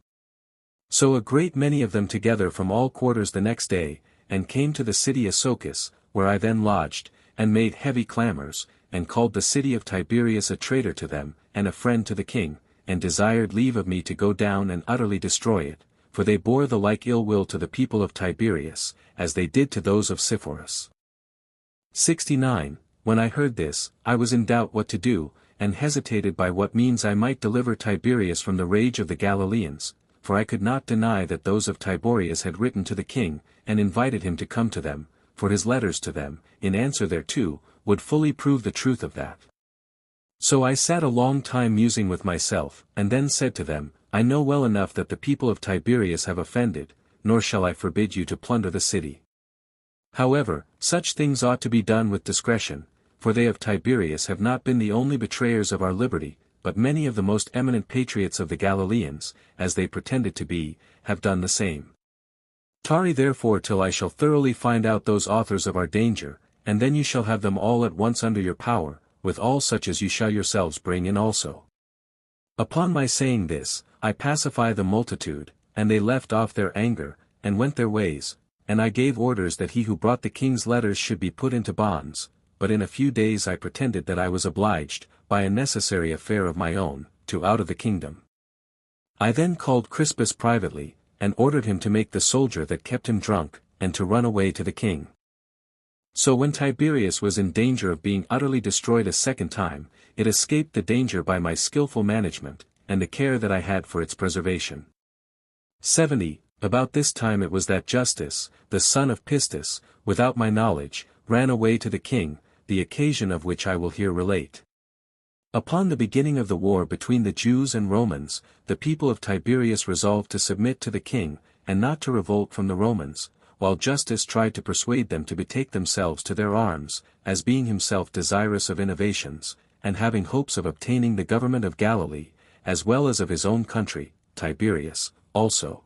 So a great many of them together from all quarters the next day, and came to the city Asochus, where I then lodged, and made heavy clamors, and called the city of Tiberius a traitor to them, and a friend to the king, and desired leave of me to go down and utterly destroy it, for they bore the like ill will to the people of Tiberius, as they did to those of Sepphoris. 69. When I heard this, I was in doubt what to do, and hesitated by what means I might deliver Tiberius from the rage of the Galileans, for I could not deny that those of Tiberias had written to the king, and invited him to come to them, for his letters to them, in answer thereto, would fully prove the truth of that. So I sat a long time musing with myself, and then said to them, I know well enough that the people of Tiberias have offended, nor shall I forbid you to plunder the city. However, such things ought to be done with discretion, for they of Tiberias have not been the only betrayers of our liberty, but many of the most eminent patriots of the Galileans, as they pretended to be, have done the same. Tarry therefore till I shall thoroughly find out those authors of our danger, and then you shall have them all at once under your power, with all such as you shall yourselves bring in also. Upon my saying this, I pacify the multitude, and they left off their anger, and went their ways, and I gave orders that he who brought the king's letters should be put into bonds, but in a few days I pretended that I was obliged, by a necessary affair of my own, to out of the kingdom. I then called Crispus privately, and ordered him to make the soldier that kept him drunk, and to run away to the king. So when Tiberius was in danger of being utterly destroyed a second time, it escaped the danger by my skillful management, and the care that I had for its preservation. 70. About this time it was that Justus, the son of Pistus, without my knowledge, ran away to the king, the occasion of which I will here relate. Upon the beginning of the war between the Jews and Romans, the people of Tiberias resolved to submit to the king, and not to revolt from the Romans, while Justus tried to persuade them to betake themselves to their arms, as being himself desirous of innovations, and having hopes of obtaining the government of Galilee, as well as of his own country, Tiberias, also.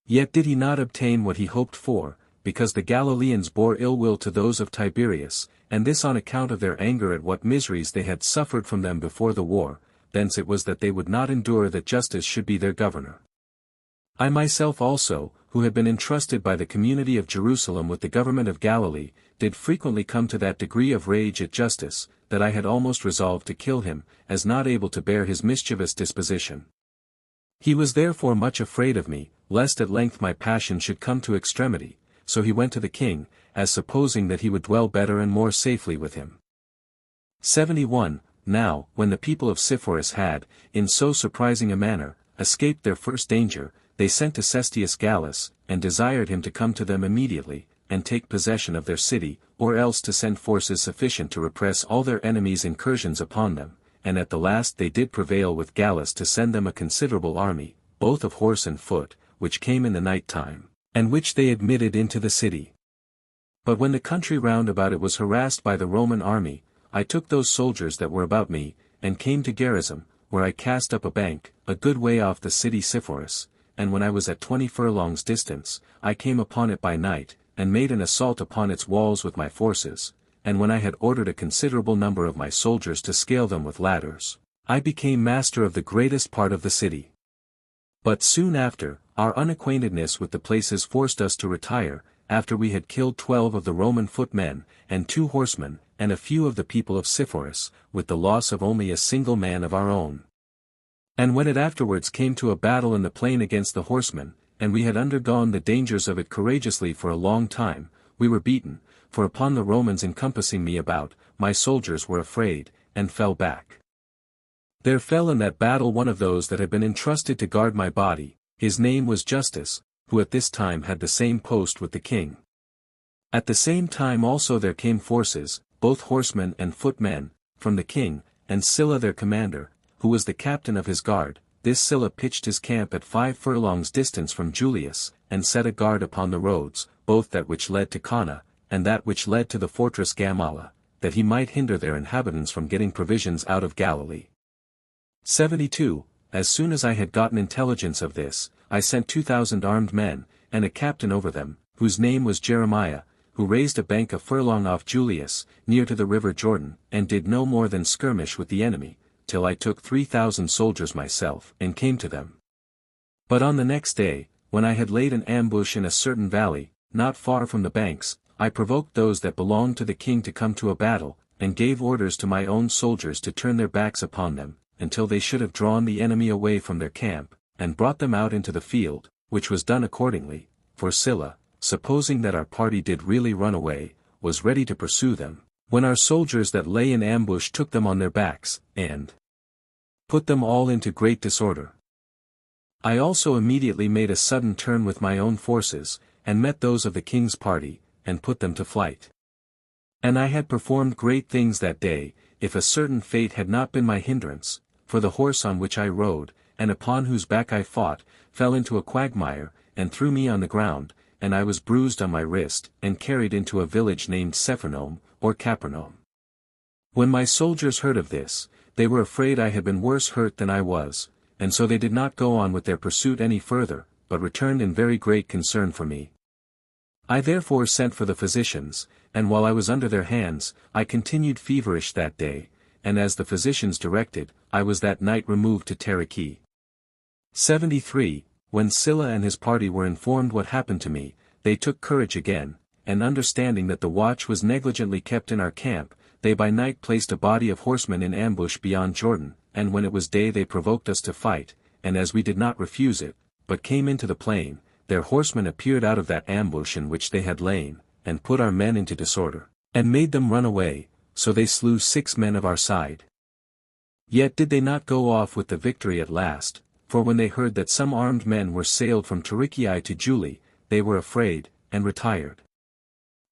Yet did he not obtain what he hoped for, because the Galileans bore ill will to those of Tiberias, and this on account of their anger at what miseries they had suffered from them before the war, thence it was that they would not endure that Justus should be their governor. I myself also, who had been entrusted by the community of Jerusalem with the government of Galilee, did frequently come to that degree of rage at Justus, that I had almost resolved to kill him, as not able to bear his mischievous disposition. He was therefore much afraid of me, lest at length my passion should come to extremity, so he went to the king, as supposing that he would dwell better and more safely with him. 71. Now, when the people of Sepphoris had, in so surprising a manner, escaped their first danger, they sent to Cestius Gallus, and desired him to come to them immediately, and take possession of their city, or else to send forces sufficient to repress all their enemies' incursions upon them, and at the last they did prevail with Gallus to send them a considerable army, both of horse and foot, which came in the night time, and which they admitted into the city. But when the country round about it was harassed by the Roman army, I took those soldiers that were about me, and came to Gerizim, where I cast up a bank, a good way off the city Sepphoris, and when I was at 20 furlongs distance, I came upon it by night, and made an assault upon its walls with my forces, and when I had ordered a considerable number of my soldiers to scale them with ladders, I became master of the greatest part of the city. But soon after, our unacquaintedness with the places forced us to retire, after we had killed 12 of the Roman footmen, and 2 horsemen, and a few of the people of Sepphoris, with the loss of only a single man of our own. And when it afterwards came to a battle in the plain against the horsemen, and we had undergone the dangers of it courageously for a long time, we were beaten, for upon the Romans encompassing me about, my soldiers were afraid, and fell back. There fell in that battle one of those that had been entrusted to guard my body, his name was Justus, who at this time had the same post with the king. At the same time also there came forces, both horsemen and footmen, from the king, and Sylla their commander, who was the captain of his guard. This Sylla pitched his camp at 5 furlongs distance from Julius, and set a guard upon the roads, both that which led to Cana, and that which led to the fortress Gamala, that he might hinder their inhabitants from getting provisions out of Galilee. 72. As soon as I had gotten intelligence of this, I sent 2,000 armed men, and a captain over them, whose name was Jeremiah, who raised a bank a furlong off Julius, near to the river Jordan, and did no more than skirmish with the enemy, till I took 3,000 soldiers myself, and came to them. But on the next day, when I had laid an ambush in a certain valley, not far from the banks, I provoked those that belonged to the king to come to a battle, and gave orders to my own soldiers to turn their backs upon them, until they should have drawn the enemy away from their camp, and brought them out into the field, which was done accordingly, for Sylla, supposing that our party did really run away, was ready to pursue them, when our soldiers that lay in ambush took them on their backs, and put them all into great disorder. I also immediately made a sudden turn with my own forces, and met those of the king's party, and put them to flight. And I had performed great things that day, if a certain fate had not been my hindrance, for the horse on which I rode, and upon whose back I fought, fell into a quagmire, and threw me on the ground, and I was bruised on my wrist, and carried into a village named Sepharnaum, or Capernaum. When my soldiers heard of this, they were afraid I had been worse hurt than I was, and so they did not go on with their pursuit any further, but returned in very great concern for me. I therefore sent for the physicians, and while I was under their hands, I continued feverish that day, and as the physicians directed, I was that night removed to Tarichae. 73. When Sylla and his party were informed what happened to me, they took courage again, and understanding that the watch was negligently kept in our camp, they by night placed a body of horsemen in ambush beyond Jordan, and when it was day they provoked us to fight, and as we did not refuse it, but came into the plain, their horsemen appeared out of that ambush in which they had lain, and put our men into disorder, and made them run away, so they slew 6 men of our side. Yet did they not go off with the victory at last, for when they heard that some armed men were sailed from Tarichae to Julie, they were afraid, and retired.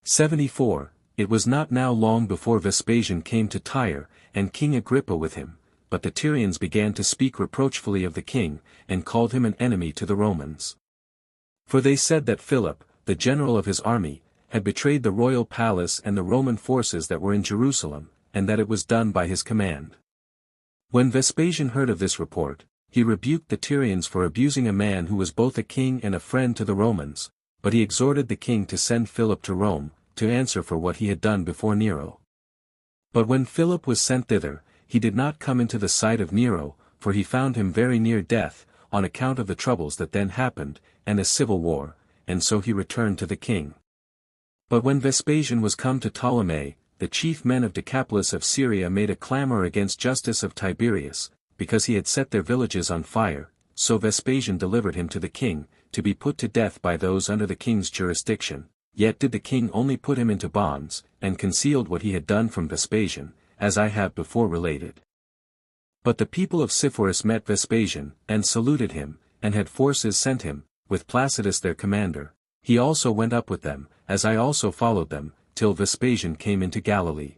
74. It was not now long before Vespasian came to Tyre, and King Agrippa with him, but the Tyrians began to speak reproachfully of the king, and called him an enemy to the Romans. For they said that Philip, the general of his army, had betrayed the royal palace and the Roman forces that were in Jerusalem, and that it was done by his command. When Vespasian heard of this report, he rebuked the Tyrians for abusing a man who was both a king and a friend to the Romans, but he exhorted the king to send Philip to Rome, to answer for what he had done before Nero. But when Philip was sent thither, he did not come into the sight of Nero, for he found him very near death, on account of the troubles that then happened, and a civil war, and so he returned to the king. But when Vespasian was come to Ptolemy, the chief men of Decapolis of Syria made a clamor against Justus of Tiberias, because he had set their villages on fire, so Vespasian delivered him to the king, to be put to death by those under the king's jurisdiction. Yet did the king only put him into bonds, and concealed what he had done from Vespasian, as I have before related. But the people of Sepphoris met Vespasian, and saluted him, and had forces sent him, with Placidus their commander. He also went up with them, as I also followed them, till Vespasian came into Galilee.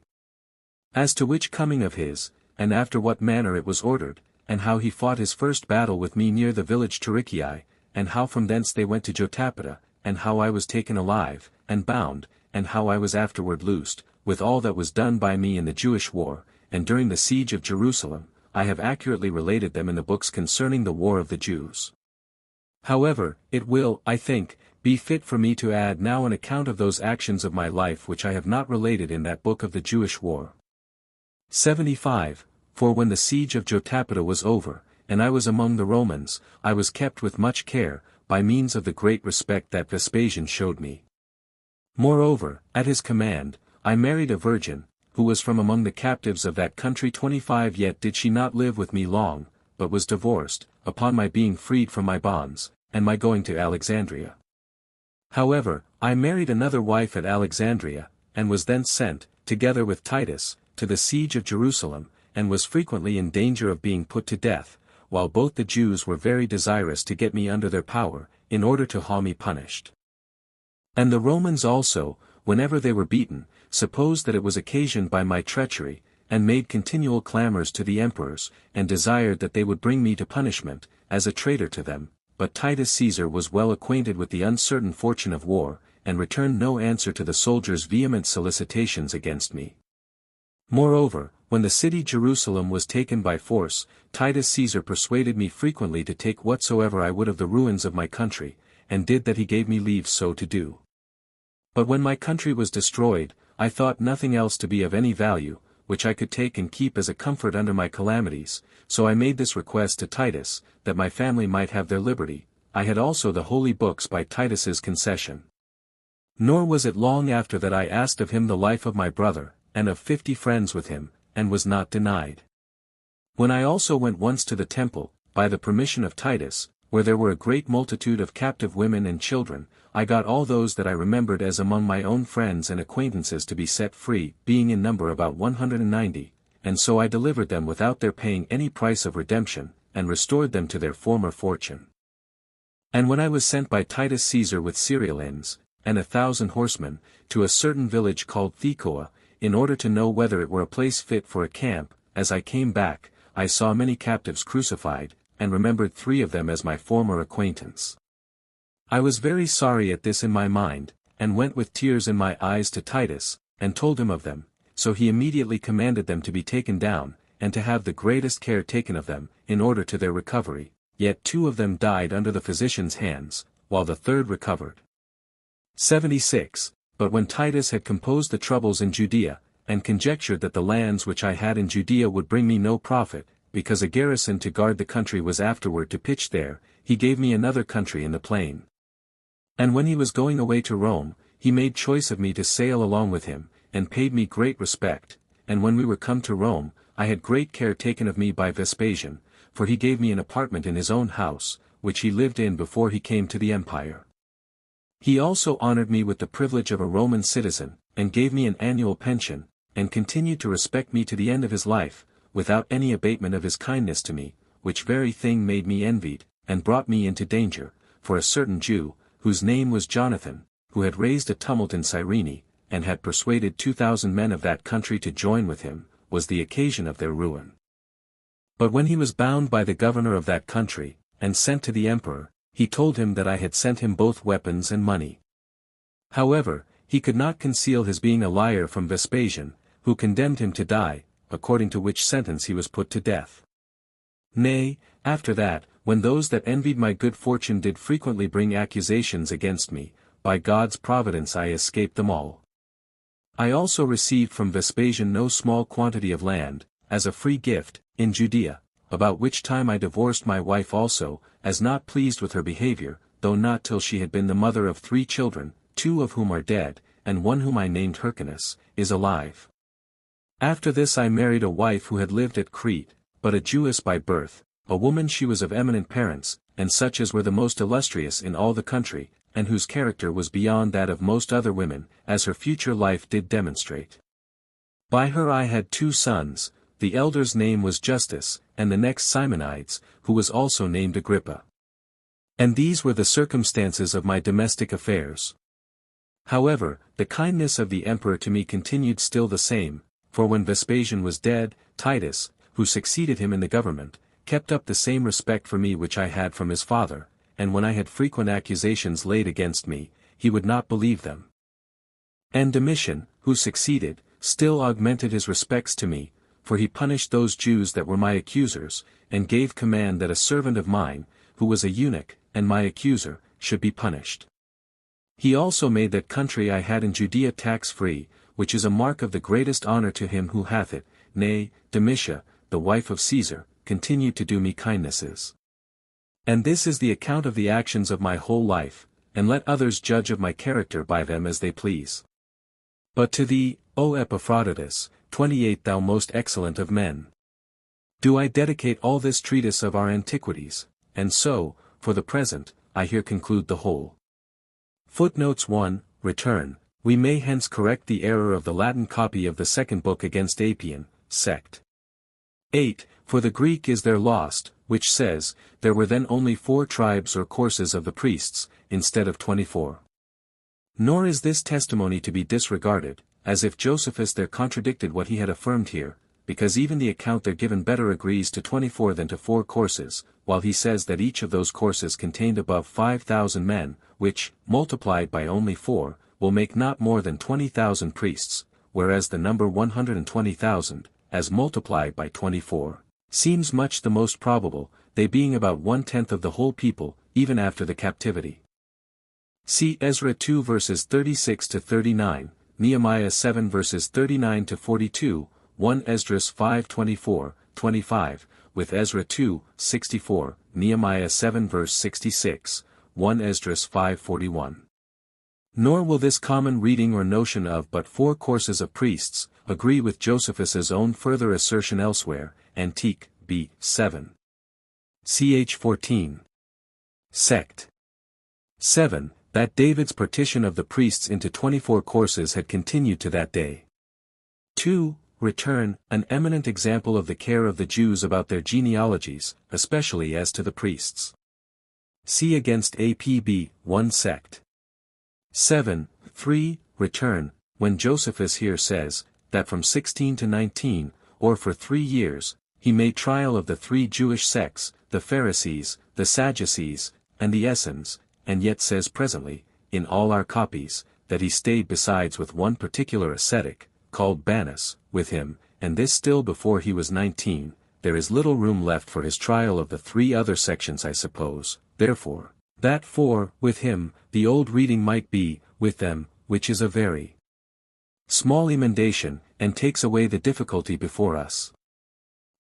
As to which coming of his, and after what manner it was ordered, and how he fought his first battle with me near the village Tarichae, and how from thence they went to Jotapata, and how I was taken alive, and bound, and how I was afterward loosed, with all that was done by me in the Jewish war, and during the siege of Jerusalem, I have accurately related them in the books concerning the war of the Jews. However, it will, I think, be fit for me to add now an account of those actions of my life which I have not related in that book of the Jewish War. 75. For when the siege of Jotapata was over, and I was among the Romans, I was kept with much care, by means of the great respect that Vespasian showed me. Moreover, at his command, I married a virgin, who was from among the captives of that country 25. Yet did she not live with me long, but was divorced, upon my being freed from my bonds, and my going to Alexandria. However, I married another wife at Alexandria, and was thence sent, together with Titus, to the siege of Jerusalem, and was frequently in danger of being put to death, while both the Jews were very desirous to get me under their power, in order to have me punished. And the Romans also, whenever they were beaten, supposed that it was occasioned by my treachery, and made continual clamors to the emperors, and desired that they would bring me to punishment, as a traitor to them. But Titus Caesar was well acquainted with the uncertain fortune of war, and returned no answer to the soldiers' vehement solicitations against me. Moreover, when the city Jerusalem was taken by force, Titus Caesar persuaded me frequently to take whatsoever I would of the ruins of my country, and did that he gave me leave so to do. But when my country was destroyed, I thought nothing else to be of any value, which I could take and keep as a comfort under my calamities, so I made this request to Titus, that my family might have their liberty. I had also the holy books by Titus's concession. Nor was it long after that I asked of him the life of my brother, and of 50 friends with him, and was not denied. When I also went once to the temple, by the permission of Titus, where there were a great multitude of captive women and children, I got all those that I remembered as among my own friends and acquaintances to be set free, being in number about 190, and so I delivered them without their paying any price of redemption, and restored them to their former fortune. And when I was sent by Titus Caesar with cerealines, and 1,000 horsemen, to a certain village called Thecoa, in order to know whether it were a place fit for a camp, as I came back, I saw many captives crucified, and remembered 3 of them as my former acquaintance. I was very sorry at this in my mind, and went with tears in my eyes to Titus, and told him of them, so he immediately commanded them to be taken down, and to have the greatest care taken of them, in order to their recovery. Yet 2 of them died under the physician's hands, while the 3rd recovered. 76. But when Titus had composed the troubles in Judea, and conjectured that the lands which I had in Judea would bring me no profit, because a garrison to guard the country was afterward to pitch there, he gave me another country in the plain. And when he was going away to Rome, he made choice of me to sail along with him, and paid me great respect. And when we were come to Rome, I had great care taken of me by Vespasian, for he gave me an apartment in his own house, which he lived in before he came to the empire. He also honored me with the privilege of a Roman citizen, and gave me an annual pension, and continued to respect me to the end of his life, without any abatement of his kindness to me, which very thing made me envied, and brought me into danger, for a certain Jew, whose name was Jonathan, who had raised a tumult in Cyrene, and had persuaded 2,000 men of that country to join with him, was the occasion of their ruin. But when he was bound by the governor of that country, and sent to the emperor, he told him that I had sent him both weapons and money. However, he could not conceal his being a liar from Vespasian, who condemned him to die, according to which sentence he was put to death. Nay, after that, when those that envied my good fortune did frequently bring accusations against me, by God's providence I escaped them all. I also received from Vespasian no small quantity of land, as a free gift, in Judea, about which time I divorced my wife also, as not pleased with her behavior, though not till she had been the mother of 3 children, 2 of whom are dead, and one whom I named Hyrcanus, is alive. After this I married a wife who had lived at Crete, but a Jewess by birth, a woman she was of eminent parents, and such as were the most illustrious in all the country, and whose character was beyond that of most other women, as her future life did demonstrate. By her I had 2 sons, the elder's name was Justus, and the next Simonides, who was also named Agrippa. And these were the circumstances of my domestic affairs. However, the kindness of the emperor to me continued still the same, for when Vespasian was dead, Titus, who succeeded him in the government, kept up the same respect for me which I had from his father, and when I had frequent accusations laid against me, he would not believe them. And Domitian, who succeeded, still augmented his respects to me, for he punished those Jews that were my accusers, and gave command that a servant of mine, who was a eunuch, and my accuser, should be punished. He also made that country I had in Judea tax-free, which is a mark of the greatest honor to him who hath it, nay, Domitia, the wife of Caesar, continued to do me kindnesses. And this is the account of the actions of my whole life, and let others judge of my character by them as they please. But to thee, O Epaphroditus, 28 thou most excellent of men, do I dedicate all this treatise of our antiquities, and so, for the present, I here conclude the whole. Footnotes 1, Return. We may hence correct the error of the Latin copy of the second book against Apian, sect. 8, for the Greek is there lost, which says, there were then only 4 tribes or courses of the priests, instead of 24. Nor is this testimony to be disregarded, as if Josephus there contradicted what he had affirmed here, because even the account there given better agrees to 24 than to 4 courses, while he says that each of those courses contained above 5,000 men, which, multiplied by only 4, will make not more than 20,000 priests, whereas the number 120,000, as multiplied by 24, seems much the most probable, they being about 1/10 of the whole people, even after the captivity. See Ezra 2 verses 36 to 39, Nehemiah 7 verses 39 to 42, 1 Esdras 5:24, 25, with Ezra 2, 64, Nehemiah 7 verse 66, 1 Esdras 5:41. Nor will this common reading or notion of but 4 courses of priests, agree with Josephus's own further assertion elsewhere, Antique, b. 7. Ch. 14. Sect. 7, that David's partition of the priests into 24 courses had continued to that day. 2. Return, an eminent example of the care of the Jews about their genealogies, especially as to the priests. See against APB, 1 sect. 7. 3. Return, when Josephus here says, that from 16 to 19, or for 3 years, he made trial of the 3 Jewish sects, the Pharisees, the Sadducees, and the Essenes, and yet says presently, in all our copies, that he stayed besides with one particular ascetic, called Bannus, with him, and this still before he was 19, there is little room left for his trial of the 3 other sections I suppose, therefore, that for, with him, the old reading might be, with them, which is a very small emendation, and takes away the difficulty before us.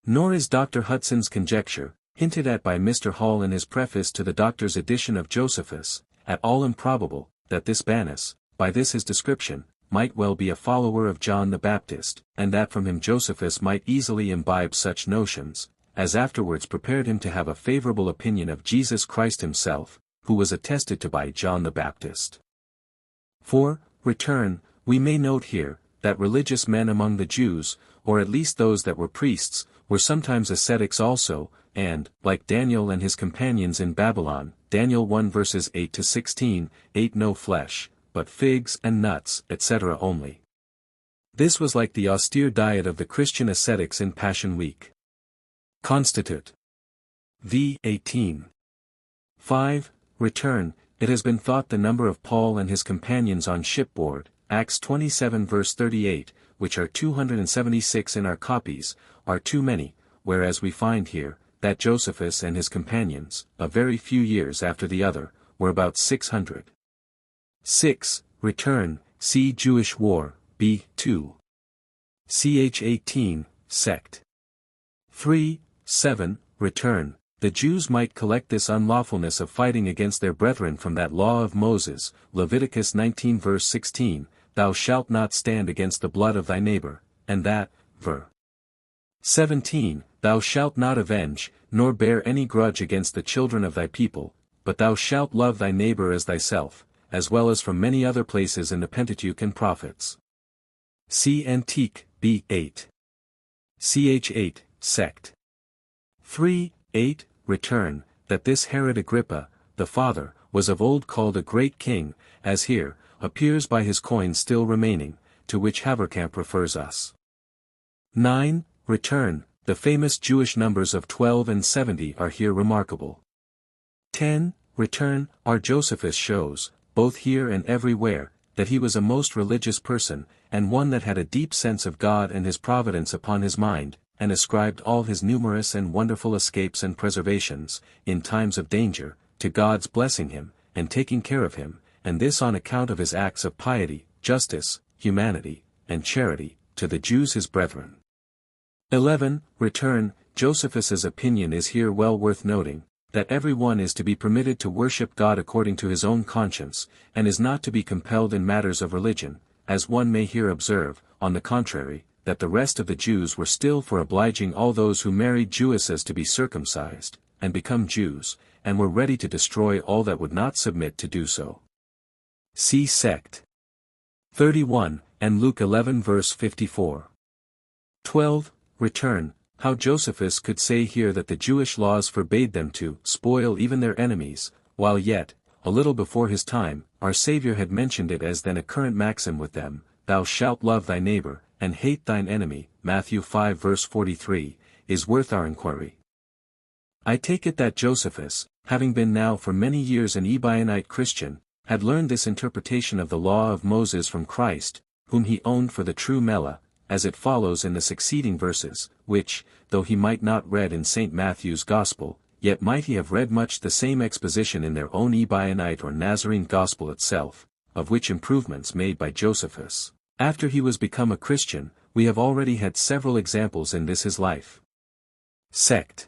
Nor is Dr. Hudson's conjecture, hinted at by Mr. Hall in his preface to the Doctor's edition of Josephus, at all improbable, that this Bannus, by this his description, might well be a follower of John the Baptist, and that from him Josephus might easily imbibe such notions, as afterwards prepared him to have a favorable opinion of Jesus Christ himself, who was attested to by John the Baptist. 4. Return, we may note here, that religious men among the Jews, or at least those that were priests, were sometimes ascetics also, and, like Daniel and his companions in Babylon, Daniel 1 verses 8 to 16, ate no flesh, but figs and nuts, etc. only. This was like the austere diet of the Christian ascetics in Passion Week. Constitute. V. 18. 5. Return, it has been thought the number of Paul and his companions on shipboard, Acts 27 verse 38, which are 276 in our copies, are too many, whereas we find here, that Josephus and his companions, a very few years after the other, were about 600. 6. Return, see Jewish War, b. 2. Ch. 18, sect. 3. 7. Return, the Jews might collect this unlawfulness of fighting against their brethren from that law of Moses, Leviticus 19 verse 16, thou shalt not stand against the blood of thy neighbor, and that, ver. 17, thou shalt not avenge, nor bear any grudge against the children of thy people, but thou shalt love thy neighbor as thyself, as well as from many other places in the Pentateuch and Prophets. See Antique, b. 8. Ch. 8, sect. 3. 8. Return, that this Herod Agrippa, the father, was of old called a great king, as here, appears by his coins still remaining, to which Haverkamp refers us. 9. Return, the famous Jewish numbers of 12 and 70 are here remarkable. 10. Return, our Josephus shows, both here and everywhere, that he was a most religious person, and one that had a deep sense of God and his providence upon his mind, and ascribed all his numerous and wonderful escapes and preservations, in times of danger, to God's blessing him, and taking care of him, and this on account of his acts of piety, justice, humanity, and charity, to the Jews his brethren. 11. Return. Josephus's opinion is here well worth noting, that every one is to be permitted to worship God according to his own conscience, and is not to be compelled in matters of religion, as one may here observe, on the contrary, that the rest of the Jews were still for obliging all those who married Jewesses to be circumcised, and become Jews, and were ready to destroy all that would not submit to do so. See sect. 31, and Luke 11 verse 54. 12. Return. How Josephus could say here that the Jewish laws forbade them to spoil even their enemies, while yet, a little before his time, our Saviour had mentioned it as then a current maxim with them, Thou shalt love thy neighbor, and hate thine enemy, Matthew 5 verse 43, is worth our inquiry. I take it that Josephus, having been now for many years an Ebionite Christian, had learned this interpretation of the law of Moses from Christ, whom he owned for the true Mellah, as it follows in the succeeding verses, which, though he might not read in St. Matthew's Gospel, yet might he have read much the same exposition in their own Ebionite or Nazarene Gospel itself, of which improvements made by Josephus, after he was become a Christian, we have already had several examples in this his life. Sect.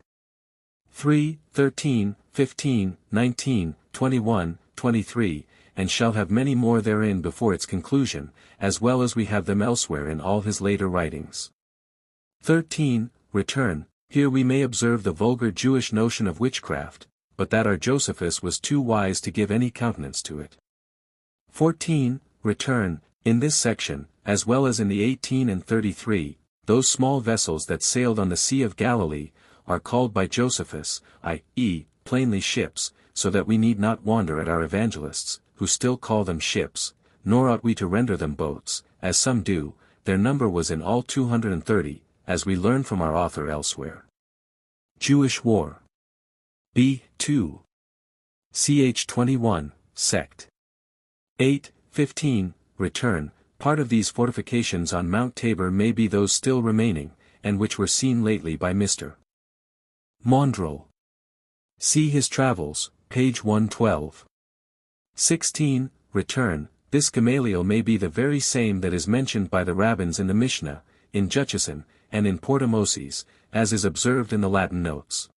3, 13, 15, 19, 21, 23, and shall have many more therein before its conclusion, as well as we have them elsewhere in all his later writings. 13. Return. Here we may observe the vulgar Jewish notion of witchcraft, but that our Josephus was too wise to give any countenance to it. 14. Return. In this section, as well as in the 18 and 33, those small vessels that sailed on the Sea of Galilee, are called by Josephus, i.e., plainly ships, so that we need not wonder at our evangelists, who still call them ships, nor ought we to render them boats, as some do. Their number was in all 230, as we learn from our author elsewhere. Jewish War. B. 2. Ch. 21, Sect. 8, 15, Return. Part of these fortifications on Mount Tabor may be those still remaining, and which were seen lately by Mr. Mondrel. See his Travels, page 112. 16. Return. This Gamaliel may be the very same that is mentioned by the rabbins in the Mishnah, in Juchison, and in Portamoses, as is observed in the Latin notes.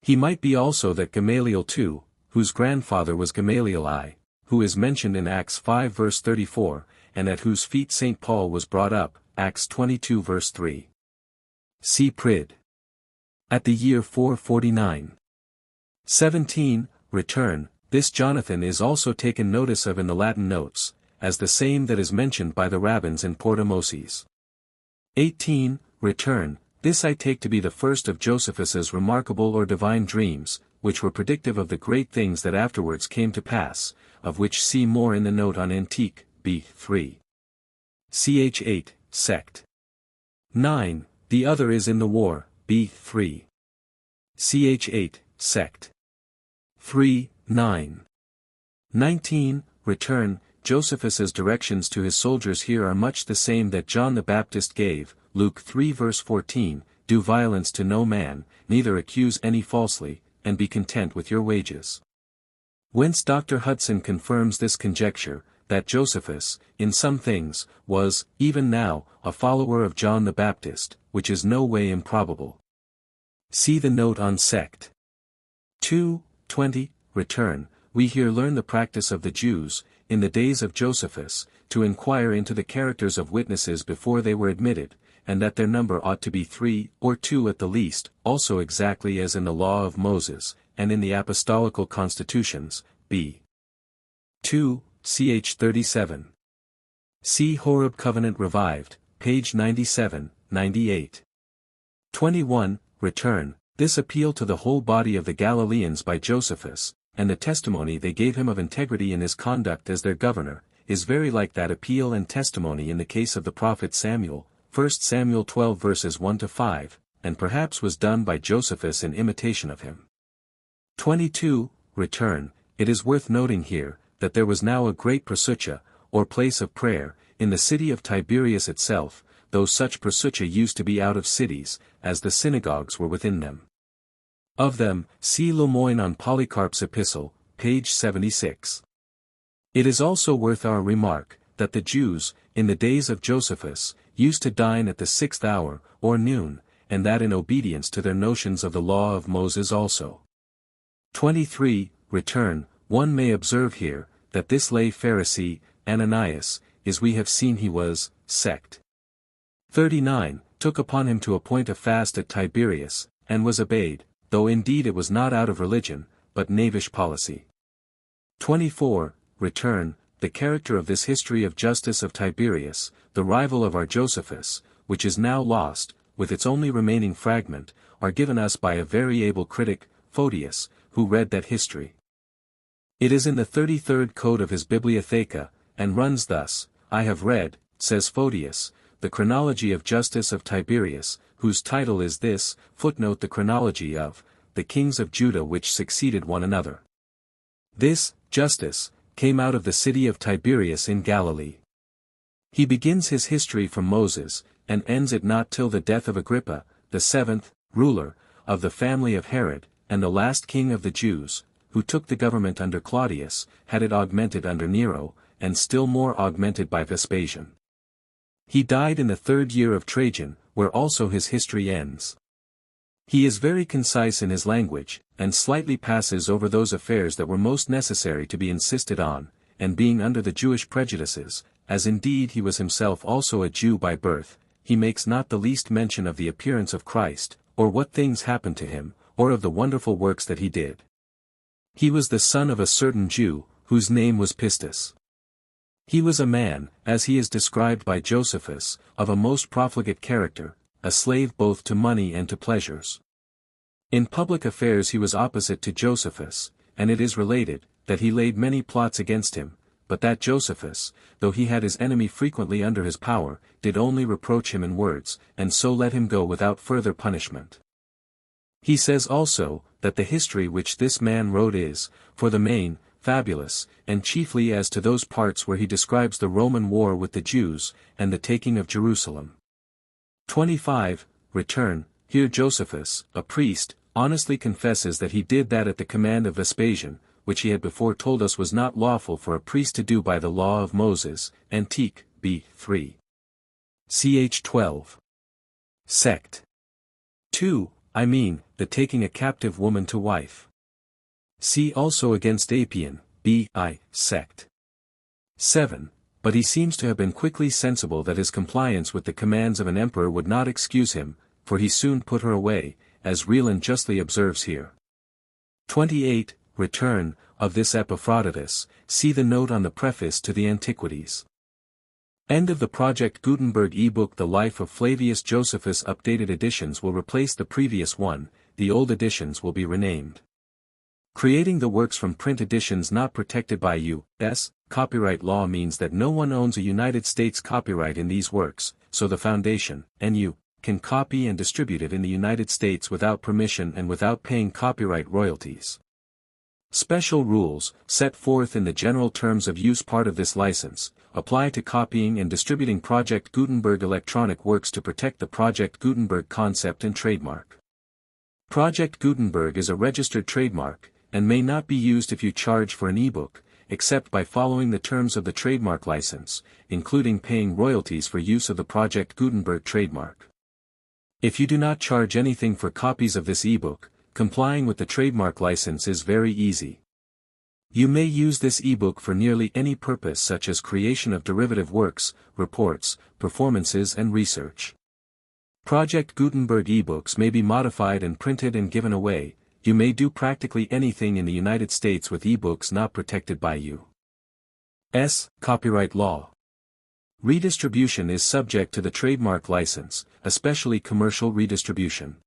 He might be also that Gamaliel too, whose grandfather was Gamaliel I, who is mentioned in Acts 5 verse 34, and at whose feet St. Paul was brought up, Acts 22 verse 3. See Prid. At the year 449. 17. Return. This Jonathan is also taken notice of in the Latin notes, as the same that is mentioned by the rabbins in Portamoses. 18. Return. This I take to be the first of Josephus's remarkable or divine dreams, which were predictive of the great things that afterwards came to pass, of which see more in the note on Antique, B. 3. Ch. 8, Sect. 9. The other is in the war, B. 3. Ch. 8, Sect. 3, 9. 19. Return. Josephus's directions to his soldiers here are much the same that John the Baptist gave, Luke 3 verse 14, Do violence to no man, neither accuse any falsely, and be content with your wages. Whence Dr. Hudson confirms this conjecture, that Josephus, in some things, was, even now, a follower of John the Baptist, which is no way improbable. See the note on Sect. 2, 20, Return. We here learn the practice of the Jews, in the days of Josephus, to inquire into the characters of witnesses before they were admitted, and that their number ought to be 3, or 2 at the least, also exactly as in the law of Moses, and in the apostolical constitutions, b. 2, ch. 37. See Horeb Covenant Revived, page 97, 98. 21. Return. This appeal to the whole body of the Galileans by Josephus, and the testimony they gave him of integrity in his conduct as their governor, is very like that appeal and testimony in the case of the prophet Samuel, 1 Samuel 12 verses 1-5, and perhaps was done by Josephus in imitation of him. 22. Return. It is worth noting here, that there was now a great prosucha, or place of prayer, in the city of Tiberias itself, though such prosucha used to be out of cities, as the synagogues were within them. Of them, see Lemoyne on Polycarp's Epistle, page 76. It is also worth our remark, that the Jews, in the days of Josephus, used to dine at the 6th hour, or noon, and that in obedience to their notions of the law of Moses also. 23. Return. One may observe here, that this lay Pharisee, Ananias, as we have seen he was, sect. 39. Took upon him to appoint a fast at Tiberias, and was obeyed, though indeed it was not out of religion, but knavish policy. 24. Return. The character of this history of Justus of Tiberias, the rival of our Josephus, which is now lost, with its only remaining fragment, are given us by a very able critic, Photius, who read that history. It is in the 33rd code of his Bibliotheca, and runs thus: I have read, says Photius, the chronology of Justus of Tiberias, whose title is this, footnote the chronology of the kings of Judah which succeeded one another. This, Justus, came out of the city of Tiberias in Galilee. He begins his history from Moses, and ends it not till the death of Agrippa, the 7th, ruler, of the family of Herod, and the last king of the Jews, who took the government under Claudius, had it augmented under Nero, and still more augmented by Vespasian. He died in the 3rd year of Trajan, where also his history ends. He is very concise in his language, and slightly passes over those affairs that were most necessary to be insisted on, and being under the Jewish prejudices, as indeed he was himself also a Jew by birth, he makes not the least mention of the appearance of Christ, or what things happened to him, or of the wonderful works that he did. He was the son of a certain Jew, whose name was Pistis. He was a man, as he is described by Josephus, of a most profligate character, a slave both to money and to pleasures. In public affairs he was opposite to Josephus, and it is related, that he laid many plots against him, but that Josephus, though he had his enemy frequently under his power, did only reproach him in words, and so let him go without further punishment. He says also, that the history which this man wrote is, for the main, fabulous, and chiefly as to those parts where he describes the Roman war with the Jews, and the taking of Jerusalem. 25. Return. Here Josephus, a priest, honestly confesses that he did that at the command of Vespasian, which he had before told us was not lawful for a priest to do by the law of Moses, Antique, b. 3. Ch. 12. Sect. 2. I mean, the taking a captive woman to wife. See also against Apion, b.I., sect. 7. But he seems to have been quickly sensible that his compliance with the commands of an emperor would not excuse him, for he soon put her away, as Reeland justly observes here. 28. Return. Of this Epaphroditus, see the note on the preface to the Antiquities. End of the Project Gutenberg ebook. The Life of Flavius Josephus. Updated editions will replace the previous one, the old editions will be renamed. Creating the works from print editions not protected by U.S. copyright law means that no one owns a United States copyright in these works, so the Foundation, NU, can copy and distribute it in the United States without permission and without paying copyright royalties. Special rules, set forth in the general terms of use part of this license, apply to copying and distributing Project Gutenberg electronic works to protect the Project Gutenberg concept and trademark. Project Gutenberg is a registered trademark, and may not be used if you charge for an ebook, except by following the terms of the trademark license, including paying royalties for use of the Project Gutenberg trademark. If you do not charge anything for copies of this ebook, complying with the trademark license is very easy. You may use this ebook for nearly any purpose such as creation of derivative works, reports, performances and research. Project Gutenberg ebooks may be modified and printed and given away. You may do practically anything in the United States with ebooks not protected by U.S. copyright law. Redistribution is subject to the trademark license, especially commercial redistribution.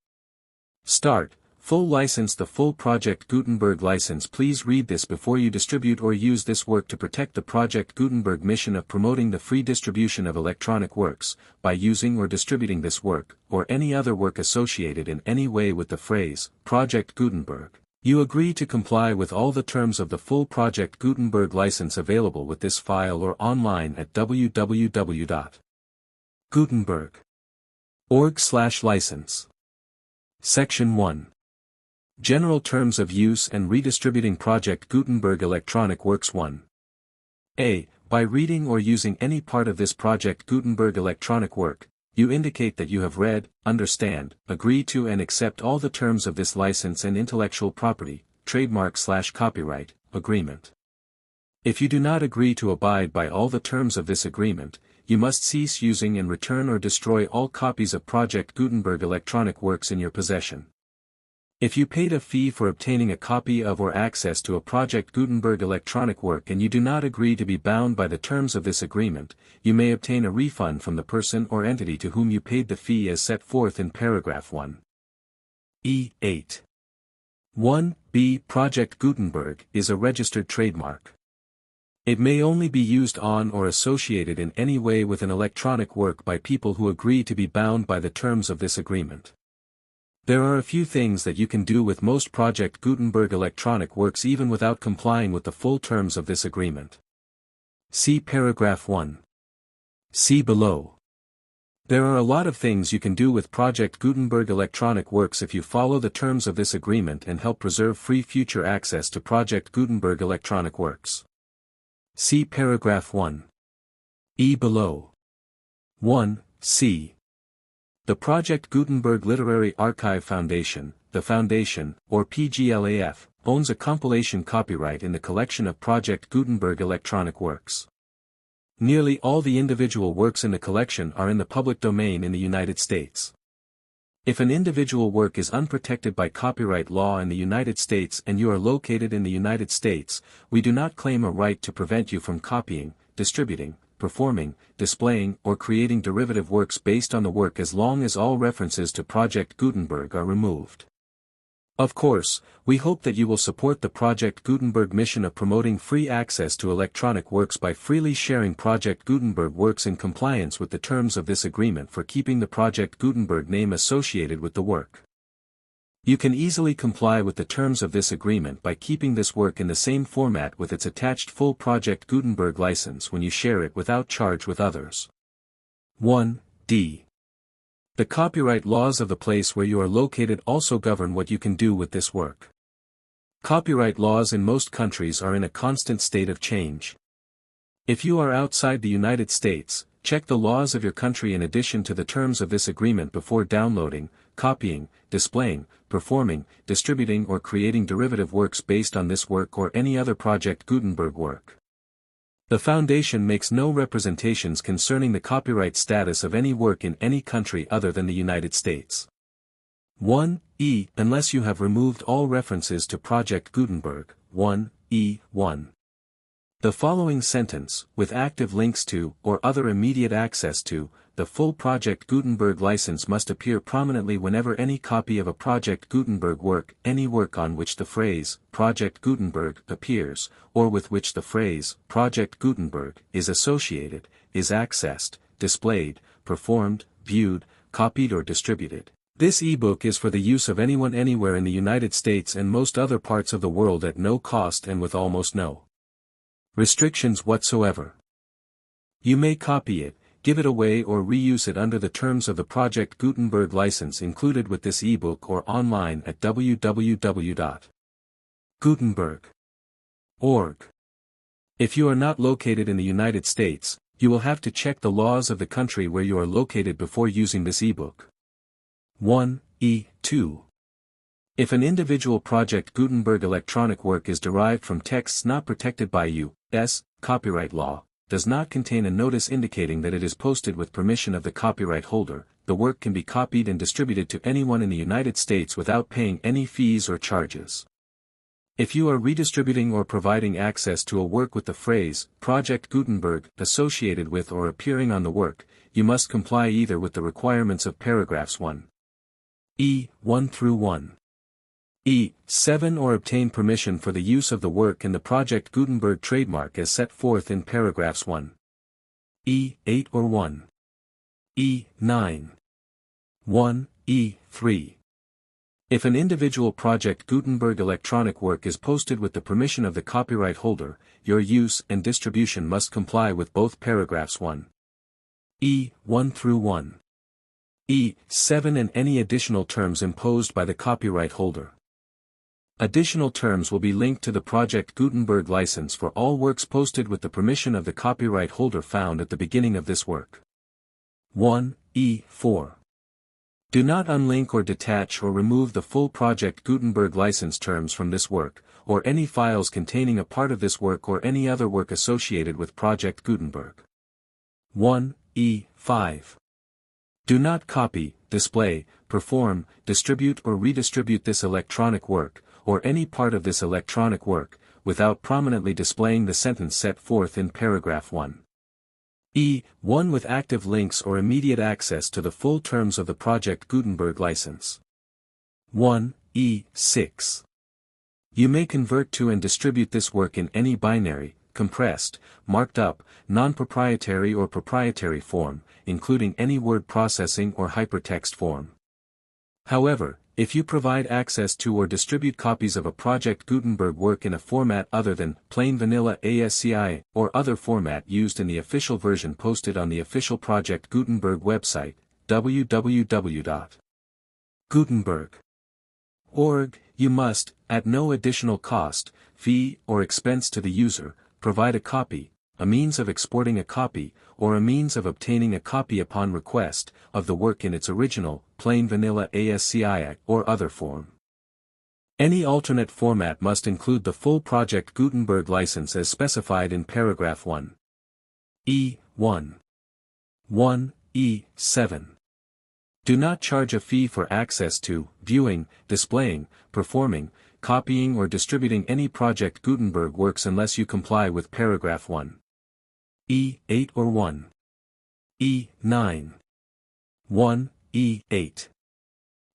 Start. Full license. The full Project Gutenberg license. Please read this before you distribute or use this work to protect the Project Gutenberg mission of promoting the free distribution of electronic works, by using or distributing this work, or any other work associated in any way with the phrase, Project Gutenberg. You agree to comply with all the terms of the full Project Gutenberg license available with this file or online at www.gutenberg.org/license. Section 1. General Terms of Use and Redistributing Project Gutenberg Electronic Works 1. A. By reading or using any part of this Project Gutenberg electronic work, you indicate that you have read, understand, agree to and accept all the terms of this license and intellectual property, trademark/copyright, agreement. If you do not agree to abide by all the terms of this agreement, you must cease using and return or destroy all copies of Project Gutenberg electronic works in your possession. If you paid a fee for obtaining a copy of or access to a Project Gutenberg electronic work and you do not agree to be bound by the terms of this agreement, you may obtain a refund from the person or entity to whom you paid the fee as set forth in paragraph 1. E8. 1b. Project Gutenberg is a registered trademark. It may only be used on or associated in any way with an electronic work by people who agree to be bound by the terms of this agreement. There are a few things that you can do with most Project Gutenberg electronic works even without complying with the full terms of this agreement. See paragraph 1. See below. There are a lot of things you can do with Project Gutenberg electronic works if you follow the terms of this agreement and help preserve free future access to Project Gutenberg electronic works. See paragraph 1. E below. 1. C. The Project Gutenberg Literary Archive Foundation, the Foundation, or PGLAF, owns a compilation copyright in the collection of Project Gutenberg electronic works. Nearly all the individual works in the collection are in the public domain in the United States. If an individual work is unprotected by copyright law in the United States and you are located in the United States, we do not claim a right to prevent you from copying, distributing, performing, displaying or creating derivative works based on the work as long as all references to Project Gutenberg are removed. Of course, we hope that you will support the Project Gutenberg mission of promoting free access to electronic works by freely sharing Project Gutenberg works in compliance with the terms of this agreement for keeping the Project Gutenberg name associated with the work. You can easily comply with the terms of this agreement by keeping this work in the same format with its attached full Project Gutenberg license when you share it without charge with others. 1d. The copyright laws of the place where you are located also govern what you can do with this work. Copyright laws in most countries are in a constant state of change. If you are outside the United States, check the laws of your country in addition to the terms of this agreement before downloading, copying, displaying, performing, distributing or creating derivative works based on this work or any other Project Gutenberg work. The Foundation makes no representations concerning the copyright status of any work in any country other than the United States. 1e. Unless you have removed all references to Project Gutenberg, 1e1. The following sentence, with active links to, or other immediate access to, the full Project Gutenberg license must appear prominently whenever any copy of a Project Gutenberg work, any work on which the phrase, Project Gutenberg, appears, or with which the phrase, Project Gutenberg, is associated, is accessed, displayed, performed, viewed, copied or distributed. This ebook is for the use of anyone anywhere in the United States and most other parts of the world at no cost and with almost no restrictions whatsoever. You may copy it, give it away or reuse it under the terms of the Project Gutenberg license included with this ebook or online at www.gutenberg.org. If you are not located in the United States, you will have to check the laws of the country where you are located before using this ebook. 1e2. If an individual Project Gutenberg electronic work is derived from texts not protected by U.S. copyright law, does not contain a notice indicating that it is posted with permission of the copyright holder, the work can be copied and distributed to anyone in the United States without paying any fees or charges. If you are redistributing or providing access to a work with the phrase, Project Gutenberg, associated with or appearing on the work, you must comply either with the requirements of paragraphs 1e1 through 1e7 or obtain permission for the use of the work in the Project Gutenberg trademark as set forth in paragraphs 1e8 or 1e9. 1e3. If an individual Project Gutenberg electronic work is posted with the permission of the copyright holder, your use and distribution must comply with both paragraphs 1e1 through 1e7 and any additional terms imposed by the copyright holder. Additional terms will be linked to the Project Gutenberg license for all works posted with the permission of the copyright holder found at the beginning of this work. 1(e)(4). Do not unlink or detach or remove the full Project Gutenberg license terms from this work, or any files containing a part of this work or any other work associated with Project Gutenberg. 1(e)(5). Do not copy, display, perform, distribute or redistribute this electronic work, or any part of this electronic work, without prominently displaying the sentence set forth in paragraph 1. (e)(1) with active links or immediate access to the full terms of the Project Gutenberg license. 1(e)(6). You may convert to and distribute this work in any binary, compressed, marked up, non-proprietary or proprietary form, including any word processing or hypertext form. However, if you provide access to or distribute copies of a Project Gutenberg work in a format other than plain vanilla ASCII or other format used in the official version posted on the official Project Gutenberg website, www.gutenberg.org, you must, at no additional cost, fee, or expense to the user, provide a copy, a means of exporting a copy, or a means of obtaining a copy upon request, of the work in its original, plain vanilla ASCII or other form. Any alternate format must include the full Project Gutenberg license as specified in paragraph 1. (e)(1). 1(e)(7). Do not charge a fee for access to, viewing, displaying, performing, copying or distributing any Project Gutenberg works unless you comply with paragraph 1. (e)(8) or 1. (e)(9). 1(e)(8).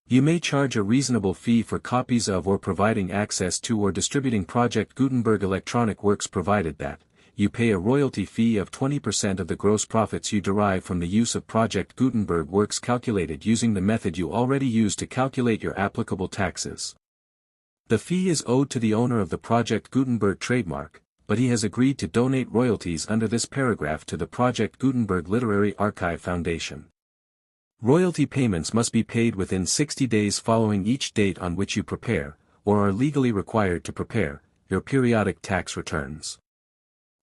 You may charge a reasonable fee for copies of or providing access to or distributing Project Gutenberg electronic works provided that, you pay a royalty fee of 20% of the gross profits you derive from the use of Project Gutenberg works calculated using the method you already use to calculate your applicable taxes. The fee is owed to the owner of the Project Gutenberg trademark, but he has agreed to donate royalties under this paragraph to the Project Gutenberg Literary Archive Foundation. Royalty payments must be paid within 60 days following each date on which you prepare, or are legally required to prepare, your periodic tax returns.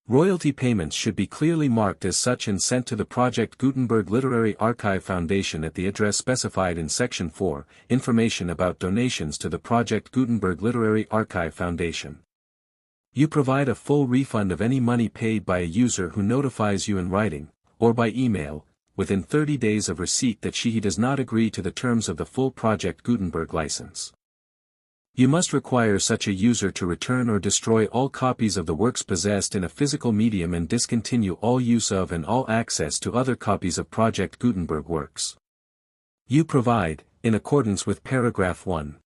Royalty payments should be clearly marked as such and sent to the Project Gutenberg Literary Archive Foundation at the address specified in Section 4, Information about Donations to the Project Gutenberg Literary Archive Foundation. You provide a full refund of any money paid by a user who notifies you in writing, or by email, within 30 days of receipt that he does not agree to the terms of the full Project Gutenberg license. You must require such a user to return or destroy all copies of the works possessed in a physical medium and discontinue all use of and all access to other copies of Project Gutenberg works. You provide, in accordance with paragraph 1.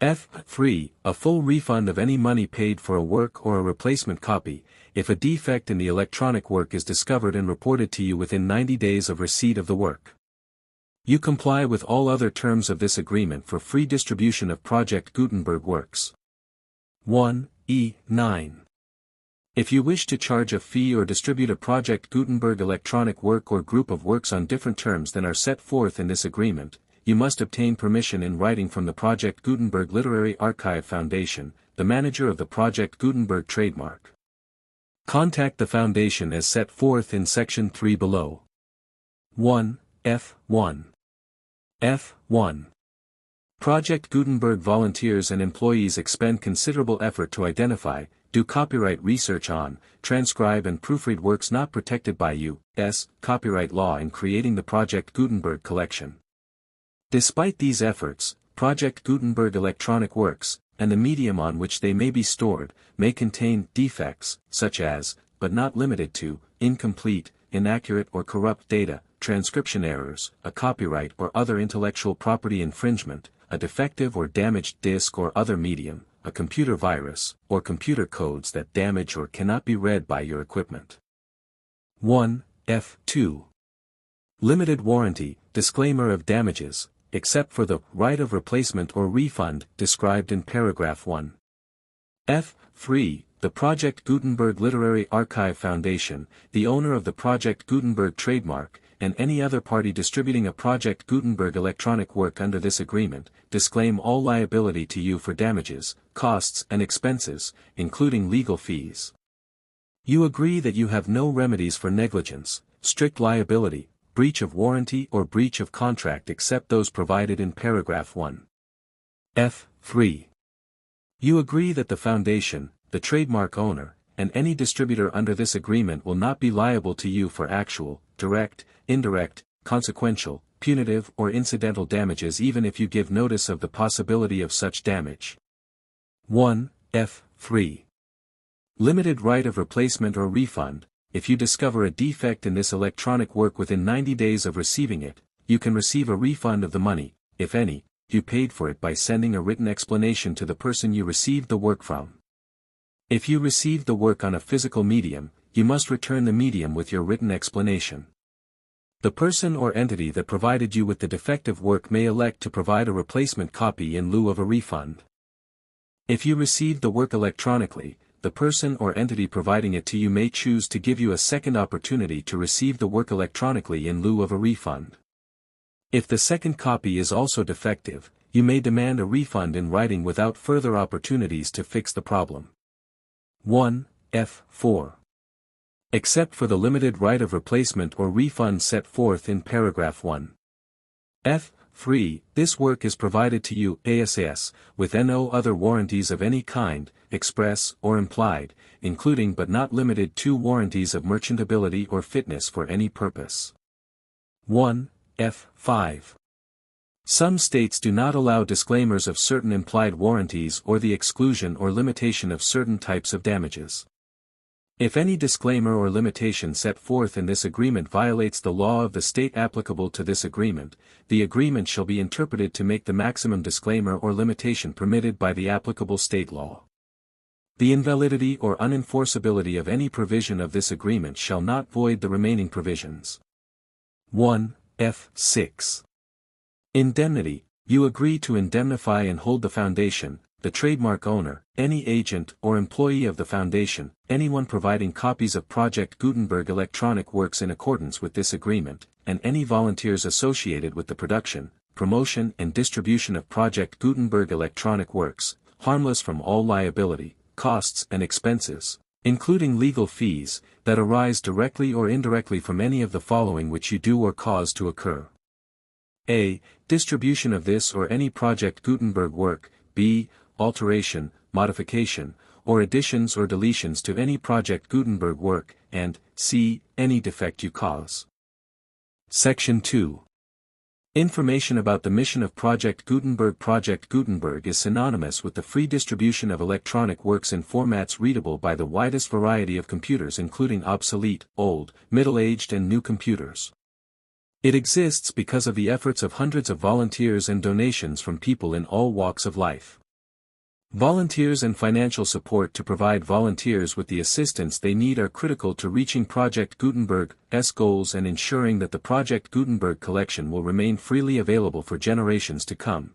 (f)(3) a full refund of any money paid for a work or a replacement copy, if a defect in the electronic work is discovered and reported to you within 90 days of receipt of the work. You comply with all other terms of this agreement for free distribution of Project Gutenberg works. 1(e)(9). If you wish to charge a fee or distribute a Project Gutenberg electronic work or group of works on different terms than are set forth in this agreement, you must obtain permission in writing from the Project Gutenberg Literary Archive Foundation, the manager of the Project Gutenberg trademark. Contact the Foundation as set forth in Section 3 below. 1(f)(1). (f)(1). Project Gutenberg volunteers and employees expend considerable effort to identify, do copyright research on, transcribe and proofread works not protected by U.S. copyright law in creating the Project Gutenberg collection. Despite these efforts, Project Gutenberg electronic works, and the medium on which they may be stored, may contain defects, such as, but not limited to, incomplete, inaccurate or corrupt data, transcription errors, a copyright or other intellectual property infringement, a defective or damaged disk or other medium, a computer virus, or computer codes that damage or cannot be read by your equipment. 1(f)(2). Limited warranty, disclaimer of damages, except for the right of replacement or refund described in paragraph 1. (f)(3). The Project Gutenberg Literary Archive Foundation, the owner of the Project Gutenberg trademark, and any other party distributing a Project Gutenberg electronic work under this agreement, disclaim all liability to you for damages, costs and expenses, including legal fees. You agree that you have no remedies for negligence, strict liability, breach of warranty or breach of contract except those provided in paragraph 1. F3. You agree that the foundation, the trademark owner, and any distributor under this agreement will not be liable to you for actual, direct, indirect, consequential, punitive or incidental damages even if you give notice of the possibility of such damage. 1. F3. Limited right of replacement or refund. If you discover a defect in this electronic work within 90 days of receiving it, you can receive a refund of the money, if any, you paid for it by sending a written explanation to the person you received the work from. If you received the work on a physical medium, you must return the medium with your written explanation. The person or entity that provided you with the defective work may elect to provide a replacement copy in lieu of a refund. If you received the work electronically, the person or entity providing it to you may choose to give you a second opportunity to receive the work electronically in lieu of a refund. If the second copy is also defective, you may demand a refund in writing without further opportunities to fix the problem. 1. F4. Except for the limited right of replacement or refund set forth in paragraph 1. F3. This work is provided to you, ASS, with no other warranties of any kind, express or implied, including but not limited to warranties of merchantability or fitness for any purpose. 1. F5. Some states do not allow disclaimers of certain implied warranties or the exclusion or limitation of certain types of damages. If any disclaimer or limitation set forth in this agreement violates the law of the state applicable to this agreement, the agreement shall be interpreted to make the maximum disclaimer or limitation permitted by the applicable state law. The invalidity or unenforceability of any provision of this agreement shall not void the remaining provisions. 1. F6. Indemnity. You agree to indemnify and hold the foundation, the trademark owner, any agent or employee of the foundation, anyone providing copies of Project Gutenberg electronic works in accordance with this agreement, and any volunteers associated with the production, promotion and distribution of Project Gutenberg electronic works, harmless from all liability, costs and expenses, including legal fees, that arise directly or indirectly from any of the following which you do or cause to occur. A. Distribution of this or any Project Gutenberg work. B. Alteration, modification, or additions or deletions to any Project Gutenberg work, and C. Any defect you cause. Section 2. Information about the mission of Project Gutenberg. Project Gutenberg is synonymous with the free distribution of electronic works in formats readable by the widest variety of computers including obsolete, old, middle-aged and new computers. It exists because of the efforts of hundreds of volunteers and donations from people in all walks of life. Volunteers and financial support to provide volunteers with the assistance they need are critical to reaching Project Gutenberg's goals and ensuring that the Project Gutenberg collection will remain freely available for generations to come.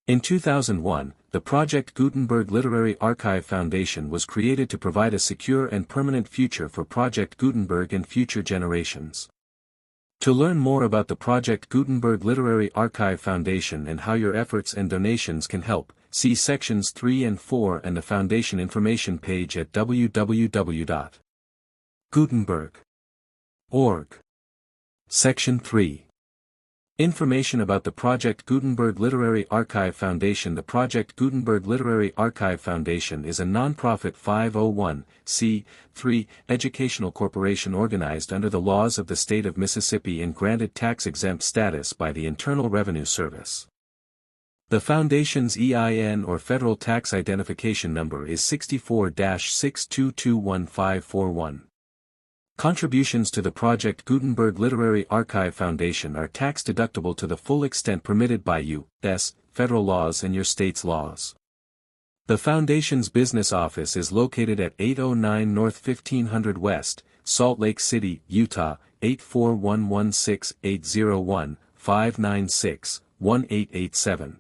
In 2001, the Project Gutenberg Literary Archive Foundation was created to provide a secure and permanent future for Project Gutenberg and future generations. To learn more about the Project Gutenberg Literary Archive Foundation and how your efforts and donations can help, see sections 3 and 4 and the Foundation information page at www.gutenberg.org. Section 3. Information about the Project Gutenberg Literary Archive Foundation. The Project Gutenberg Literary Archive Foundation is a non-profit 501(c)(3) educational corporation organized under the laws of the state of Mississippi and granted tax-exempt status by the Internal Revenue Service. The Foundation's EIN or Federal Tax Identification Number is 64-6221541. Contributions to the Project Gutenberg Literary Archive Foundation are tax-deductible to the full extent permitted by U.S. federal laws and your state's laws. The Foundation's business office is located at 809 North 1500 West, Salt Lake City, Utah, 84116-801-596-1887.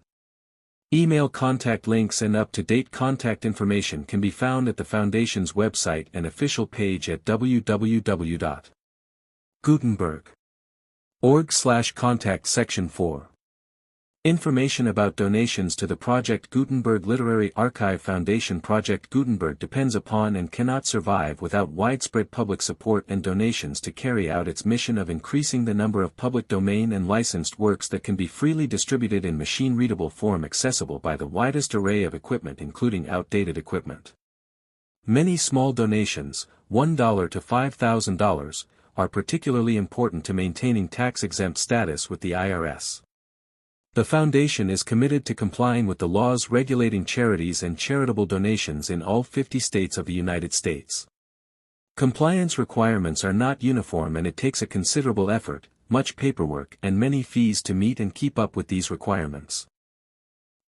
Email contact links and up-to-date contact information can be found at the Foundation's website and official page at www.gutenberg.org. Org/contact Section 4. Information about donations to the Project Gutenberg Literary Archive Foundation. Project Gutenberg depends upon and cannot survive without widespread public support and donations to carry out its mission of increasing the number of public domain and licensed works that can be freely distributed in machine-readable form accessible by the widest array of equipment including outdated equipment. Many small donations, $1 to $5,000, are particularly important to maintaining tax-exempt status with the IRS. The Foundation is committed to complying with the laws regulating charities and charitable donations in all 50 states of the United States. Compliance requirements are not uniform and it takes a considerable effort, much paperwork and many fees to meet and keep up with these requirements.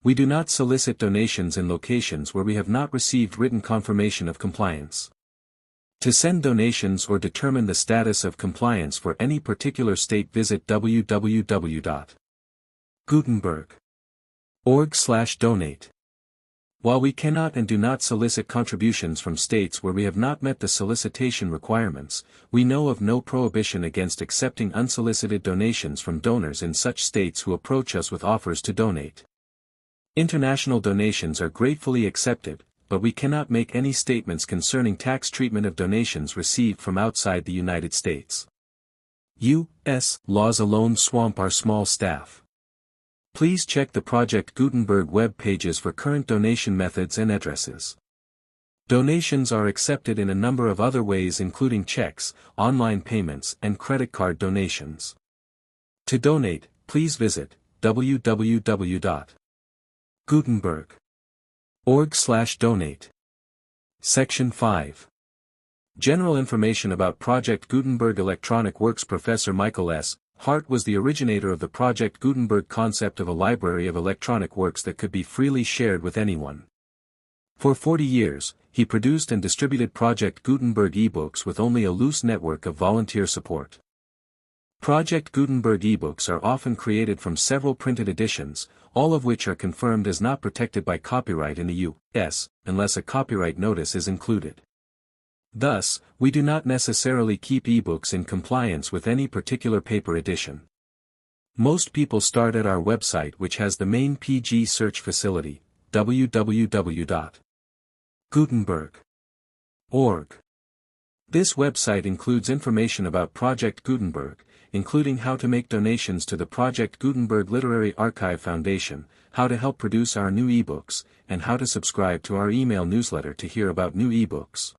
We do not solicit donations in locations where we have not received written confirmation of compliance. To send donations or determine the status of compliance for any particular state, visit www.gutenberg.org/donate. While we cannot and do not solicit contributions from states where we have not met the solicitation requirements, we know of no prohibition against accepting unsolicited donations from donors in such states who approach us with offers to donate. International donations are gratefully accepted, but we cannot make any statements concerning tax treatment of donations received from outside the United States. U.S. laws alone swamp our small staff. Please check the Project Gutenberg web pages for current donation methods and addresses. Donations are accepted in a number of other ways including checks, online payments and credit card donations. To donate, please visit www.gutenberg.org/donate. Section 5. General information about Project Gutenberg Electronic Works. Professor Michael S. Hart was the originator of the Project Gutenberg concept of a library of electronic works that could be freely shared with anyone. For 40 years, he produced and distributed Project Gutenberg ebooks with only a loose network of volunteer support. Project Gutenberg ebooks are often created from several printed editions, all of which are confirmed as not protected by copyright in the U.S., unless a copyright notice is included. Thus, we do not necessarily keep ebooks in compliance with any particular paper edition. Most people start at our website, which has the main PG search facility, www.gutenberg.org. This website includes information about Project Gutenberg, including how to make donations to the Project Gutenberg Literary Archive Foundation, how to help produce our new ebooks, and how to subscribe to our email newsletter to hear about new ebooks.